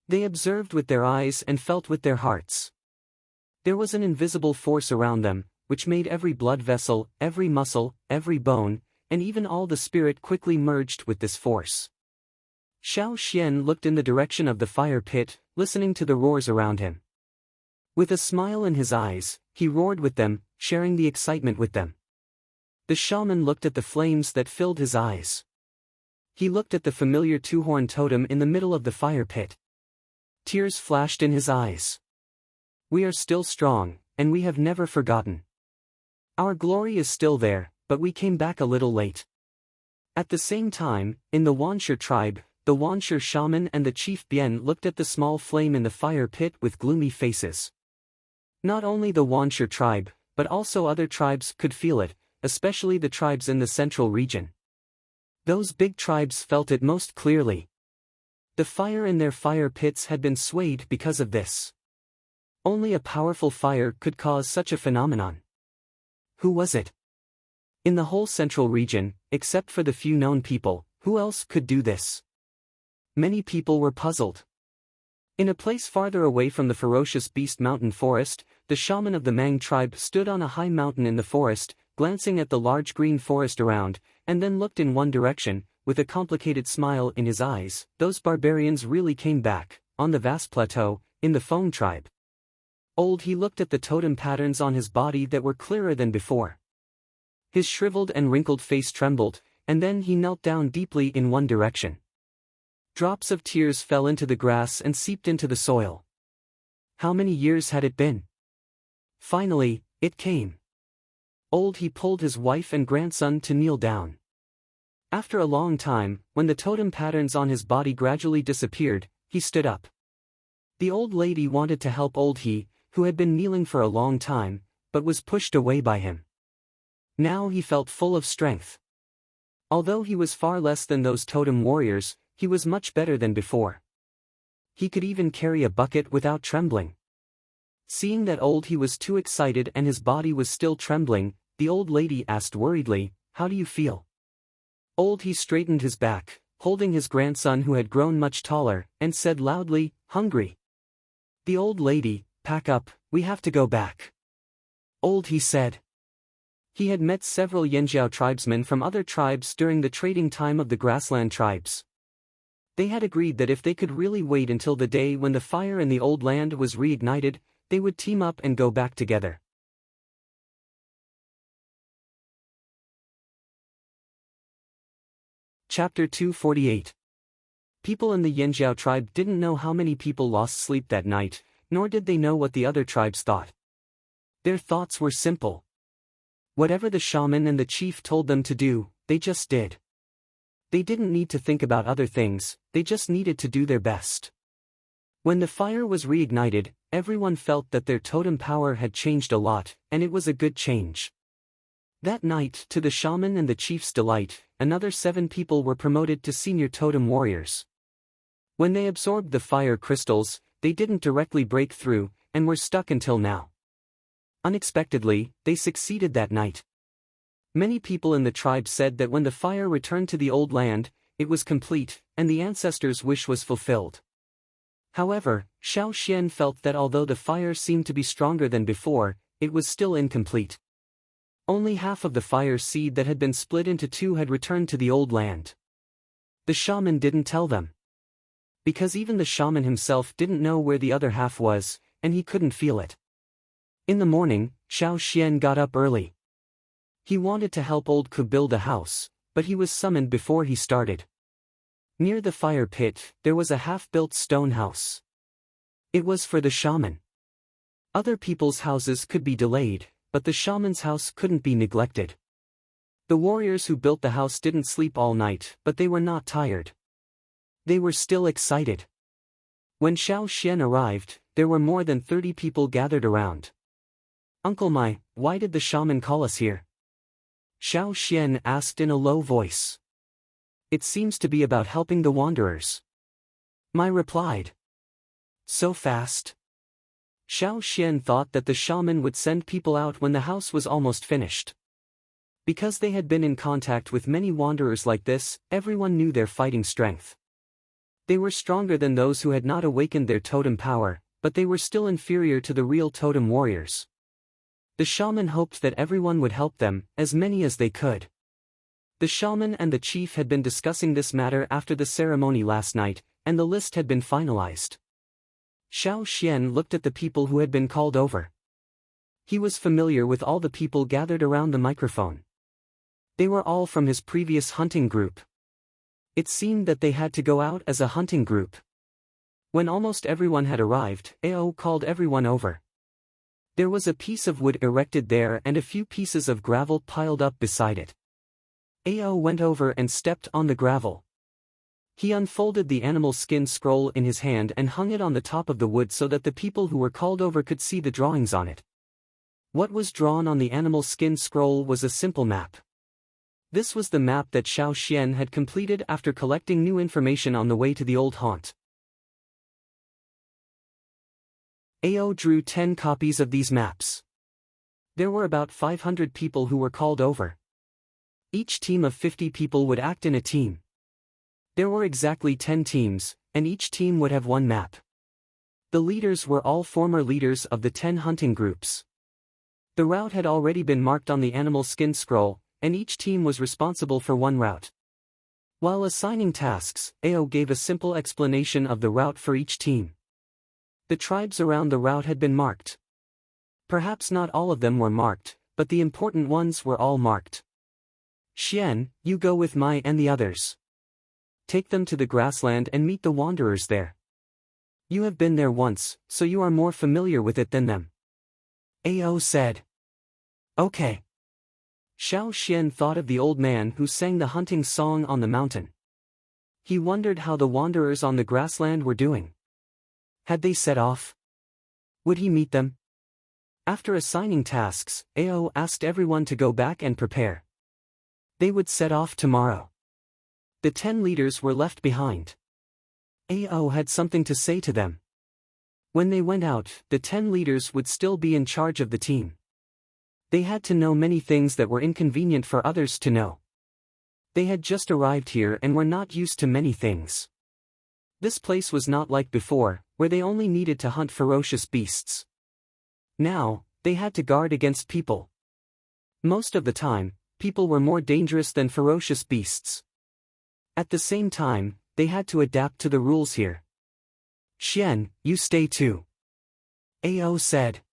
They observed with their eyes and felt with their hearts. There was an invisible force around them, which made every blood vessel, every muscle, every bone, and even all the spirit quickly merged with this force. Xiao Xian looked in the direction of the fire pit, listening to the roars around him. With a smile in his eyes, he roared with them, sharing the excitement with them. The shaman looked at the flames that filled his eyes. He looked at the familiar 2-horn totem in the middle of the fire pit. Tears flashed in his eyes. We are still strong, and we have never forgotten. Our glory is still there, but we came back a little late. At the same time, in the Wanshi tribe, the Wanshi shaman and the chief Bian looked at the small flame in the fire pit with gloomy faces. Not only the Wanshi tribe, but also other tribes could feel it, especially the tribes in the central region. Those big tribes felt it most clearly. The fire in their fire pits had been swayed because of this. Only a powerful fire could cause such a phenomenon. Who was it? In the whole central region, except for the few known people, who else could do this? Many people were puzzled. In a place farther away from the ferocious beast mountain forest, the shaman of the Mang tribe stood on a high mountain in the forest, glancing at the large green forest around, and then looked in one direction, with a complicated smile in his eyes. Those barbarians really came back, on the vast plateau, in the Feng tribe. He looked at the totem patterns on his body that were clearer than before. His shriveled and wrinkled face trembled, and then he knelt down deeply in one direction. Drops of tears fell into the grass and seeped into the soil. How many years had it been? Finally, it came. He pulled his wife and grandson to kneel down. After a long time, when the totem patterns on his body gradually disappeared, he stood up. The old lady wanted to help he, who had been kneeling for a long time, but was pushed away by him. Now he felt full of strength. Although he was far less than those totem warriors, he was much better than before. He could even carry a bucket without trembling. Seeing that he was too excited and his body was still trembling, the old lady asked worriedly, "How do you feel?" He straightened his back, holding his grandson who had grown much taller, and said loudly, "Hungry." The old lady, "Pack up, we have to go back." He said. He had met several Yanjiao tribesmen from other tribes during the trading time of the grassland tribes. They had agreed that if they could really wait until the day when the fire in the old land was reignited, they would team up and go back together. Chapter 248. People in the Yanjiao tribe didn't know how many people lost sleep that night, nor did they know what the other tribes thought. Their thoughts were simple. Whatever the shaman and the chief told them to do, they just did. They didn't need to think about other things, they just needed to do their best. When the fire was reignited, everyone felt that their totem power had changed a lot, and it was a good change. That night, to the shaman and the chief's delight, another 7 people were promoted to senior totem warriors. When they absorbed the fire crystals, they didn't directly break through, and were stuck until now. Unexpectedly, they succeeded that night. Many people in the tribe said that when the fire returned to the old land, it was complete, and the ancestors' wish was fulfilled. However, Xiao Xian felt that although the fire seemed to be stronger than before, it was still incomplete. Only half of the fire seed that had been split into two had returned to the old land. The shaman didn't tell them. Because even the shaman himself didn't know where the other half was, and he couldn't feel it. In the morning, Xiao Xian got up early. He wanted to help old Ku build a house, but he was summoned before he started. Near the fire pit, there was a half-built stone house. It was for the shaman. Other people's houses could be delayed, but the shaman's house couldn't be neglected. The warriors who built the house didn't sleep all night, but they were not tired. They were still excited. When Xiao Xian arrived, there were more than 30 people gathered around. "Uncle Mai, why did the shaman call us here?" Xiao Xian asked in a low voice. "It seems to be about helping the wanderers." Mai replied. "So fast?" Xiao Xian thought that the shaman would send people out when the house was almost finished. Because they had been in contact with many wanderers like this, everyone knew their fighting strength. They were stronger than those who had not awakened their totem power, but they were still inferior to the real totem warriors. The shaman hoped that everyone would help them, as many as they could. The shaman and the chief had been discussing this matter after the ceremony last night, and the list had been finalized. Xiao Xian looked at the people who had been called over. He was familiar with all the people gathered around the microphone. They were all from his previous hunting group. It seemed that they had to go out as a hunting group. When almost everyone had arrived, Ao called everyone over. There was a piece of wood erected there and a few pieces of gravel piled up beside it. Ao went over and stepped on the gravel. He unfolded the animal skin scroll in his hand and hung it on the top of the wood so that the people who were called over could see the drawings on it. What was drawn on the animal skin scroll was a simple map. This was the map that Xiao Xian had completed after collecting new information on the way to the old haunt. Ao drew 10 copies of these maps. There were about 500 people who were called over. Each team of 50 people would act in a team. There were exactly 10 teams, and each team would have one map. The leaders were all former leaders of the 10 hunting groups. The route had already been marked on the animal skin scroll, and each team was responsible for one route. While assigning tasks, Ao gave a simple explanation of the route for each team. The tribes around the route had been marked. Perhaps not all of them were marked, but the important ones were all marked. "Xian, you go with Mai and the others. Take them to the grassland and meet the wanderers there. You have been there once, so you are more familiar with it than them." Ao said. "Okay." Xiao Xian thought of the old man who sang the hunting song on the mountain. He wondered how the wanderers on the grassland were doing. Had they set off? Would he meet them? After assigning tasks, Ao asked everyone to go back and prepare. They would set off tomorrow. The 10 leaders were left behind. Ao had something to say to them. When they went out, the 10 leaders would still be in charge of the team. They had to know many things that were inconvenient for others to know. They had just arrived here and were not used to many things. This place was not like before, where they only needed to hunt ferocious beasts. Now, they had to guard against people. Most of the time, people were more dangerous than ferocious beasts. At the same time, they had to adapt to the rules here. "Xian, you stay too," Ao said.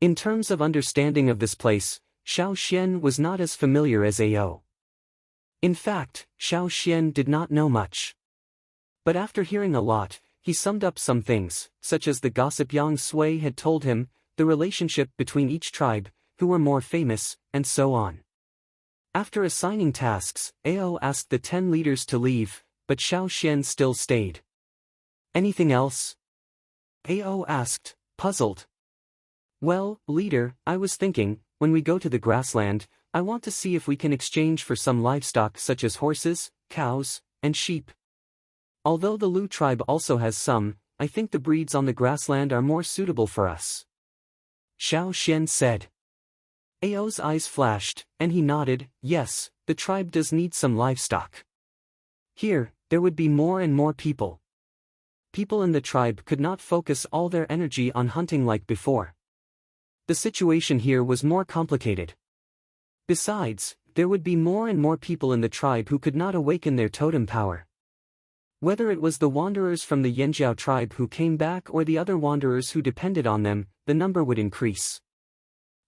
In terms of understanding of this place, Xiao Xian was not as familiar as Ao. In fact, Xiao Xian did not know much. But after hearing a lot, he summed up some things, such as the gossip Yang Sui had told him, the relationship between each tribe, who were more famous, and so on. After assigning tasks, Ao asked the 10 leaders to leave, but Xiao Xian still stayed. "Anything else?" Ao asked, puzzled. "Well, leader, I was thinking, when we go to the grassland, I want to see if we can exchange for some livestock such as horses, cows, and sheep." Although the Lu tribe also has some, I think the breeds on the grassland are more suitable for us. Xiao Xian said. Ao's eyes flashed, and he nodded, yes, the tribe does need some livestock. Here, there would be more and more people. People in the tribe could not focus all their energy on hunting like before. The situation here was more complicated. Besides, there would be more and more people in the tribe who could not awaken their totem power. Whether it was the wanderers from the Yanjiao tribe who came back or the other wanderers who depended on them, the number would increase.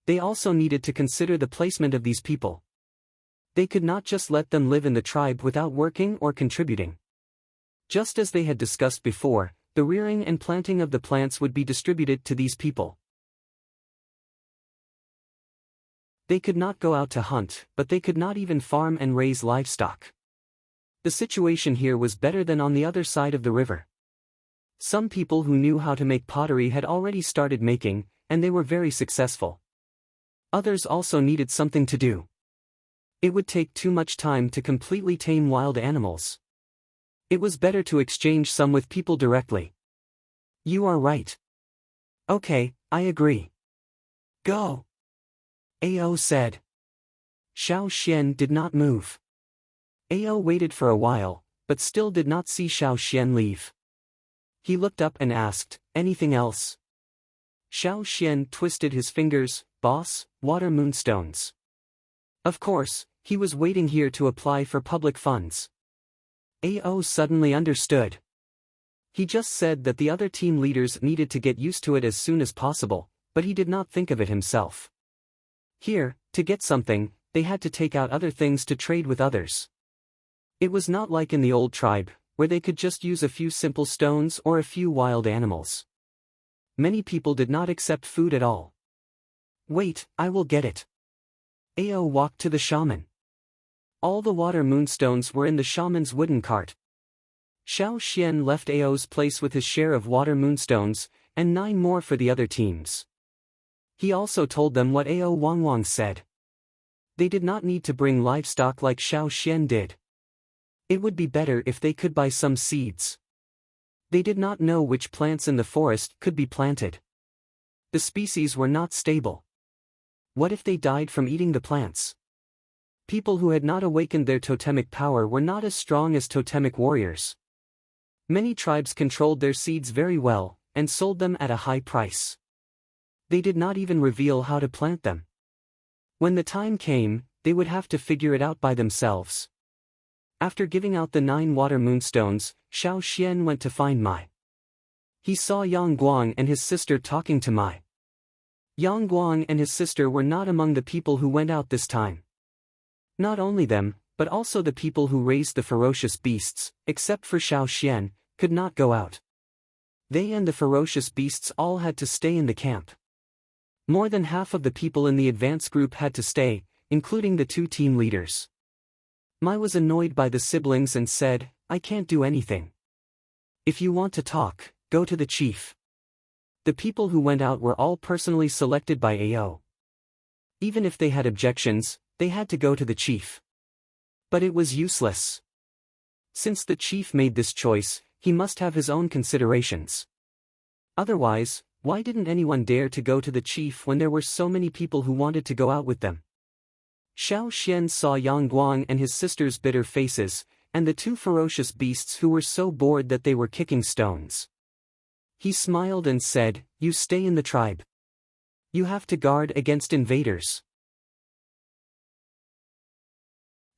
They also needed to consider the placement of these people. They could not just let them live in the tribe without working or contributing. Just as they had discussed before, the rearing and planting of the plants would be distributed to these people. They could not go out to hunt, but they could not even farm and raise livestock. The situation here was better than on the other side of the river. Some people who knew how to make pottery had already started making, and they were very successful. Others also needed something to do. It would take too much time to completely tame wild animals. It was better to exchange some with people directly. You are right. Okay, I agree. Go. Ao said. Xiao Xian did not move. Ao waited for a while, but still did not see Xiao Xian leave. He looked up and asked, anything else? Xiao Xian twisted his fingers, boss, water moonstones. Of course, he was waiting here to apply for public funds. Ao suddenly understood. He just said that the other team leaders needed to get used to it as soon as possible, but he did not think of it himself. Here, to get something, they had to take out other things to trade with others. It was not like in the old tribe, where they could just use a few simple stones or a few wild animals. Many people did not accept food at all. Wait, I will get it. Ao walked to the shaman. All the water moonstones were in the shaman's wooden cart. Xiao Xian left Ao's place with his share of water moonstones, and 9 more for the other teams. He also told them what Ao Wangwang said. They did not need to bring livestock like Xiao Xian did. It would be better if they could buy some seeds. They did not know which plants in the forest could be planted. The species were not stable. What if they died from eating the plants? People who had not awakened their totemic power were not as strong as totemic warriors. Many tribes controlled their seeds very well, and sold them at a high price. They did not even reveal how to plant them. When the time came, they would have to figure it out by themselves. After giving out the 9 water moonstones, Xiao Xian went to find Mai. He saw Yang Guang and his sister talking to Mai. Yang Guang and his sister were not among the people who went out this time. Not only them, but also the people who raised the ferocious beasts, except for Xiao Xian, could not go out. They and the ferocious beasts all had to stay in the camp. More than half of the people in the advance group had to stay, including the 2 team leaders. Mai was annoyed by the siblings and said, I can't do anything. If you want to talk, go to the chief. The people who went out were all personally selected by Ao. Even if they had objections, they had to go to the chief. But it was useless. Since the chief made this choice, he must have his own considerations. Otherwise, why didn't anyone dare to go to the chief when there were so many people who wanted to go out with them? Xiao Xian saw Yang Guang and his sister's bitter faces, and the 2 ferocious beasts who were so bored that they were kicking stones. He smiled and said, you stay in the tribe. You have to guard against invaders.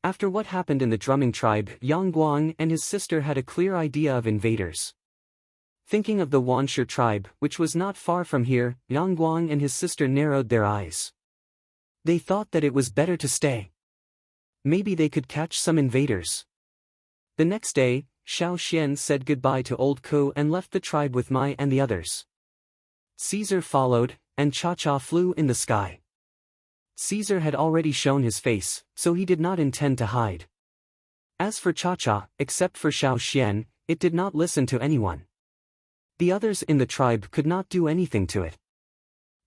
After what happened in the drumming tribe, Yang Guang and his sister had a clear idea of invaders. Thinking of the Wanshe tribe, which was not far from here, Yang Guang and his sister narrowed their eyes. They thought that it was better to stay. Maybe they could catch some invaders. The next day, Xiao Xian said goodbye to Old Ku and left the tribe with Mai and the others. Caesar followed, and Cha-Cha flew in the sky. Caesar had already shown his face, so he did not intend to hide. As for Cha-Cha, except for Xiao Xian, it did not listen to anyone. The others in the tribe could not do anything to it.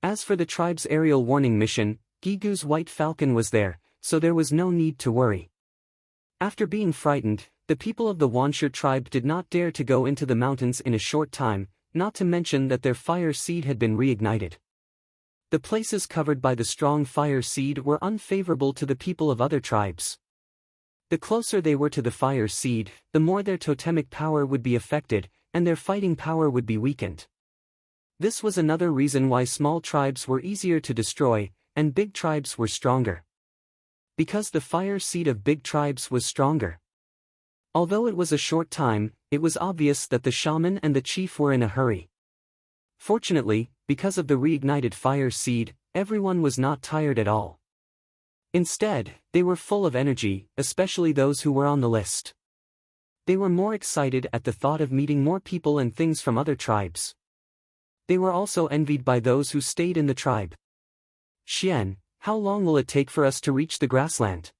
As for the tribe's aerial warning mission, Gigu's white falcon was there, so there was no need to worry. After being frightened, the people of the Wanshur tribe did not dare to go into the mountains in a short time, not to mention that their fire seed had been reignited. The places covered by the strong fire seed were unfavorable to the people of other tribes. The closer they were to the fire seed, the more their totemic power would be affected, and their fighting power would be weakened. This was another reason why small tribes were easier to destroy, and big tribes were stronger. Because the fire seed of big tribes was stronger. Although it was a short time, it was obvious that the shaman and the chief were in a hurry. Fortunately, because of the reignited fire seed, everyone was not tired at all. Instead, they were full of energy, especially those who were on the list. They were more excited at the thought of meeting more people and things from other tribes. They were also envied by those who stayed in the tribe. Xian, how long will it take for us to reach the grassland?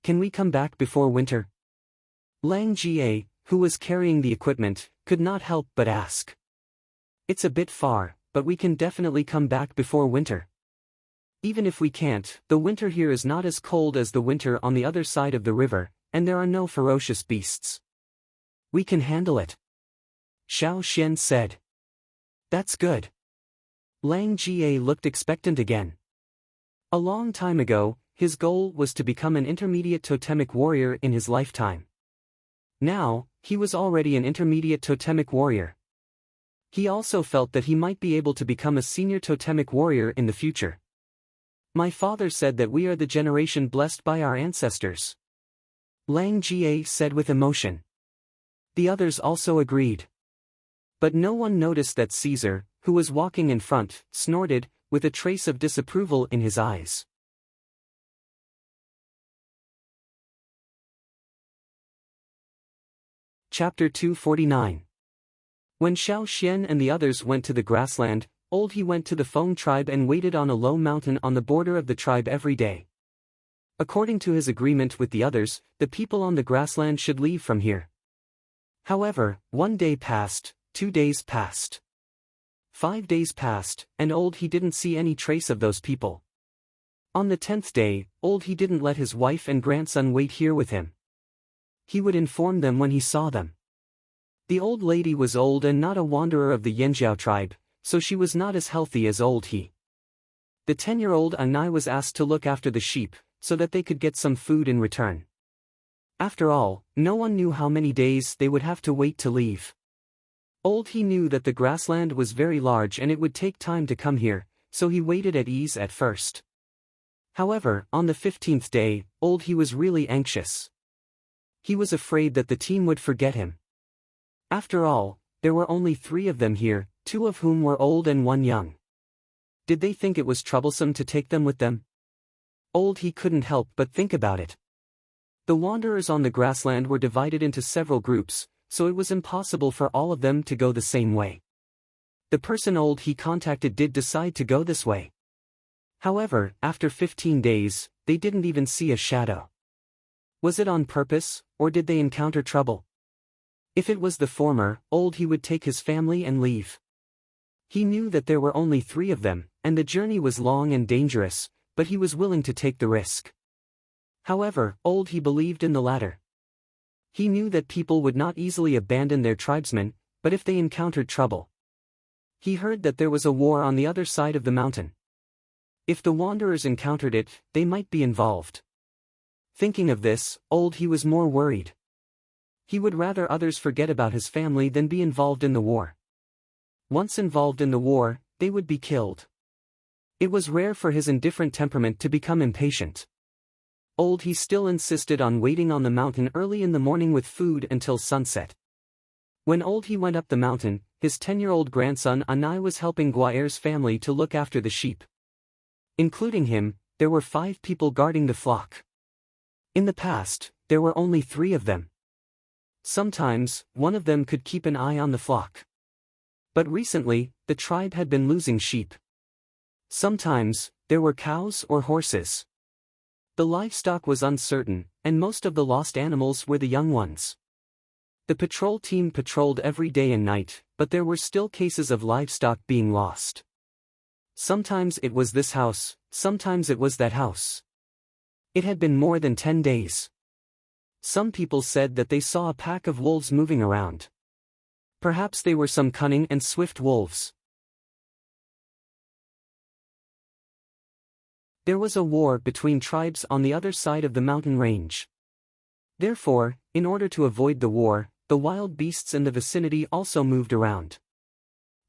Can we come back before winter? Lang Jie, who was carrying the equipment, could not help but ask. It's a bit far, but we can definitely come back before winter. Even if we can't, the winter here is not as cold as the winter on the other side of the river, and there are no ferocious beasts. We can handle it. Xiao Xian said. That's good. Lang Jie looked expectant again. A long time ago, his goal was to become an intermediate totemic warrior in his lifetime. Now, he was already an intermediate totemic warrior. He also felt that he might be able to become a senior totemic warrior in the future. My father said that we are the generation blessed by our ancestors. Lang Jie said with emotion. The others also agreed. But no one noticed that Caesar, who was walking in front, snorted, with a trace of disapproval in his eyes. Chapter 249. When Xiao Xian and the others went to the grassland, Old He went to the Feng tribe and waited on a low mountain on the border of the tribe every day. According to his agreement with the others, the people on the grassland should leave from here. However, 1 day passed, 2 days passed. 5 days passed, and Old He didn't see any trace of those people. On the 10th day, Old He didn't let his wife and grandson wait here with him. He would inform them when he saw them. The old lady was old and not a wanderer of the Yanjiao tribe, so she was not as healthy as Old He. The 10-year-old Anai was asked to look after the sheep, so that they could get some food in return. After all, no one knew how many days they would have to wait to leave. Old He knew that the grassland was very large and it would take time to come here, so he waited at ease at first. However, on the 15th day, Old He was really anxious. He was afraid that the team would forget him. After all, there were only 3 of them here, 2 of whom were old and 1 young. Did they think it was troublesome to take them with them? Old He couldn't help but think about it. The wanderers on the grassland were divided into several groups, so it was impossible for all of them to go the same way. The person Old He contacted did decide to go this way. However, after 15 days, they didn't even see a shadow. Was it on purpose, or did they encounter trouble? If it was the former, Old He would take his family and leave. He knew that there were only 3 of them, and the journey was long and dangerous, but he was willing to take the risk. However, Old He believed in the latter. He knew that people would not easily abandon their tribesmen, but if they encountered trouble. He heard that there was a war on the other side of the mountain. If the wanderers encountered it, they might be involved. Thinking of this, Old He was more worried. He would rather others forget about his family than be involved in the war. Once involved in the war, they would be killed. It was rare for his indifferent temperament to become impatient. Old He still insisted on waiting on the mountain early in the morning with food until sunset. When Old He went up the mountain, his 10-year-old grandson Anai was helping Guaer's family to look after the sheep. Including him, there were 5 people guarding the flock. In the past, there were only 3 of them. Sometimes, one of them could keep an eye on the flock. But recently, the tribe had been losing sheep. Sometimes, there were cows or horses. The livestock was uncertain, and most of the lost animals were the young ones. The patrol team patrolled every day and night, but there were still cases of livestock being lost. Sometimes it was this house, sometimes it was that house. It had been more than 10 days. Some people said that they saw a pack of wolves moving around. Perhaps they were some cunning and swift wolves. There was a war between tribes on the other side of the mountain range. Therefore, in order to avoid the war, the wild beasts in the vicinity also moved around.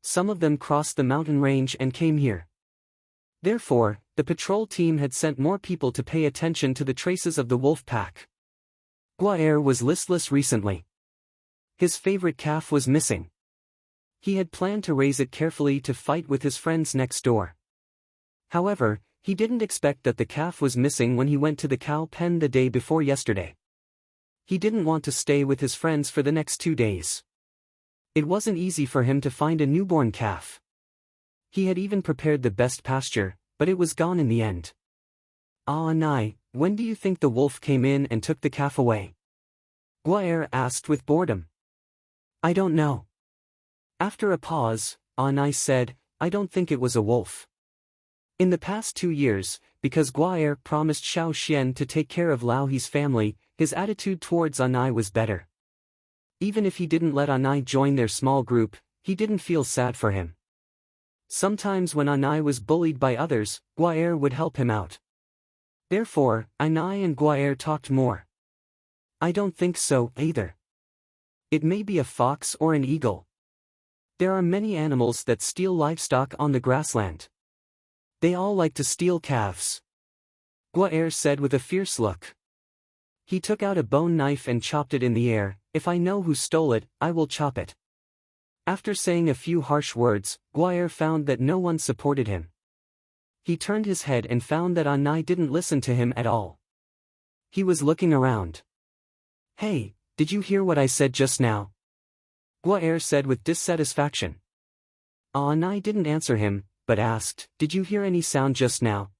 Some of them crossed the mountain range and came here. Therefore, the patrol team had sent more people to pay attention to the traces of the wolf pack. Guaer was listless recently. His favorite calf was missing. He had planned to raise it carefully to fight with his friends next door. However, he didn't expect that the calf was missing when he went to the cow pen the day before yesterday. He didn't want to stay with his friends for the next 2 days. It wasn't easy for him to find a newborn calf. He had even prepared the best pasture, but it was gone in the end. Ah Nai, when do you think the wolf came in and took the calf away? Guaer asked with boredom. I don't know. After a pause, Ah Nai said, I don't think it was a wolf. In the past 2 years, because Guaer promised Xiao Xian to take care of Lao He's family, his attitude towards Anai was better. Even if he didn't let Anai join their small group, he didn't feel sad for him. Sometimes when Anai was bullied by others, Guaer would help him out. Therefore, Anai and Guaer talked more. I don't think so, either. It may be a fox or an eagle. There are many animals that steal livestock on the grassland. They all like to steal calves. Guaer said with a fierce look. He took out a bone knife and chopped it in the air. If I know who stole it, I will chop it. After saying a few harsh words, Guaer found that no one supported him. He turned his head and found that Anai didn't listen to him at all. He was looking around. Hey, did you hear what I said just now? Guaer said with dissatisfaction. Anai didn't answer him, but asked, did you hear any sound just now?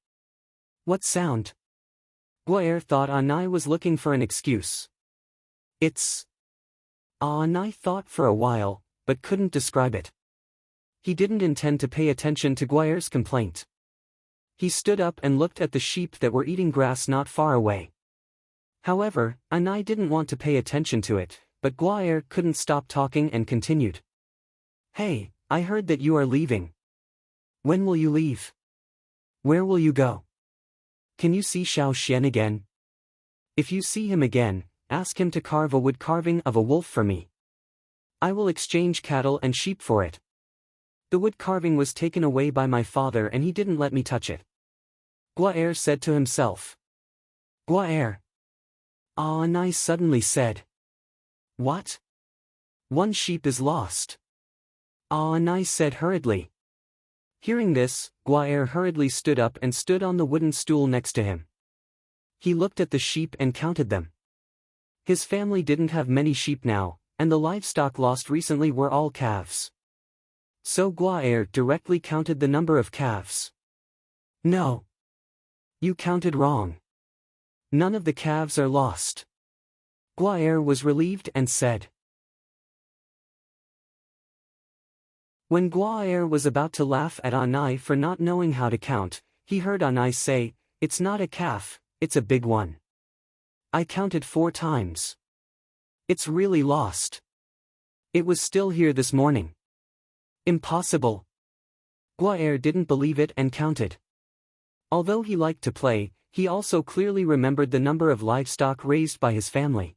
What sound? Guaer thought Anai was looking for an excuse. It's... Anai thought for a while, but couldn't describe it. He didn't intend to pay attention to Guaer's complaint. He stood up and looked at the sheep that were eating grass not far away. However, Anai didn't want to pay attention to it, but Guaer couldn't stop talking and continued. Hey, I heard that you are leaving. When will you leave? Where will you go? Can you see Xiao Xian again? If you see him again, ask him to carve a wood carving of a wolf for me. I will exchange cattle and sheep for it. The wood carving was taken away by my father and he didn't let me touch it. Guaer said to himself. Guaer. Anai suddenly said. What? One sheep is lost. Anai said hurriedly. Hearing this, Guaer hurriedly stood up and stood on the wooden stool next to him. He looked at the sheep and counted them. His family didn't have many sheep now, and the livestock lost recently were all calves. So Guaer directly counted the number of calves. No. You counted wrong. None of the calves are lost. Guaer was relieved and said. When Guaer was about to laugh at Anai for not knowing how to count, he heard Anai say, it's not a calf, it's a big one. I counted 4 times. It's really lost. It was still here this morning. Impossible. Guaer didn't believe it and counted. Although he liked to play, he also clearly remembered the number of livestock raised by his family.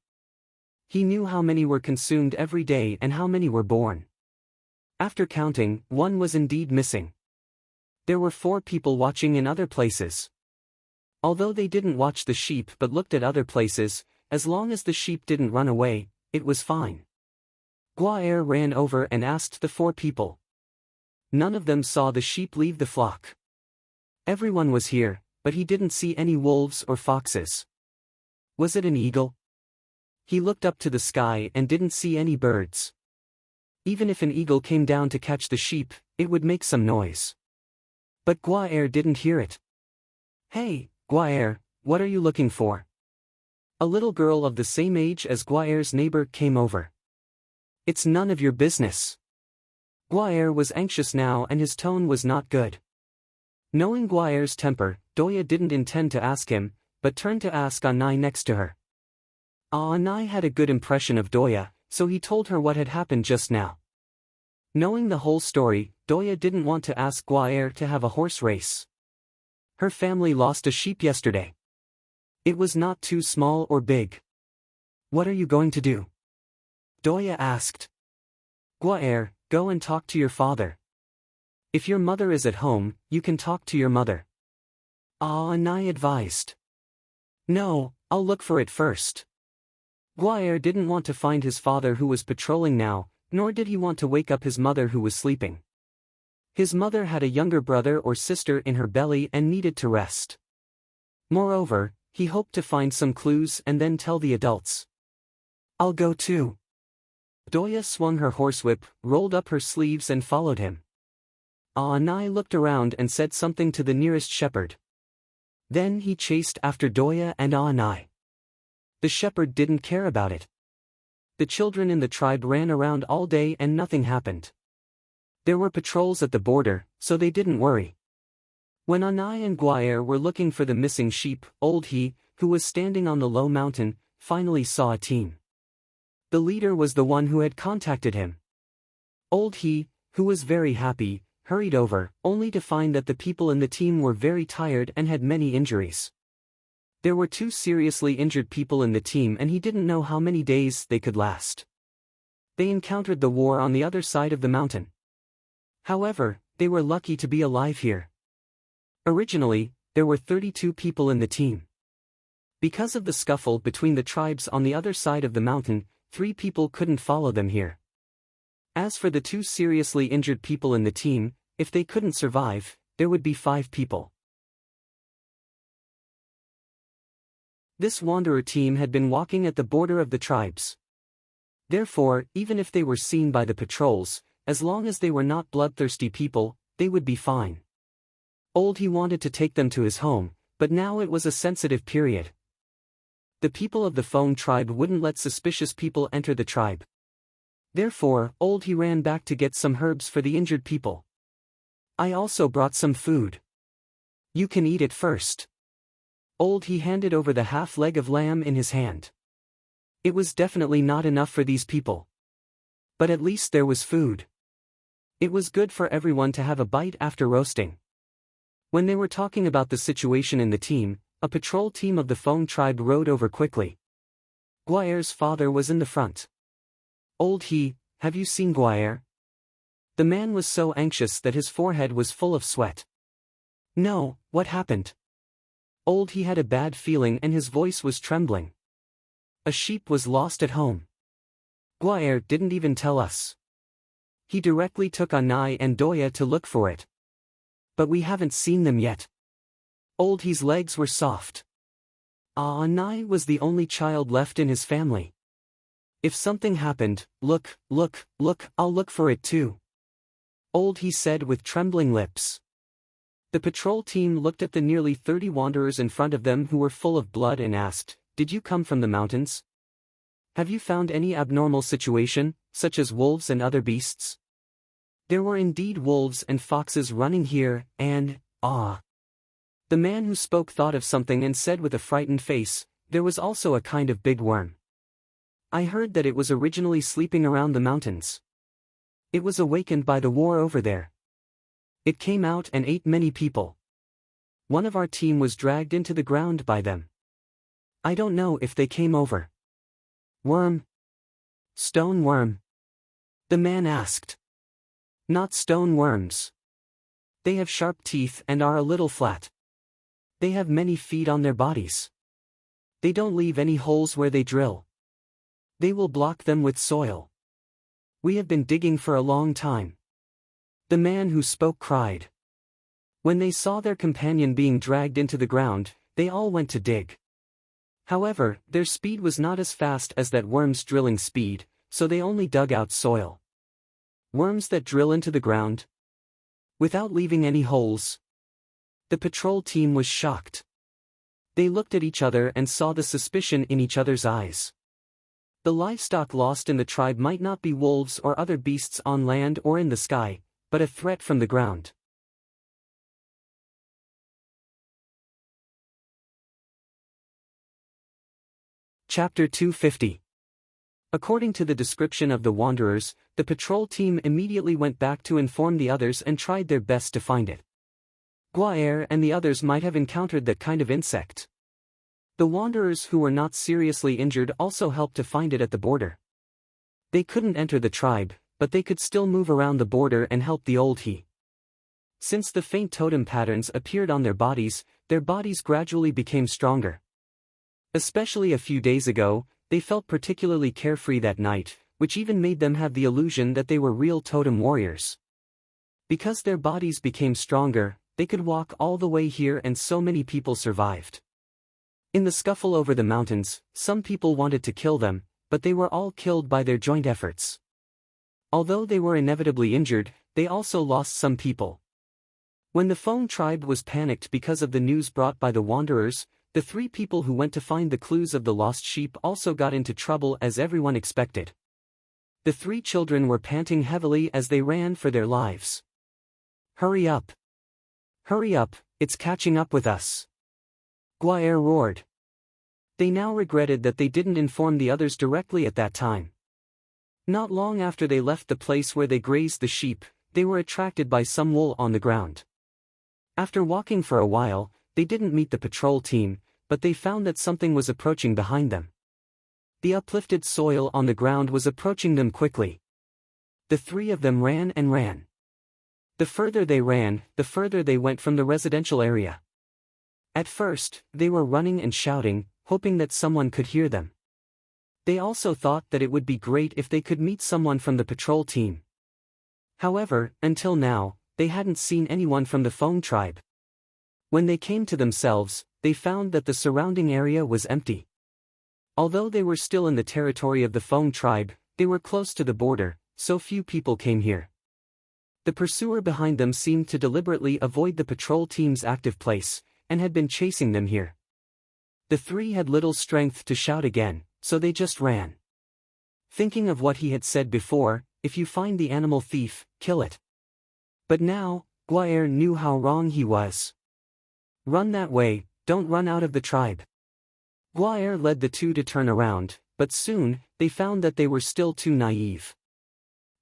He knew how many were consumed every day and how many were born. After counting, 1 was indeed missing. There were 4 people watching in other places. Although they didn't watch the sheep but looked at other places, as long as the sheep didn't run away, it was fine. Guaer ran over and asked the 4 people. None of them saw the sheep leave the flock. Everyone was here, but he didn't see any wolves or foxes. Was it an eagle? He looked up to the sky and didn't see any birds. Even if an eagle came down to catch the sheep, it would make some noise. But Guaer didn't hear it. Hey, Guaer, what are you looking for? A little girl of the same age as Guaer's neighbor came over. It's none of your business. Guaer was anxious now and his tone was not good. Knowing Guaer's temper, Doya didn't intend to ask him, but turned to ask Anai next to her. Anai had a good impression of Doya, so he told her what had happened just now. Knowing the whole story, Doya didn't want to ask Guaer to have a horse race. Her family lost a sheep yesterday. It was not too small or big. What are you going to do? Doya asked. Guaer, go and talk to your father. If your mother is at home, you can talk to your mother. Anai advised. No, I'll look for it first. Guaer didn't want to find his father who was patrolling now, nor did he want to wake up his mother who was sleeping. His mother had a younger brother or sister in her belly and needed to rest. Moreover, he hoped to find some clues and then tell the adults. I'll go too. Doya swung her horsewhip, rolled up her sleeves and followed him. Anai looked around and said something to the nearest shepherd. Then he chased after Doya and Anai. The shepherd didn't care about it. The children in the tribe ran around all day and nothing happened. There were patrols at the border, so they didn't worry. When Anai and Guaer were looking for the missing sheep, Old He, who was standing on the low mountain, finally saw a team. The leader was the one who had contacted him. Old He, who was very happy, hurried over, only to find that the people in the team were very tired and had many injuries. There were 2 seriously injured people in the team and he didn't know how many days they could last. They encountered the war on the other side of the mountain. However, they were lucky to be alive here. Originally, there were 32 people in the team. Because of the scuffle between the tribes on the other side of the mountain, 3 people couldn't follow them here. As for the 2 seriously injured people in the team, if they couldn't survive, there would be 5 people. This wanderer team had been walking at the border of the tribes. Therefore, even if they were seen by the patrols, as long as they were not bloodthirsty people, they would be fine. Old He wanted to take them to his home, but now it was a sensitive period. The people of the Phone tribe wouldn't let suspicious people enter the tribe. Therefore, Old He ran back to get some herbs for the injured people. I also brought some food. You can eat it first. Old He handed over the half-leg of lamb in his hand. It was definitely not enough for these people. But at least there was food. It was good for everyone to have a bite after roasting. When they were talking about the situation in the team, a patrol team of the Phone tribe rode over quickly. Guaer's father was in the front. Old He, have you seen Guaer? The man was so anxious that his forehead was full of sweat. No, what happened? Old He had a bad feeling and his voice was trembling. A sheep was lost at home. Guaer didn't even tell us. He directly took Anai and Doya to look for it. But we haven't seen them yet. Old He's legs were soft. Anai was the only child left in his family. If something happened, look, I'll look for it too. Old He said with trembling lips. The patrol team looked at the nearly 30 wanderers in front of them who were full of blood and asked, Did you come from the mountains? Have you found any abnormal situation, such as wolves and other beasts? There were indeed wolves and foxes running here, and, The man who spoke thought of something and said with a frightened face, there was also a kind of big worm. I heard that it was originally sleeping around the mountains. It was awakened by the war over there. It came out and ate many people. One of our team was dragged into the ground by them. I don't know if they came over. Worm? Stone worm? The man asked. Not stone worms. They have sharp teeth and are a little flat. They have many feet on their bodies. They don't leave any holes where they drill. They will block them with soil. We have been digging for a long time. The man who spoke cried. When they saw their companion being dragged into the ground, they all went to dig. However, their speed was not as fast as that worm's drilling speed, so they only dug out soil. Worms that drill into the ground? Without leaving any holes? The patrol team was shocked. They looked at each other and saw the suspicion in each other's eyes. The livestock lost in the tribe might not be wolves or other beasts on land or in the sky, but a threat from the ground. Chapter 250. According to the description of the wanderers, the patrol team immediately went back to inform the others and tried their best to find it. Guaire and the others might have encountered that kind of insect. The wanderers who were not seriously injured also helped to find it at the border. They couldn't enter the tribe, but they could still move around the border and help the old he. Since the faint totem patterns appeared on their bodies gradually became stronger. Especially a few days ago, they felt particularly carefree that night, which even made them have the illusion that they were real totem warriors. Because their bodies became stronger, they could walk all the way here and so many people survived. In the scuffle over the mountains, some people wanted to kill them, but they were all killed by their joint efforts. Although they were inevitably injured, they also lost some people. When the Feng tribe was panicked because of the news brought by the wanderers, the 3 people who went to find the clues of the lost sheep also got into trouble as everyone expected. The 3 children were panting heavily as they ran for their lives. "Hurry up! Hurry up, it's catching up with us!" Guaire roared. They now regretted that they didn't inform the others directly at that time. Not long after they left the place where they grazed the sheep, they were attracted by some wool on the ground. After walking for a while, they didn't meet the patrol team, but they found that something was approaching behind them. The uplifted soil on the ground was approaching them quickly. The 3 of them ran and ran. The further they ran, the further they went from the residential area. At first, they were running and shouting, hoping that someone could hear them. They also thought that it would be great if they could meet someone from the patrol team. However, until now, they hadn't seen anyone from the Feng tribe. When they came to themselves, they found that the surrounding area was empty. Although they were still in the territory of the Feng tribe, they were close to the border, so few people came here. The pursuer behind them seemed to deliberately avoid the patrol team's active place, and had been chasing them here. The 3 had little strength to shout again, so they just ran. Thinking of what he had said before, if you find the animal thief, kill it. But now, Guaire knew how wrong he was. Run that way, don't run out of the tribe. Guaire led the 2 to turn around, but soon, they found that they were still too naive.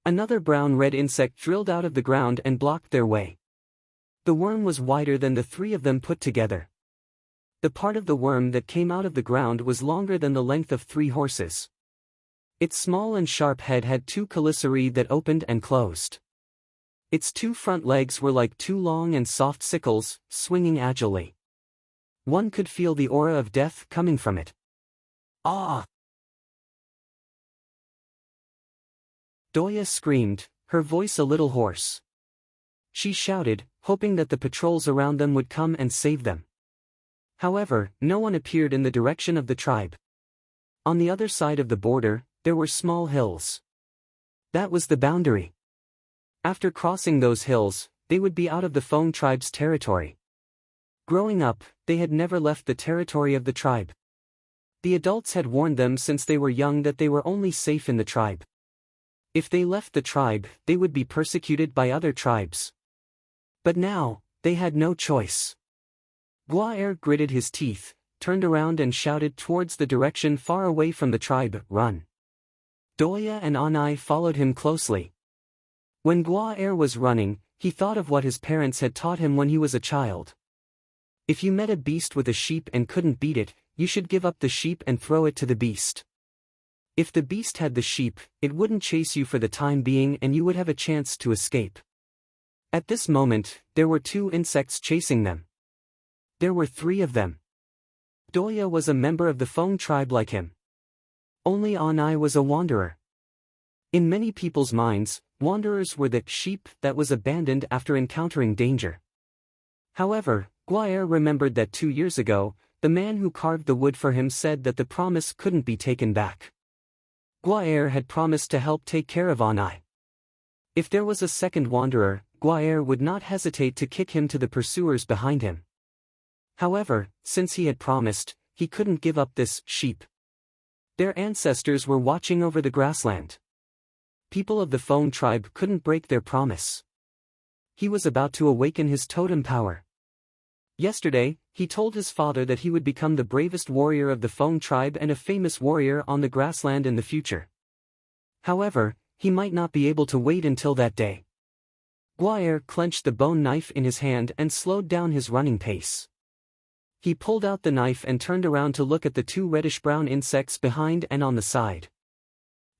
Another brown-red insect drilled out of the ground and blocked their way. The worm was wider than the 3 of them put together. The part of the worm that came out of the ground was longer than the length of 3 horses. Its small and sharp head had 2 chelicerae that opened and closed. Its 2 front legs were like 2 long and soft sickles, swinging agilely. One could feel the aura of death coming from it. Ah! Doya screamed, her voice a little hoarse. She shouted, hoping that the patrols around them would come and save them. However, no one appeared in the direction of the tribe. On the other side of the border, there were small hills. That was the boundary. After crossing those hills, they would be out of the Feng tribe's territory. Growing up, they had never left the territory of the tribe. The adults had warned them since they were young that they were only safe in the tribe. If they left the tribe, they would be persecuted by other tribes. But now, they had no choice. Guaire gritted his teeth, turned around and shouted towards the direction far away from the tribe, "Run!" Doya and Anai followed him closely. When Guaire was running, he thought of what his parents had taught him when he was a child. If you met a beast with a sheep and couldn't beat it, you should give up the sheep and throw it to the beast. If the beast had the sheep, it wouldn't chase you for the time being and you would have a chance to escape. At this moment, there were 2 insects chasing them. There were 3 of them. Doya was a member of the Feng tribe like him. Only Anai was a wanderer. In many people's minds, wanderers were the sheep that was abandoned after encountering danger. However, Guaire remembered that 2 years ago, the man who carved the wood for him said that the promise couldn't be taken back. Guaire had promised to help take care of Anai. If there was a second wanderer, Guaire would not hesitate to kick him to the pursuers behind him. However, since he had promised, he couldn't give up this sheep. Their ancestors were watching over the grassland. People of the Feng tribe couldn't break their promise. He was about to awaken his totem power. Yesterday, he told his father that he would become the bravest warrior of the Feng tribe and a famous warrior on the grassland in the future. However, he might not be able to wait until that day. Guire clenched the bone knife in his hand and slowed down his running pace. He pulled out the knife and turned around to look at the two reddish-brown insects behind and on the side.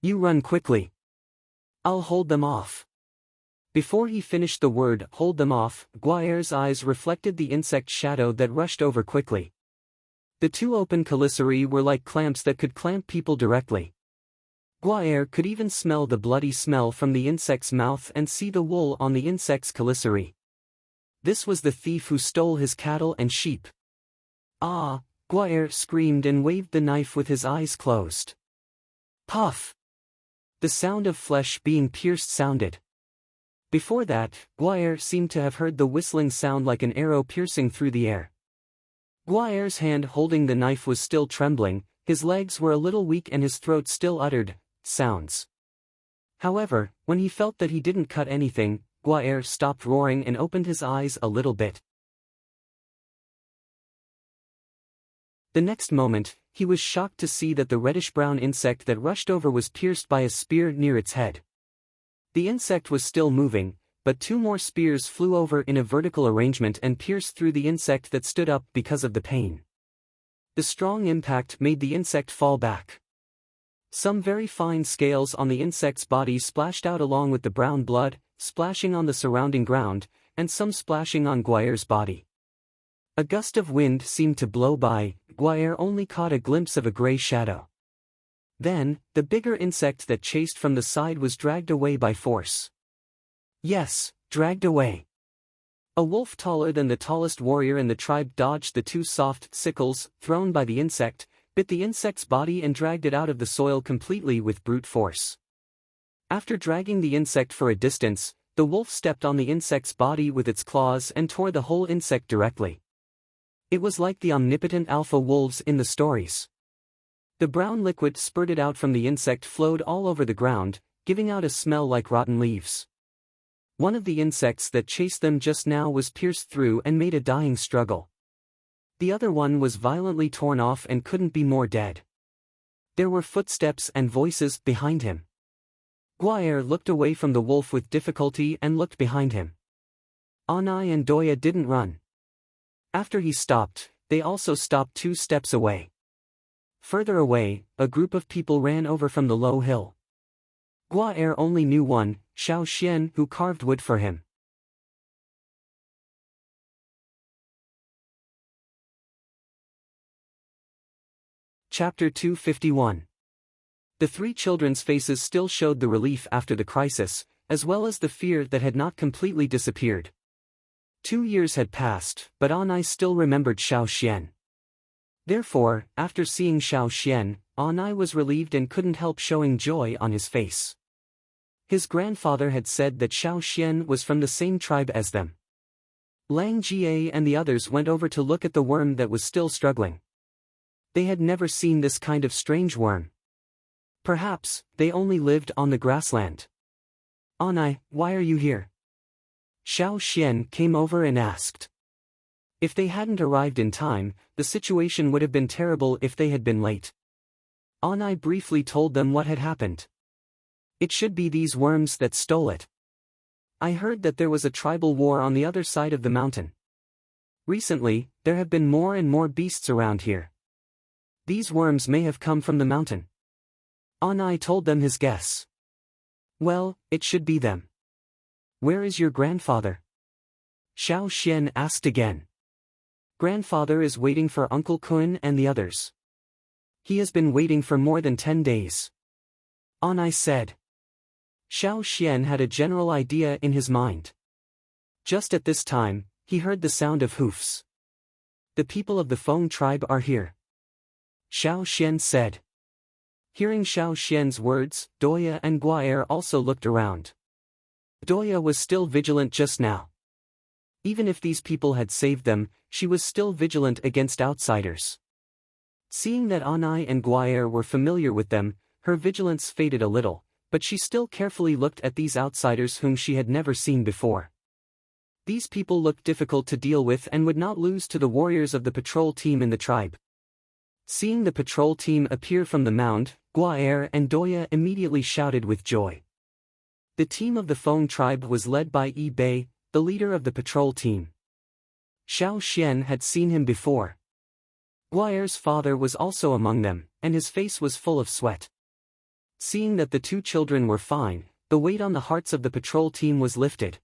"You run quickly. I'll hold them off." Before he finished the word "hold them off," Guire's eyes reflected the insect shadow that rushed over quickly. The two open chelicerae were like clamps that could clamp people directly. Guire could even smell the bloody smell from the insect's mouth and see the wool on the insect's chelicerae. This was the thief who stole his cattle and sheep. "Ah!" Guire screamed and waved the knife with his eyes closed. Puff! The sound of flesh being pierced sounded. Before that, Guire seemed to have heard the whistling sound like an arrow piercing through the air. Guire's hand holding the knife was still trembling, his legs were a little weak and his throat still uttered sounds. However, when he felt that he didn't cut anything, Guire stopped roaring and opened his eyes a little bit. The next moment, he was shocked to see that the reddish-brown insect that rushed over was pierced by a spear near its head. The insect was still moving, but two more spears flew over in a vertical arrangement and pierced through the insect that stood up because of the pain. The strong impact made the insect fall back. Some very fine scales on the insect's body splashed out along with the brown blood, splashing on the surrounding ground, and some splashing on Guire's body. A gust of wind seemed to blow by, Guire only caught a glimpse of a gray shadow. Then, the bigger insect that chased from the side was dragged away by force. Yes, dragged away. A wolf taller than the tallest warrior in the tribe dodged the two soft sickles thrown by the insect, bit the insect's body and dragged it out of the soil completely with brute force. After dragging the insect for a distance, the wolf stepped on the insect's body with its claws and tore the whole insect directly. It was like the omnipotent alpha wolves in the stories. The brown liquid spurted out from the insect flowed all over the ground, giving out a smell like rotten leaves. One of the insects that chased them just now was pierced through and made a dying struggle. The other one was violently torn off and couldn't be more dead. There were footsteps and voices behind him. Guire looked away from the wolf with difficulty and looked behind him. Anai and Doya didn't run. After he stopped, they also stopped 2 steps away. Further away, a group of people ran over from the low hill. Guire only knew one, Xiao Xian, who carved wood for him. Chapter 251. The 3 children's faces still showed the relief after the crisis, as well as the fear that had not completely disappeared. 2 years had passed, but Anai still remembered Xiao Xian. Therefore, after seeing Xiao Xian, Anai was relieved and couldn't help showing joy on his face. His grandfather had said that Xiao Xian was from the same tribe as them. Lang Jie and the others went over to look at the worm that was still struggling. They had never seen this kind of strange worm. Perhaps, they only lived on the grassland. "Anai, why are you here?" Xiao Xian came over and asked. If they hadn't arrived in time, the situation would have been terrible if they had been late. Anai briefly told them what had happened. "It should be these worms that stole it. I heard that there was a tribal war on the other side of the mountain. Recently, there have been more and more beasts around here. These worms may have come from the mountain." Anai told them his guess. "Well, it should be them. Where is your grandfather?" Xiao Xian asked again. "Grandfather is waiting for Uncle Kun and the others. He has been waiting for more than 10 days. Anai said. Xiao Xian had a general idea in his mind. Just at this time, he heard the sound of hoofs. "The people of the Feng tribe are here," Xiao Xian said. Hearing Xiao Xian's words, Doya and Guire also looked around. Doya was still vigilant just now. Even if these people had saved them, she was still vigilant against outsiders. Seeing that Anai and Guire were familiar with them, her vigilance faded a little, but she still carefully looked at these outsiders whom she had never seen before. These people looked difficult to deal with and would not lose to the warriors of the patrol team in the tribe. Seeing the patrol team appear from the mound, Guaer and Doya immediately shouted with joy. The team of the Feng tribe was led by Yi Bei, the leader of the patrol team. Xiao Xian had seen him before. Guaer's father was also among them, and his face was full of sweat. Seeing that the two children were fine, the weight on the hearts of the patrol team was lifted.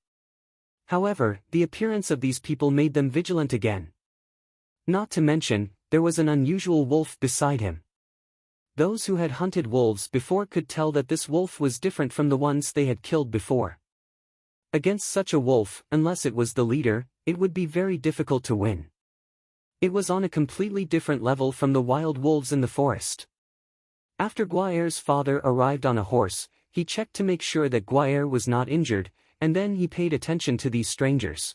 However, the appearance of these people made them vigilant again. Not to mention, there was an unusual wolf beside him. Those who had hunted wolves before could tell that this wolf was different from the ones they had killed before. Against such a wolf, unless it was the leader, it would be very difficult to win. It was on a completely different level from the wild wolves in the forest. After Guaer's father arrived on a horse, he checked to make sure that Guaer was not injured, and then he paid attention to these strangers.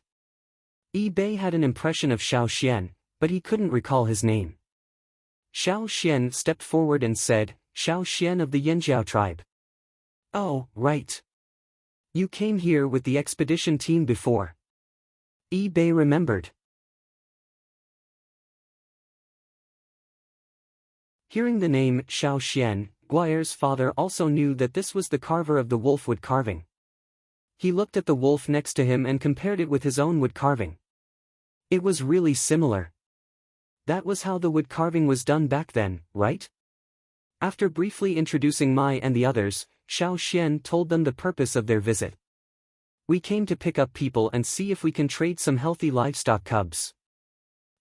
Yi Bei had an impression of Xiao Xian, but he couldn't recall his name. Xiao Xian stepped forward and said, "Xiao Xian of the Yanjiao tribe." "Oh, right. You came here with the expedition team before." Yi Bei remembered. Hearing the name Xiao Xian, Guaer's father also knew that this was the carver of the wolf wood carving. He looked at the wolf next to him and compared it with his own wood carving. It was really similar. That was how the wood carving was done back then, right? After briefly introducing Mai and the others, Xiao Xian told them the purpose of their visit. "We came to pick up people and see if we can trade some healthy livestock cubs."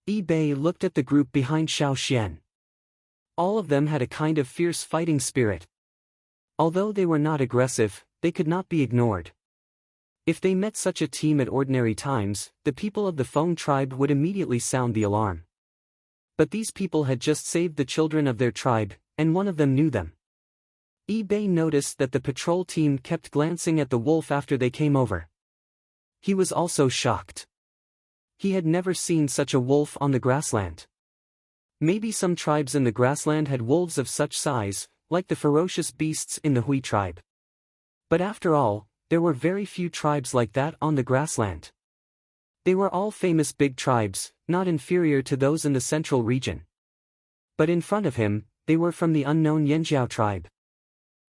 Yi Bei looked at the group behind Xiao Xian. All of them had a kind of fierce fighting spirit. Although they were not aggressive, they could not be ignored. If they met such a team at ordinary times, the people of the Feng tribe would immediately sound the alarm. But these people had just saved the children of their tribe, and one of them knew them. Yi Bei noticed that the patrol team kept glancing at the wolf after they came over. He was also shocked. He had never seen such a wolf on the grassland. Maybe some tribes in the grassland had wolves of such size, like the ferocious beasts in the Hui tribe. But after all, there were very few tribes like that on the grassland. They were all famous big tribes, not inferior to those in the central region. But in front of him, they were from the unknown Yanjiao tribe.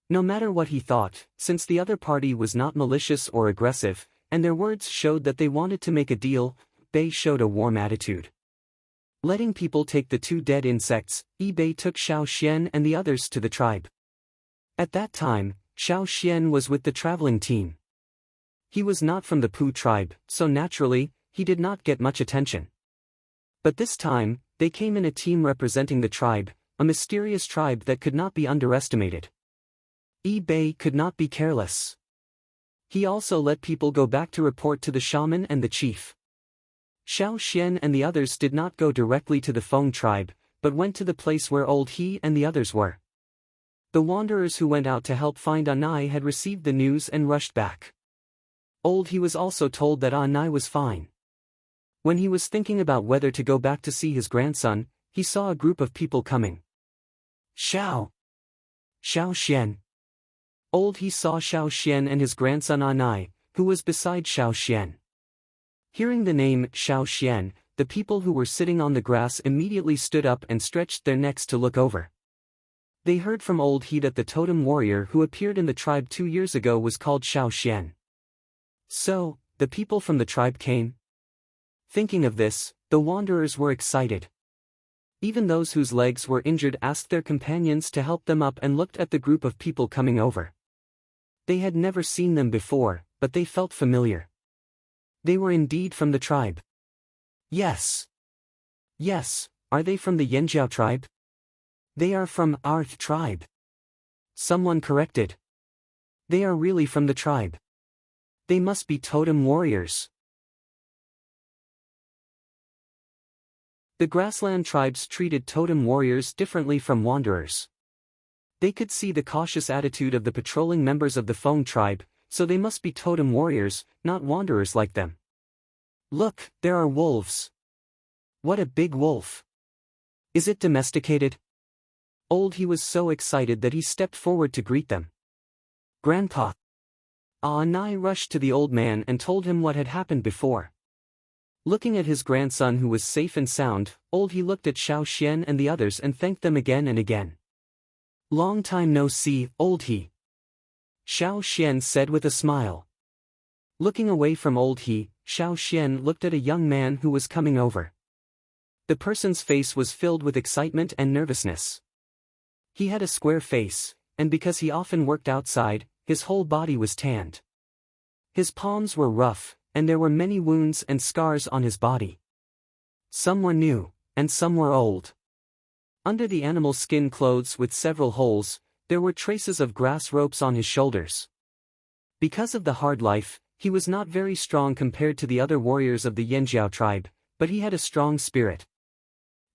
No matter what he thought, since the other party was not malicious or aggressive, and their words showed that they wanted to make a deal, Bei showed a warm attitude. Letting people take the two dead insects, Yi Bei took Xiao Xian and the others to the tribe. At that time, Xiao Xian was with the traveling team. He was not from the Pu tribe, so naturally, he did not get much attention. But this time, they came in a team representing the tribe, a mysterious tribe that could not be underestimated. Yi Bei could not be careless. He also let people go back to report to the shaman and the chief. Xiao Xian and the others did not go directly to the Feng tribe, but went to the place where Old He and the others were. The wanderers who went out to help find Anai had received the news and rushed back. Old He was also told that Anai was fine. When he was thinking about whether to go back to see his grandson, he saw a group of people coming. Xiao Xian. Old He saw Xiao Xian and his grandson Anai, who was beside Xiao Xian. Hearing the name Xiao Xian, the people who were sitting on the grass immediately stood up and stretched their necks to look over. They heard from Old He that the totem warrior who appeared in the tribe 2 years ago was called Xiao Xian. So, the people from the tribe came? Thinking of this, the wanderers were excited. Even those whose legs were injured asked their companions to help them up and looked at the group of people coming over. They had never seen them before, but they felt familiar. They were indeed from the tribe. Yes, are they from the Yanjiao tribe? They are from our tribe. Someone corrected. They are really from the tribe. They must be totem warriors. The grassland tribes treated totem warriors differently from wanderers. They could see the cautious attitude of the patrolling members of the Feng tribe, so they must be totem warriors, not wanderers like them. Look, there are wolves. What a big wolf. Is it domesticated? Old He was so excited that he stepped forward to greet them. Grandpa. Nai rushed to the old man and told him what had happened before. Looking at his grandson who was safe and sound, old he looked at Xiao Xian and the others and thanked them again and again. "Long time no see, old he," Xiao Xian said with a smile. Looking away from old he, Xiao Xian looked at a young man who was coming over. The person's face was filled with excitement and nervousness. He had a square face, and because he often worked outside, his whole body was tanned. His palms were rough, and there were many wounds and scars on his body. Some were new, and some were old. Under the animal skin clothes with several holes, there were traces of grass ropes on his shoulders. Because of the hard life, he was not very strong compared to the other warriors of the Yanjiao tribe, but he had a strong spirit.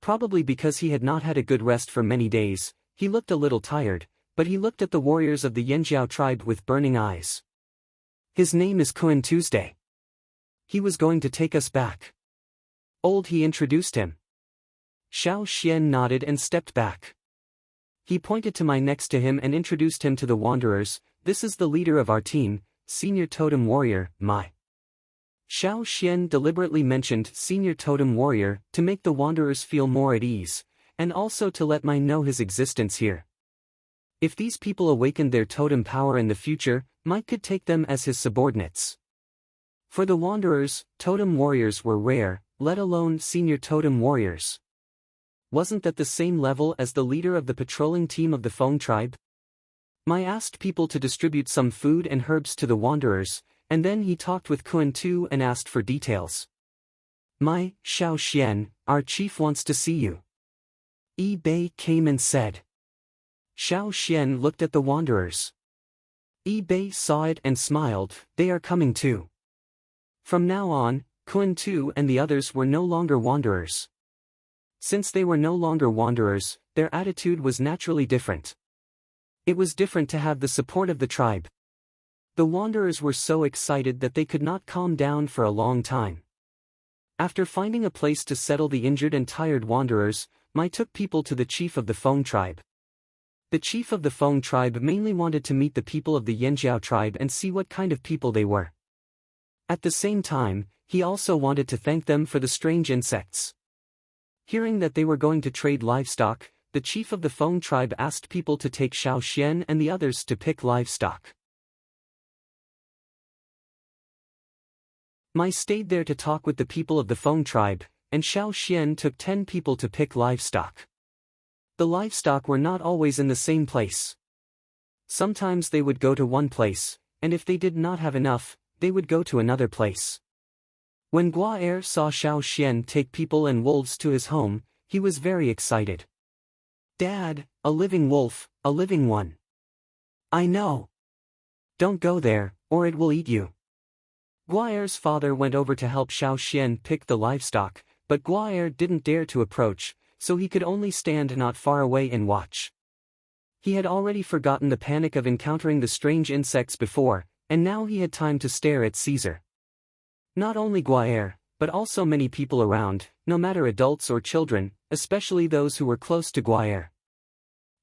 Probably because he had not had a good rest for many days, he looked a little tired, but he looked at the warriors of the Yanjiao tribe with burning eyes. "His name is Kun Tuesday. He was going to take us back." Old he introduced him. Xiao Xian nodded and stepped back. He pointed to my next to him and introduced him to the wanderers. "This is the leader of our team, Senior Totem Warrior, Mai." Xiao Xian deliberately mentioned Senior Totem Warrior to make the wanderers feel more at ease, and also to let Mai know his existence here. If these people awakened their totem power in the future, Mike could take them as his subordinates. For the wanderers, totem warriors were rare, let alone senior totem warriors. Wasn't that the same level as the leader of the patrolling team of the Feng tribe? Mai asked people to distribute some food and herbs to the wanderers, and then he talked with Kun Tu and asked for details. "Mai, Xiao Xian, our chief wants to see you." Yi Bei came and said. Xiao Xian looked at the wanderers. Yi Bei saw it and smiled. "They are coming too." From now on, Kun Tu and the others were no longer wanderers. Since they were no longer wanderers, their attitude was naturally different. It was different to have the support of the tribe. The wanderers were so excited that they could not calm down for a long time. After finding a place to settle the injured and tired wanderers, Mai took people to the chief of the Feng tribe. The chief of the Feng tribe mainly wanted to meet the people of the Yanjiao tribe and see what kind of people they were. At the same time, he also wanted to thank them for the strange insects. Hearing that they were going to trade livestock, the chief of the Feng tribe asked people to take Xiao Xian and the others to pick livestock. Mai stayed there to talk with the people of the Feng tribe, and Xiao Xian took 10 people to pick livestock. The livestock were not always in the same place. Sometimes they would go to one place, and if they did not have enough, they would go to another place. When Guaer saw Xiao Xian take people and wolves to his home, he was very excited. "Dad, a living wolf, a living one." "I know. Don't go there, or it will eat you." Guaer's father went over to help Xiao Xian pick the livestock, but Guaer didn't dare to approach, so he could only stand not far away and watch. He had already forgotten the panic of encountering the strange insects before, and now he had time to stare at Caesar. Not only Guaer, but also many people around, no matter adults or children, especially those who were close to Guaer.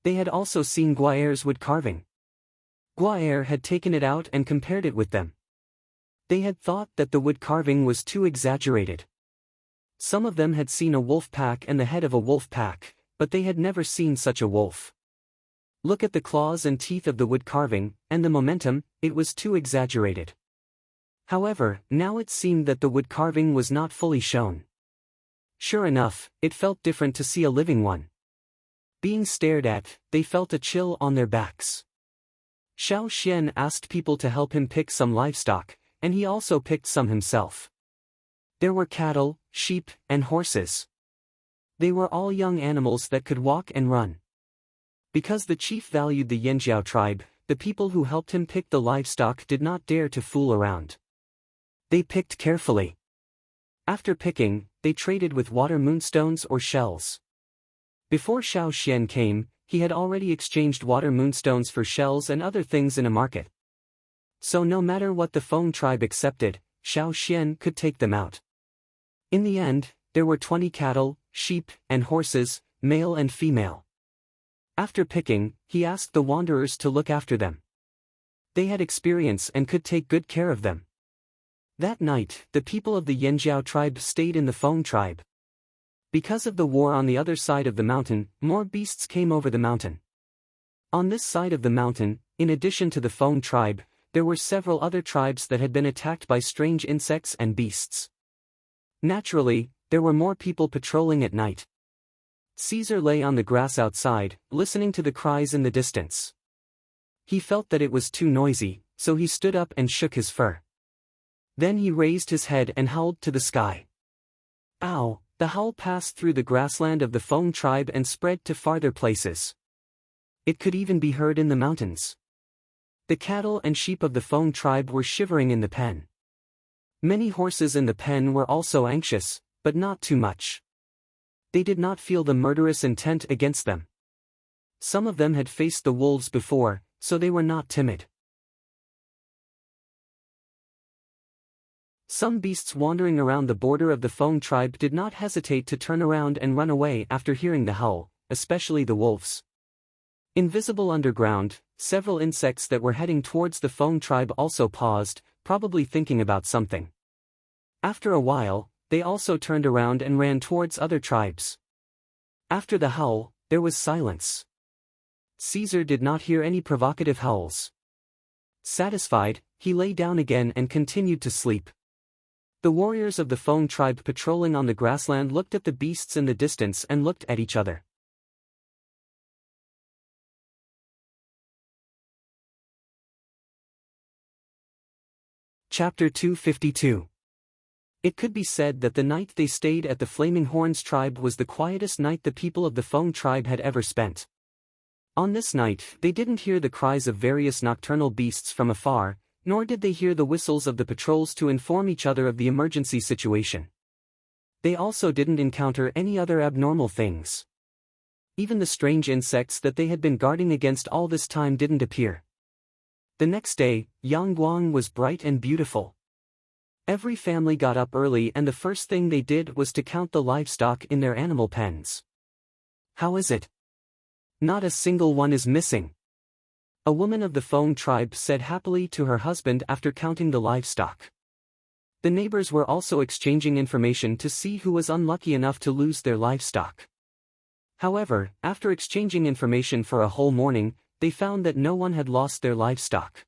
They had also seen Guaer's wood carving. Guaer had taken it out and compared it with them. They had thought that the wood carving was too exaggerated. Some of them had seen a wolf pack and the head of a wolf pack, but they had never seen such a wolf. Look at the claws and teeth of the wood carving, and the momentum, it was too exaggerated. However, now it seemed that the wood carving was not fully shown. Sure enough, it felt different to see a living one. Being stared at, they felt a chill on their backs. Xiao Xian asked people to help him pick some livestock, and he also picked some himself. There were cattle, sheep, and horses. They were all young animals that could walk and run. Because the chief valued the Yanjiao tribe, the people who helped him pick the livestock did not dare to fool around. They picked carefully. After picking, they traded with water moonstones or shells. Before Xiao Xian came, he had already exchanged water moonstones for shells and other things in a market. So no matter what the Feng tribe accepted, Xiao Xian could take them out. In the end, there were 20 cattle, sheep, and horses, male and female. After picking, he asked the wanderers to look after them. They had experience and could take good care of them. That night, the people of the Yanjiao tribe stayed in the Feng tribe. Because of the war on the other side of the mountain, more beasts came over the mountain. On this side of the mountain, in addition to the Feng tribe, there were several other tribes that had been attacked by strange insects and beasts. Naturally, there were more people patrolling at night. Caesar lay on the grass outside, listening to the cries in the distance. He felt that it was too noisy, so he stood up and shook his fur. Then he raised his head and howled to the sky. Ow! The howl passed through the grassland of the Feng tribe and spread to farther places. It could even be heard in the mountains. The cattle and sheep of the Feng tribe were shivering in the pen. Many horses in the pen were also anxious, but not too much. They did not feel the murderous intent against them. Some of them had faced the wolves before, so they were not timid. Some beasts wandering around the border of the Feng tribe did not hesitate to turn around and run away after hearing the howl, especially the wolves. Invisible underground, several insects that were heading towards the Feng tribe also paused, probably thinking about something. After a while, they also turned around and ran towards other tribes. After the howl, there was silence. Caesar did not hear any provocative howls. Satisfied, he lay down again and continued to sleep. The warriors of the Feng tribe patrolling on the grassland looked at the beasts in the distance and looked at each other. Chapter 252. It could be said that the night they stayed at the Flaming Horns tribe was the quietest night the people of the Feng tribe had ever spent. On this night, they didn't hear the cries of various nocturnal beasts from afar, nor did they hear the whistles of the patrols to inform each other of the emergency situation. They also didn't encounter any other abnormal things. Even the strange insects that they had been guarding against all this time didn't appear. The next day, Yangguang was bright and beautiful. Every family got up early and the first thing they did was to count the livestock in their animal pens. How is it? Not a single one is missing. A woman of the Feng tribe said happily to her husband after counting the livestock. The neighbors were also exchanging information to see who was unlucky enough to lose their livestock. However, after exchanging information for a whole morning, they found that no one had lost their livestock.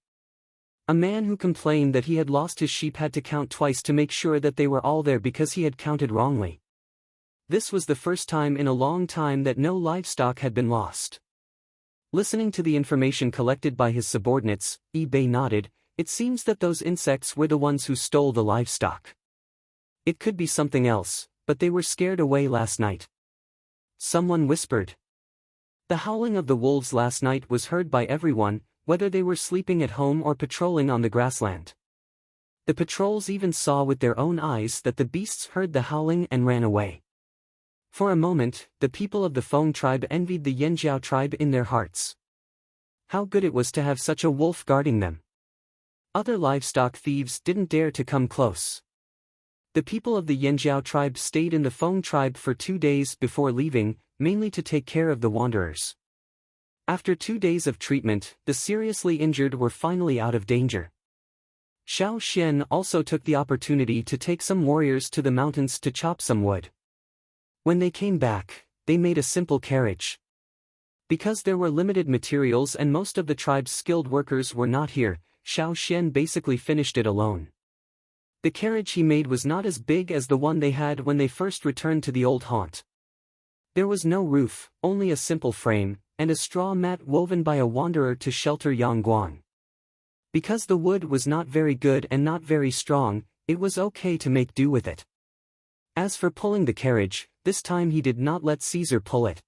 A man who complained that he had lost his sheep had to count twice to make sure that they were all there because he had counted wrongly. This was the first time in a long time that no livestock had been lost. Listening to the information collected by his subordinates, Bei nodded. It seems that those insects were the ones who stole the livestock. It could be something else, but they were scared away last night. Someone whispered. The howling of the wolves last night was heard by everyone, whether they were sleeping at home or patrolling on the grassland. The patrols even saw with their own eyes that the beasts heard the howling and ran away. For a moment, the people of the Feng tribe envied the Yanjiao tribe in their hearts. How good it was to have such a wolf guarding them. Other livestock thieves didn't dare to come close. The people of the Yanjiao tribe stayed in the Feng tribe for 2 days before leaving, mainly to take care of the wanderers. After 2 days of treatment, the seriously injured were finally out of danger. Xiao Xian also took the opportunity to take some warriors to the mountains to chop some wood. When they came back, they made a simple carriage. Because there were limited materials and most of the tribe's skilled workers were not here, Xiao Xian basically finished it alone. The carriage he made was not as big as the one they had when they first returned to the old haunt. There was no roof, only a simple frame, and a straw mat woven by a wanderer to shelter Yangguang. Because the wood was not very good and not very strong, it was okay to make do with it. As for pulling the carriage, this time he did not let Caesar pull it.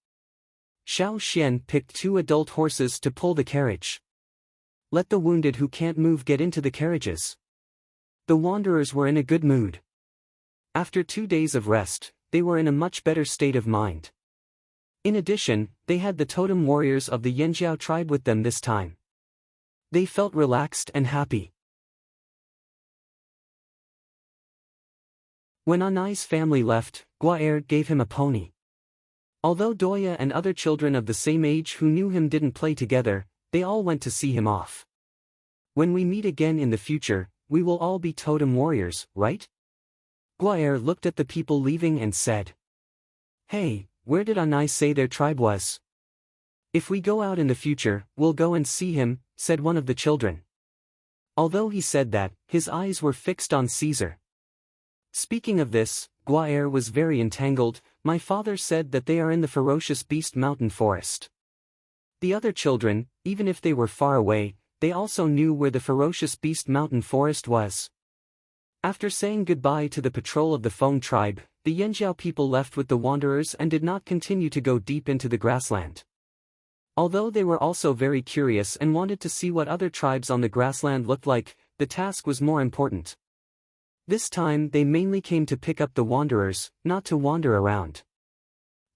Xiao Xian picked 2 adult horses to pull the carriage. Let the wounded who can't move get into the carriages. The wanderers were in a good mood. After 2 days of rest, they were in a much better state of mind. In addition, they had the totem warriors of the Yanjiao tribe with them this time. They felt relaxed and happy. When Anai's family left, Guaer gave him a pony. Although Doya and other children of the same age who knew him didn't play together, they all went to see him off. When we meet again in the future, we will all be totem warriors, right? Guaer looked at the people leaving and said, "Hey, where did Anai say their tribe was?" "If we go out in the future, we'll go and see him," said one of the children. Although he said that, his eyes were fixed on Caesar. Speaking of this, Guaer was very entangled. "My father said that they are in the ferocious beast mountain forest." The other children, even if they were far away, they also knew where the ferocious beast mountain forest was. After saying goodbye to the patrol of the Feng tribe, the Yanjiao people left with the wanderers and did not continue to go deep into the grassland. Although they were also very curious and wanted to see what other tribes on the grassland looked like, the task was more important. This time they mainly came to pick up the wanderers, not to wander around.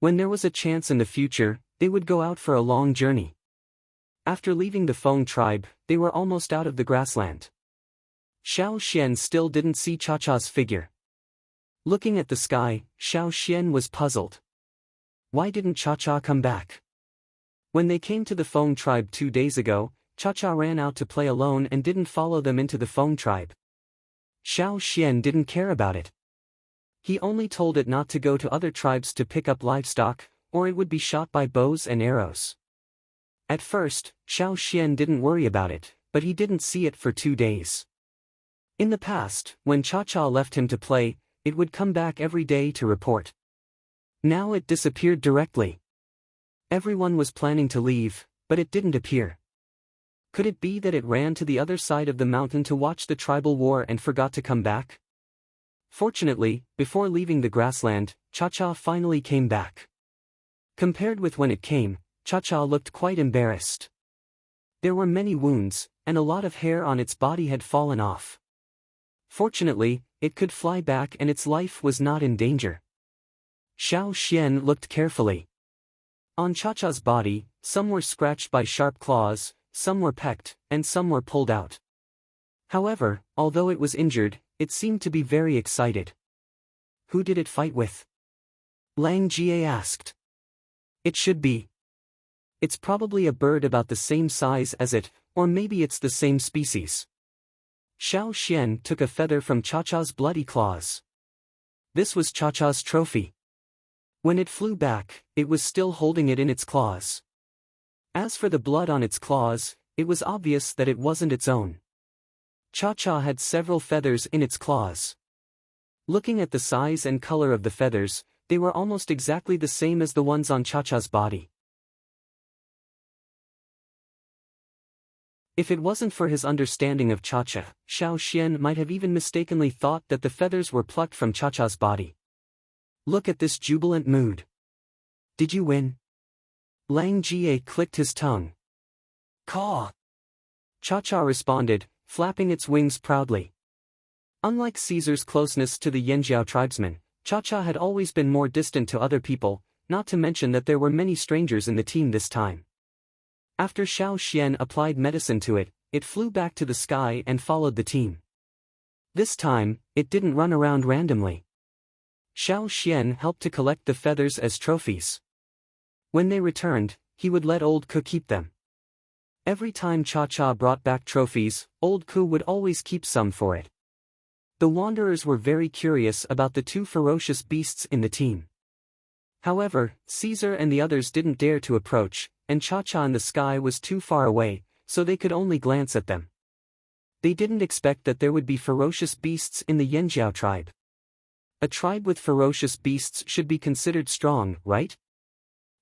When there was a chance in the future, they would go out for a long journey. After leaving the Feng tribe, they were almost out of the grassland. Xiao Xian still didn't see Cha-Cha's figure. Looking at the sky, Xiao Xian was puzzled. Why didn't Cha-Cha come back? When they came to the Feng tribe 2 days ago, Cha-Cha ran out to play alone and didn't follow them into the Feng tribe. Xiao Xian didn't care about it. He only told it not to go to other tribes to pick up livestock, or it would be shot by bows and arrows. At first, Xiao Xian didn't worry about it, but he didn't see it for 2 days. In the past, when Cha-Cha left him to play, it would come back every day to report. Now it disappeared directly. Everyone was planning to leave, but it didn't appear. Could it be that it ran to the other side of the mountain to watch the tribal war and forgot to come back? Fortunately, before leaving the grassland, Cha-Cha finally came back. Compared with when it came, Cha-Cha looked quite embarrassed. There were many wounds, and a lot of hair on its body had fallen off. Fortunately, it could fly back and its life was not in danger. Xiao Xian looked carefully. On Cha-Cha's body, some were scratched by sharp claws, some were pecked, and some were pulled out. However, although it was injured, it seemed to be very excited. "Who did it fight with?" Lang Jie asked. "It should be. It's probably a bird about the same size as it, or maybe it's the same species." Xiao Xian took a feather from Cha-Cha's bloody claws. This was Cha-Cha's trophy. When it flew back, it was still holding it in its claws. As for the blood on its claws, it was obvious that it wasn't its own. Cha-Cha had several feathers in its claws. Looking at the size and color of the feathers, they were almost exactly the same as the ones on Cha-Cha's body. If it wasn't for his understanding of Cha-Cha, Xiao Xian might have even mistakenly thought that the feathers were plucked from Cha-Cha's body. Look at this jubilant mood. "Did you win?" Lang Jie clicked his tongue. "Caw!" Cha-Cha responded, flapping its wings proudly. Unlike Caesar's closeness to the Yanjiao tribesmen, Cha-Cha had always been more distant to other people, not to mention that there were many strangers in the team this time. After Xiao Xian applied medicine to it, it flew back to the sky and followed the team. This time, it didn't run around randomly. Xiao Xian helped to collect the feathers as trophies. When they returned, he would let Old Ku keep them. Every time Cha-Cha brought back trophies, Old Ku would always keep some for it. The wanderers were very curious about the 2 ferocious beasts in the team. However, Caesar and the others didn't dare to approach, and Cha-Cha in the sky was too far away, so they could only glance at them. They didn't expect that there would be ferocious beasts in the Yanjiao tribe. A tribe with ferocious beasts should be considered strong, right?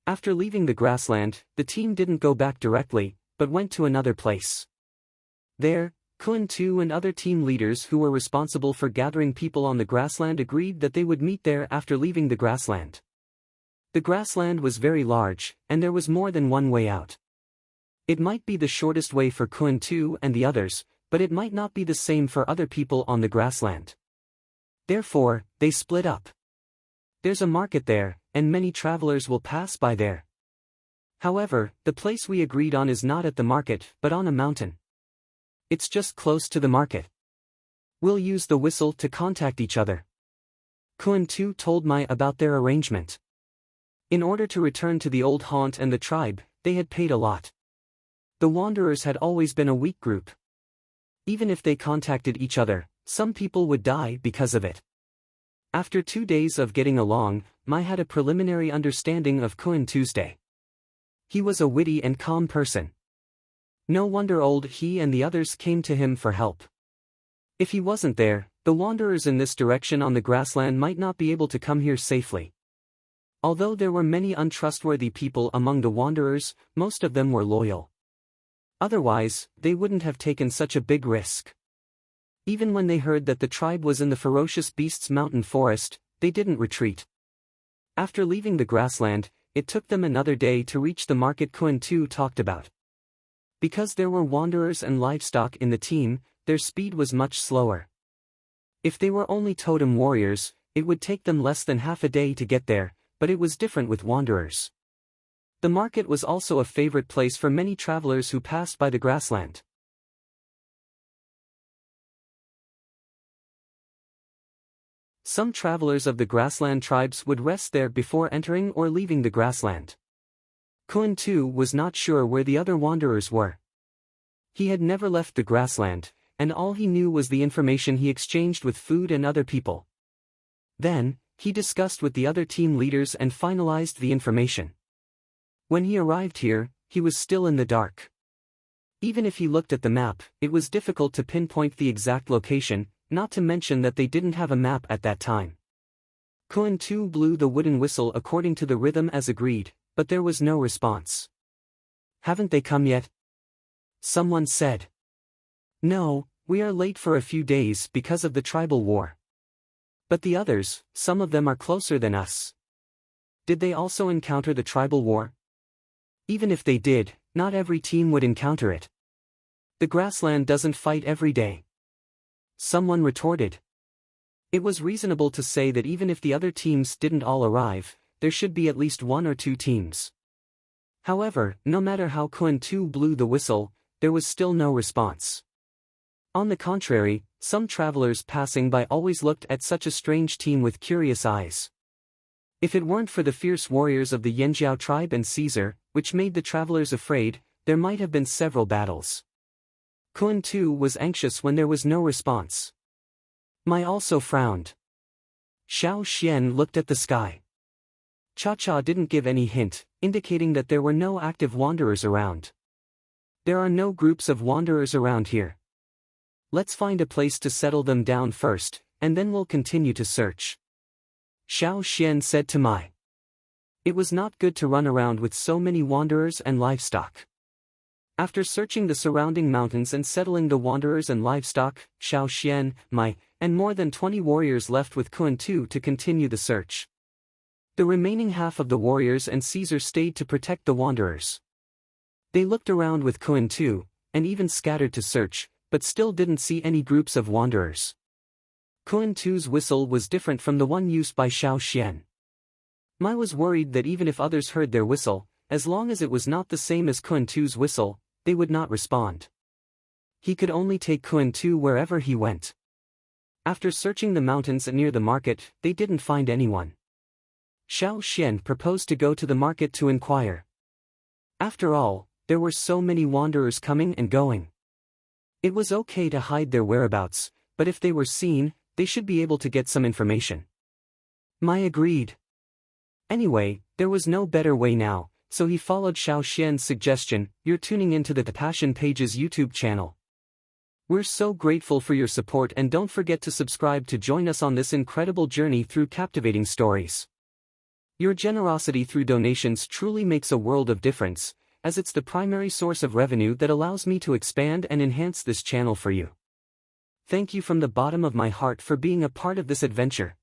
After leaving the grassland, the team didn't go back directly, but went to another place. There, Kun Tu and other team leaders who were responsible for gathering people on the grassland agreed that they would meet there after leaving the grassland. The grassland was very large, and there was more than one way out. It might be the shortest way for Kun Tu and the others, but it might not be the same for other people on the grassland. Therefore, they split up. There's a market there, and many travelers will pass by there. However, the place we agreed on is not at the market, but on a mountain. It's just close to the market. We'll use the whistle to contact each other. Kun Tu told Mai about their arrangement. In order to return to the old haunt and the tribe, they had paid a lot. The wanderers had always been a weak group. Even if they contacted each other, some people would die because of it. After 2 days of getting along, Mai had a preliminary understanding of Kun Tuesday. He was a witty and calm person. No wonder he and the others came to him for help. If he wasn't there, the wanderers in this direction on the grassland might not be able to come here safely. Although there were many untrustworthy people among the wanderers, most of them were loyal. Otherwise, they wouldn't have taken such a big risk. Even when they heard that the tribe was in the ferocious beasts' mountain forest, they didn't retreat. After leaving the grassland, it took them another day to reach the market Kun Tu talked about. Because there were wanderers and livestock in the team, their speed was much slower. If they were only totem warriors, it would take them less than half a day to get there, but it was different with wanderers. The market was also a favorite place for many travelers who passed by the grassland. Some travelers of the grassland tribes would rest there before entering or leaving the grassland. Kun Tu was not sure where the other wanderers were. He had never left the grassland, and all he knew was the information he exchanged with food and other people. Then, he discussed with the other team leaders and finalized the information. When he arrived here, he was still in the dark. Even if he looked at the map, it was difficult to pinpoint the exact location, not to mention that they didn't have a map at that time. Kun Tu blew the wooden whistle according to the rhythm as agreed, but there was no response. "Haven't they come yet?" someone said. "No, we are late for a few days because of the tribal war. But the others, some of them are closer than us." Did they also encounter the tribal war? Even if they did, not every team would encounter it. The grassland doesn't fight every day. Someone retorted. It was reasonable to say that even if the other teams didn't all arrive, there should be at least 1 or 2 teams. However, no matter how Kun Tu blew the whistle, there was still no response. On the contrary, some travelers passing by always looked at such a strange team with curious eyes. If it weren't for the fierce warriors of the Yanjiao tribe and Caesar, which made the travelers afraid, there might have been several battles. Kun Tu was anxious when there was no response. Mai also frowned. Xiao Xian looked at the sky. Cha-Cha didn't give any hint, indicating that there were no active wanderers around. There are no groups of wanderers around here. Let's find a place to settle them down first, and then we'll continue to search. Xiao Xian said to Mai. It was not good to run around with so many wanderers and livestock. After searching the surrounding mountains and settling the wanderers and livestock, Xiao Xian, Mai, and more than 20 warriors left with Kun Tu to continue the search. The remaining half of the warriors and Caesar stayed to protect the wanderers. They looked around with Kun Tu, and even scattered to search, but still didn't see any groups of wanderers. Kun Tu's whistle was different from the one used by Xiao Xian. Mai was worried that even if others heard their whistle, as long as it was not the same as Kun Tu's whistle, they would not respond. He could only take Kun Tu wherever he went. After searching the mountains near the market, they didn't find anyone. Xiao Xian proposed to go to the market to inquire. After all, there were so many wanderers coming and going. It was okay to hide their whereabouts, but if they were seen, they should be able to get some information. Mai agreed. Anyway, there was no better way now, so he followed Xiao Xian's suggestion. You're tuning into the Passion Pages YouTube channel. We're so grateful for your support, and don't forget to subscribe to join us on this incredible journey through captivating stories. Your generosity through donations truly makes a world of difference, as it's the primary source of revenue that allows me to expand and enhance this channel for you. Thank you from the bottom of my heart for being a part of this adventure.